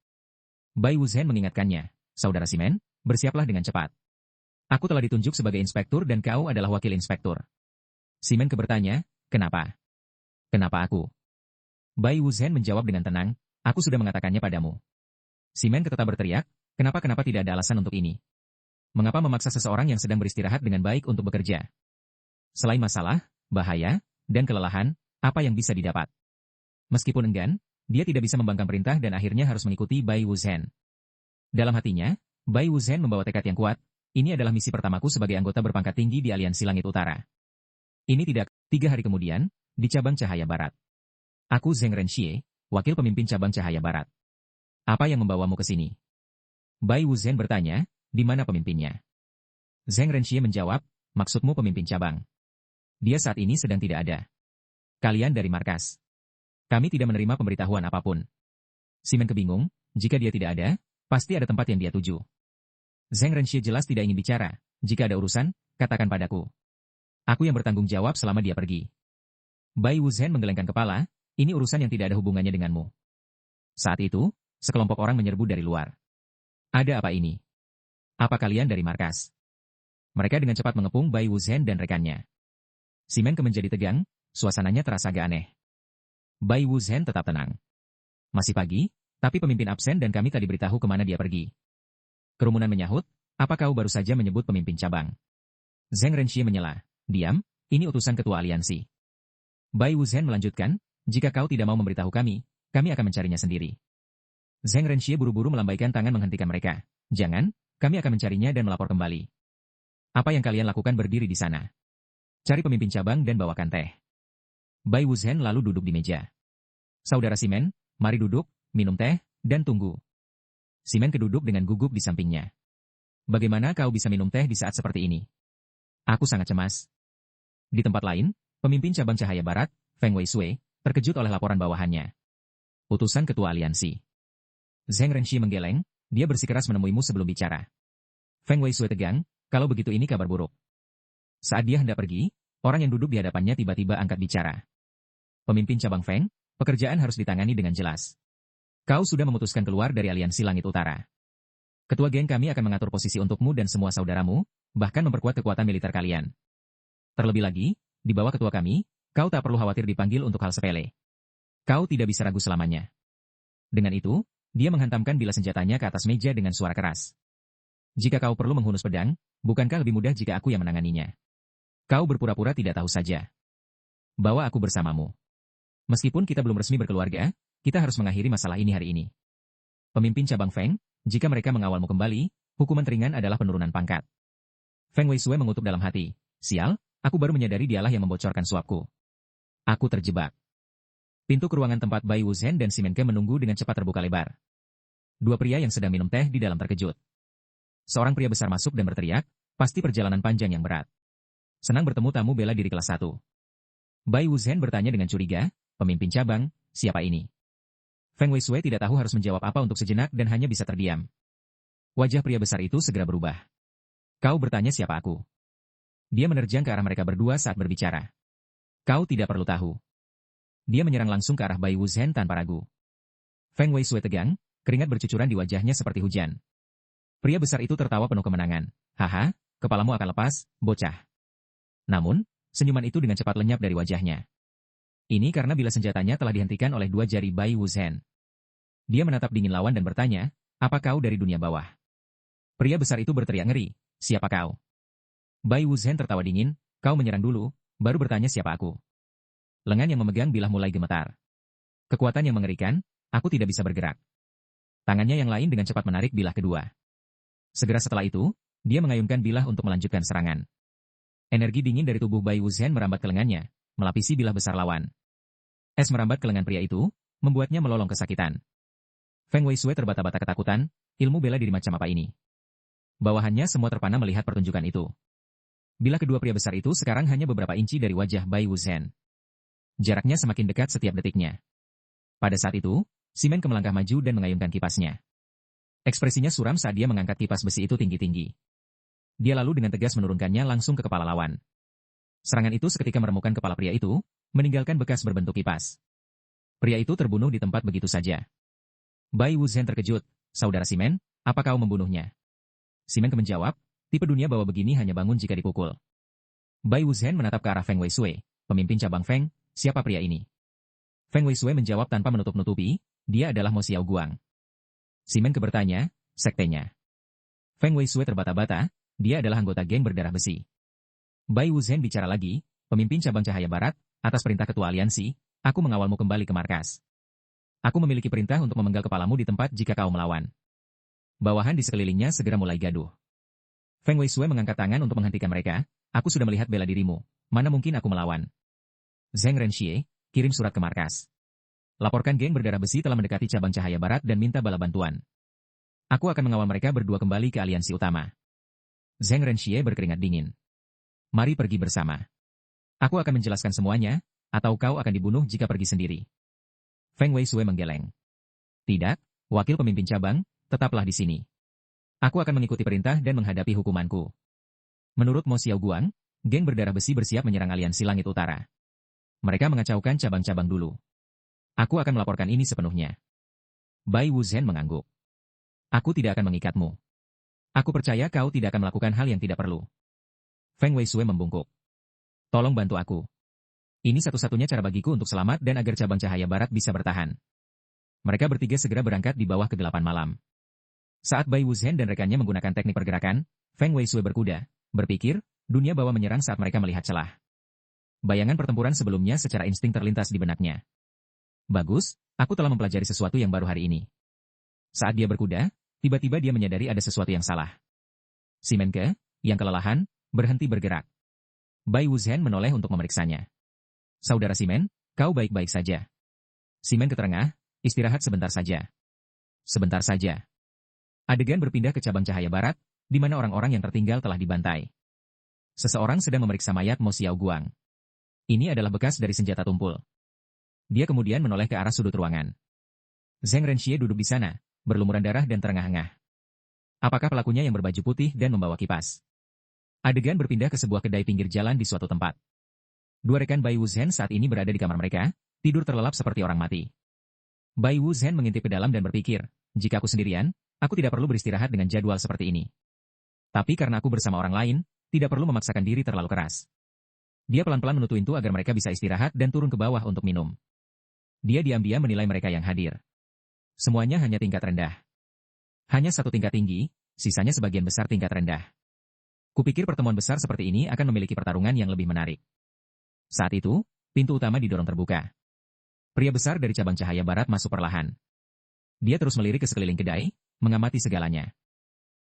Speaker 1: Bai Wuzhen mengingatkannya, saudara Simen, bersiaplah dengan cepat. Aku telah ditunjuk sebagai inspektur dan kau adalah wakil inspektur. Si Menke bertanya, kenapa? Kenapa aku? Bai Wuzhen menjawab dengan tenang, aku sudah mengatakannya padamu. Si Menke tetap berteriak, kenapa tidak ada alasan untuk ini? Mengapa memaksa seseorang yang sedang beristirahat dengan baik untuk bekerja? Selain masalah, bahaya, dan kelelahan, apa yang bisa didapat? Meskipun enggan, dia tidak bisa membangkang perintah dan akhirnya harus mengikuti Bai Wuzhen. Dalam hatinya, Bai Wuzhen membawa tekad yang kuat, ini adalah misi pertamaku sebagai anggota berpangkat tinggi di Aliansi Langit Utara. Ini tidak, 3 hari kemudian, di cabang Cahaya Barat. Aku Zheng Renxie, wakil pemimpin cabang Cahaya Barat. Apa yang membawamu ke sini? Bai Wuzhen bertanya, di mana pemimpinnya? Zheng Renxie menjawab, maksudmu pemimpin cabang. Dia saat ini sedang tidak ada. Kalian dari markas. Kami tidak menerima pemberitahuan apapun. Simen kebingung, jika dia tidak ada, pasti ada tempat yang dia tuju. Zheng Renxie jelas tidak ingin bicara, jika ada urusan, katakan padaku. Aku yang bertanggung jawab selama dia pergi. Bai Wuzhen menggelengkan kepala, ini urusan yang tidak ada hubungannya denganmu. Saat itu, sekelompok orang menyerbu dari luar. Ada apa ini? Apa kalian dari markas? Mereka dengan cepat mengepung Bai Wuzhen dan rekannya. Si Menke menjadi tegang, suasananya terasa agak aneh. Bai Wuzhen tetap tenang. Masih pagi, tapi pemimpin absen dan kami tak diberitahu kemana dia pergi. Kerumunan menyahut, apa kau baru saja menyebut pemimpin cabang? Zheng Renxie menyela, diam, ini utusan ketua aliansi. Bai Wuzhen melanjutkan, jika kau tidak mau memberitahu kami akan mencarinya sendiri. Zheng Renxie buru-buru melambaikan tangan menghentikan mereka. Jangan, kami akan mencarinya dan melapor kembali. Apa yang kalian lakukan berdiri di sana? Cari pemimpin cabang dan bawakan teh. Bai Wuzhen lalu duduk di meja. Saudara Simen, mari duduk, minum teh, dan tunggu. Simen keduduk dengan gugup di sampingnya. Bagaimana kau bisa minum teh di saat seperti ini? Aku sangat cemas. Di tempat lain, pemimpin cabang Cahaya Barat, Feng Weishui, terkejut oleh laporan bawahannya. Utusan ketua aliansi. Zheng Renxie menggeleng, dia bersikeras menemuimu sebelum bicara. Feng Weishui tegang, kalau begitu ini kabar buruk. Saat dia hendak pergi, orang yang duduk di hadapannya tiba-tiba angkat bicara. Pemimpin cabang Feng, pekerjaan harus ditangani dengan jelas. Kau sudah memutuskan keluar dari Aliansi Langit Utara. Ketua geng kami akan mengatur posisi untukmu dan semua saudaramu, bahkan memperkuat kekuatan militer kalian. Terlebih lagi, di bawah ketua kami, kau tak perlu khawatir dipanggil untuk hal sepele. Kau tidak bisa ragu selamanya. Dengan itu, dia menghantamkan bilah senjatanya ke atas meja dengan suara keras. Jika kau perlu menghunus pedang, bukankah lebih mudah jika aku yang menanganinya? Kau berpura-pura tidak tahu saja. Bawa aku bersamamu. Meskipun kita belum resmi berkeluarga, kita harus mengakhiri masalah ini hari ini. Pemimpin cabang Feng, jika mereka mengawalmu kembali, hukuman teringan adalah penurunan pangkat. Feng Weisui mengutuk dalam hati. Sial, aku baru menyadari dialah yang membocorkan suapku. Aku terjebak. Pintu ke ruangan tempat Bai Wuzhen dan Si Menke menunggu dengan cepat terbuka lebar. Dua pria yang sedang minum teh di dalam terkejut. Seorang pria besar masuk dan berteriak, pasti perjalanan panjang yang berat. Senang bertemu tamu bela diri kelas 1. Bai Wuzhen bertanya dengan curiga, pemimpin cabang, siapa ini? Feng Weisui tidak tahu harus menjawab apa untuk sejenak dan hanya bisa terdiam. Wajah pria besar itu segera berubah. Kau bertanya siapa aku? Dia menerjang ke arah mereka berdua saat berbicara. Kau tidak perlu tahu. Dia menyerang langsung ke arah Bai Wuzhen tanpa ragu. Feng Weisui tegang, keringat bercucuran di wajahnya seperti hujan. Pria besar itu tertawa penuh kemenangan. Haha, kepalamu akan lepas, bocah. Namun, senyuman itu dengan cepat lenyap dari wajahnya. Ini karena bilah senjatanya telah dihentikan oleh dua jari Bai Wuzhen. Dia menatap dingin lawan dan bertanya, apa kau dari dunia bawah? Pria besar itu berteriak ngeri, siapa kau? Bai Wuzhen tertawa dingin, kau menyerang dulu, baru bertanya siapa aku. Lengan yang memegang bilah mulai gemetar. Kekuatan yang mengerikan, aku tidak bisa bergerak. Tangannya yang lain dengan cepat menarik bilah kedua. Segera setelah itu, dia mengayunkan bilah untuk melanjutkan serangan. Energi dingin dari tubuh Bai Wuzhen merambat ke lengannya, melapisi bilah besar lawan. Es merambat ke lengan pria itu, membuatnya melolong kesakitan. Feng Weisui terbata-bata ketakutan, ilmu bela diri macam apa ini? Bawahannya semua terpana melihat pertunjukan itu. Bilah kedua pria besar itu sekarang hanya beberapa inci dari wajah Bai Wuzhen. Jaraknya semakin dekat setiap detiknya. Pada saat itu, Si Menke melangkah maju dan mengayunkan kipasnya. Ekspresinya suram saat dia mengangkat kipas besi itu tinggi-tinggi. Dia lalu dengan tegas menurunkannya langsung ke kepala lawan. Serangan itu seketika meremukkan kepala pria itu, meninggalkan bekas berbentuk kipas. Pria itu terbunuh di tempat begitu saja. Bai Wuzhen terkejut, saudara Si Men, apa kau membunuhnya? Si Menke menjawab, tipe dunia bawah begini hanya bangun jika dipukul. Bai Wuzhen menatap ke arah Feng Weisui, pemimpin cabang Feng. Siapa pria ini? Feng Weisui menjawab tanpa menutup-nutupi, dia adalah Mo Xiao Guang. Si Menke bertanya, sektenya. Feng Weisui terbata-bata, dia adalah anggota geng berdarah besi. Bai Wuzhen bicara lagi, pemimpin cabang Cahaya Barat, atas perintah ketua aliansi, aku mengawalmu kembali ke markas. Aku memiliki perintah untuk memenggal kepalamu di tempat jika kau melawan. Bawahan di sekelilingnya segera mulai gaduh. Feng Weisui mengangkat tangan untuk menghentikan mereka, aku sudah melihat bela dirimu, mana mungkin aku melawan. Zheng Renxie, kirim surat ke markas. Laporkan geng berdarah besi telah mendekati cabang Cahaya Barat dan minta bala bantuan. Aku akan mengawal mereka berdua kembali ke aliansi utama. Zheng Renxie berkeringat dingin. Mari pergi bersama. Aku akan menjelaskan semuanya, atau kau akan dibunuh jika pergi sendiri. Feng Weisui menggeleng. Tidak, wakil pemimpin cabang, tetaplah di sini. Aku akan mengikuti perintah dan menghadapi hukumanku. Menurut Mo Xiao Guang, geng berdarah besi bersiap menyerang aliansi Langit Utara. Mereka mengacaukan cabang-cabang dulu. Aku akan melaporkan ini sepenuhnya. Bai Wuzhen mengangguk. Aku tidak akan mengikatmu. Aku percaya kau tidak akan melakukan hal yang tidak perlu. Feng Weisui membungkuk. Tolong bantu aku. Ini satu-satunya cara bagiku untuk selamat dan agar cabang Cahaya Barat bisa bertahan. Mereka bertiga segera berangkat di bawah kegelapan malam. Saat Bai Wuzhen dan rekannya menggunakan teknik pergerakan, Feng Weisui berkuda, berpikir, dunia bawah menyerang saat mereka melihat celah. Bayangan pertempuran sebelumnya secara insting terlintas di benaknya. Bagus, aku telah mempelajari sesuatu yang baru hari ini. Saat dia berkuda, tiba-tiba dia menyadari ada sesuatu yang salah. Si Menke, yang kelelahan, berhenti bergerak. Bai Wuzhen menoleh untuk memeriksanya. Saudara Si Men, kau baik-baik saja. Si Menke terengah, istirahat sebentar saja. Sebentar saja. Adegan berpindah ke cabang Cahaya Barat, di mana orang-orang yang tertinggal telah dibantai. Seseorang sedang memeriksa mayat Mo Xiao Guang. Ini adalah bekas dari senjata tumpul. Dia kemudian menoleh ke arah sudut ruangan. Zheng Renxie duduk di sana, berlumuran darah dan terengah-engah. Apakah pelakunya yang berbaju putih dan membawa kipas? Adegan berpindah ke sebuah kedai pinggir jalan di suatu tempat. Dua rekan Bai Wuzhen saat ini berada di kamar mereka, tidur terlelap seperti orang mati. Bai Wuzhen mengintip ke dalam dan berpikir, jika aku sendirian, aku tidak perlu beristirahat dengan jadwal seperti ini. Tapi karena aku bersama orang lain, tidak perlu memaksakan diri terlalu keras. Dia pelan-pelan menutup pintu agar mereka bisa istirahat dan turun ke bawah untuk minum. Dia diam-diam menilai mereka yang hadir. Semuanya hanya tingkat rendah. Hanya satu tingkat tinggi, sisanya sebagian besar tingkat rendah. Kupikir pertemuan besar seperti ini akan memiliki pertarungan yang lebih menarik. Saat itu, pintu utama didorong terbuka. Pria besar dari cabang cahaya barat masuk perlahan. Dia terus melirik ke sekeliling kedai, mengamati segalanya.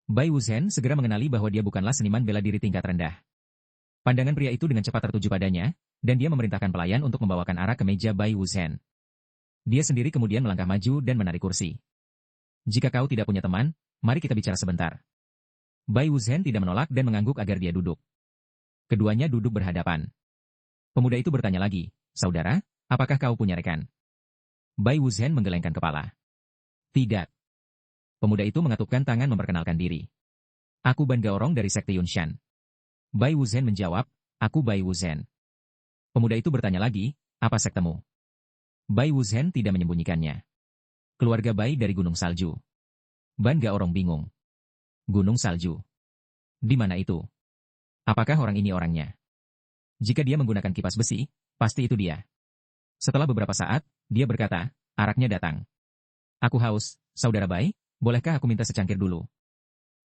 Speaker 1: Bai Wuzhen segera mengenali bahwa dia bukanlah seniman bela diri tingkat rendah. Pandangan pria itu dengan cepat tertuju padanya, dan dia memerintahkan pelayan untuk membawakan arak ke meja Bai Wuzhen. Dia sendiri kemudian melangkah maju dan menarik kursi. Jika kau tidak punya teman, mari kita bicara sebentar. Bai Wuzhen tidak menolak dan mengangguk agar dia duduk. Keduanya duduk berhadapan. Pemuda itu bertanya lagi, saudara, apakah kau punya rekan? Bai Wuzhen menggelengkan kepala. Tidak. Pemuda itu mengatupkan tangan memperkenalkan diri. Aku Ban Gaorong dari Sekte Yunshan. Bai Wuzhen menjawab, aku Bai Wuzhen. Pemuda itu bertanya lagi, apa sektemu? Bai Wuzhen tidak menyembunyikannya. Keluarga Bai dari Gunung Salju. Ban Gaorong bingung. Gunung Salju. Di mana itu? Apakah orang ini orangnya? Jika dia menggunakan kipas besi, pasti itu dia. Setelah beberapa saat, dia berkata, araknya datang. Aku haus, saudara Bai, bolehkah aku minta secangkir dulu?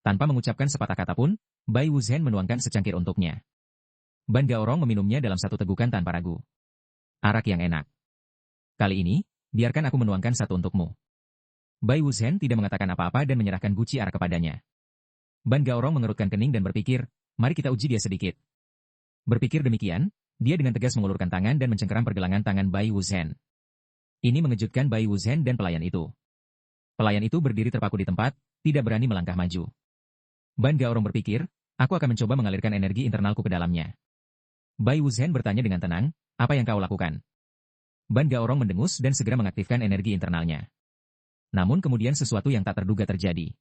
Speaker 1: Tanpa mengucapkan sepatah kata pun, Bai Wuzhen menuangkan secangkir untuknya. Ban Gaorong meminumnya dalam satu tegukan tanpa ragu. Arak yang enak. Kali ini, biarkan aku menuangkan satu untukmu. Bai Wuzhen tidak mengatakan apa-apa dan menyerahkan guci arak kepadanya. Ban Gaorong mengerutkan kening dan berpikir, mari kita uji dia sedikit. Berpikir demikian, dia dengan tegas mengulurkan tangan dan mencengkeram pergelangan tangan Bai Wuzhen. Ini mengejutkan Bai Wuzhen dan pelayan itu. Pelayan itu berdiri terpaku di tempat, tidak berani melangkah maju. Ban Gaorong berpikir, aku akan mencoba mengalirkan energi internalku ke dalamnya. Bai Wuzhen bertanya dengan tenang, apa yang kau lakukan? Ban Gaorong mendengus dan segera mengaktifkan energi internalnya. Namun kemudian sesuatu yang tak terduga terjadi.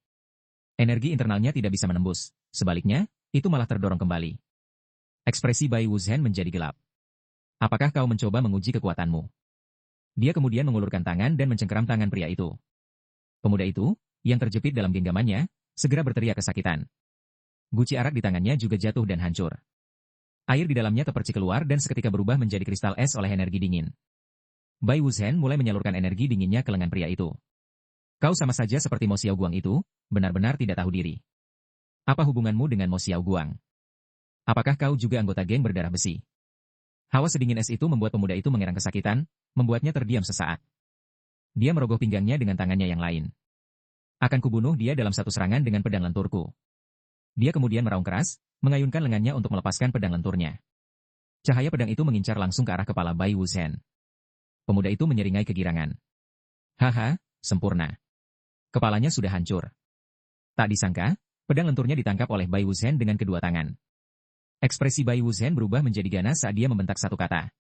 Speaker 1: Energi internalnya tidak bisa menembus, sebaliknya, itu malah terdorong kembali. Ekspresi Bai Wuzhen menjadi gelap. Apakah kau mencoba menguji kekuatanmu? Dia kemudian mengulurkan tangan dan mencengkeram tangan pria itu. Pemuda itu, yang terjepit dalam genggamannya, segera berteriak kesakitan. Guci arak di tangannya juga jatuh dan hancur. Air di dalamnya terpercik keluar dan seketika berubah menjadi kristal es oleh energi dingin. Bai Wuzhen mulai menyalurkan energi dinginnya ke lengan pria itu. Kau sama saja seperti Mo Xiaoguang itu, benar-benar tidak tahu diri. Apa hubunganmu dengan Mo Xiaoguang? Apakah kau juga anggota geng berdarah besi? Hawa sedingin es itu membuat pemuda itu mengerang kesakitan, membuatnya terdiam sesaat. Dia merogoh pinggangnya dengan tangannya yang lain. Akan kubunuh dia dalam satu serangan dengan pedang lenturku. Dia kemudian meraung keras, mengayunkan lengannya untuk melepaskan pedang lenturnya. Cahaya pedang itu mengincar langsung ke arah kepala Bai Wuzhen. Pemuda itu menyeringai kegirangan. Haha, sempurna. Kepalanya sudah hancur. Tak disangka, pedang lenturnya ditangkap oleh Bai Wuzhen dengan kedua tangan. Ekspresi Bai Wuzhen berubah menjadi ganas saat dia membentak satu kata.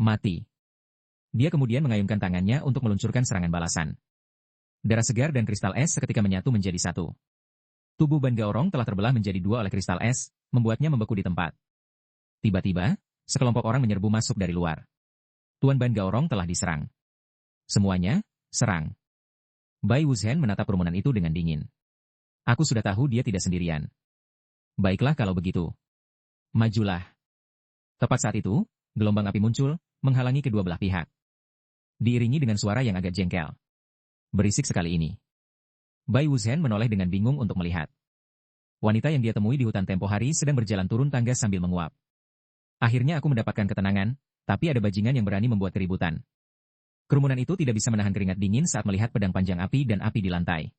Speaker 1: Mati. Dia kemudian mengayunkan tangannya untuk meluncurkan serangan balasan. Darah segar dan kristal es seketika menyatu menjadi satu. Tubuh Ban Gaorong telah terbelah menjadi dua oleh kristal es, membuatnya membeku di tempat. Tiba-tiba, sekelompok orang menyerbu masuk dari luar. Tuan Ban Gaorong telah diserang. Semuanya, serang. Bai Wuzhen menatap kerumunan itu dengan dingin. Aku sudah tahu dia tidak sendirian. Baiklah kalau begitu. Majulah. Tepat saat itu, gelombang api muncul, menghalangi kedua belah pihak. Diiringi dengan suara yang agak jengkel. Berisik sekali ini. Bai Wuzhen menoleh dengan bingung untuk melihat. Wanita yang dia temui di hutan tempo hari sedang berjalan turun tangga sambil menguap. Akhirnya aku mendapatkan ketenangan, tapi ada bajingan yang berani membuat keributan. Kerumunan itu tidak bisa menahan keringat dingin saat melihat pedang panjang api dan api di lantai.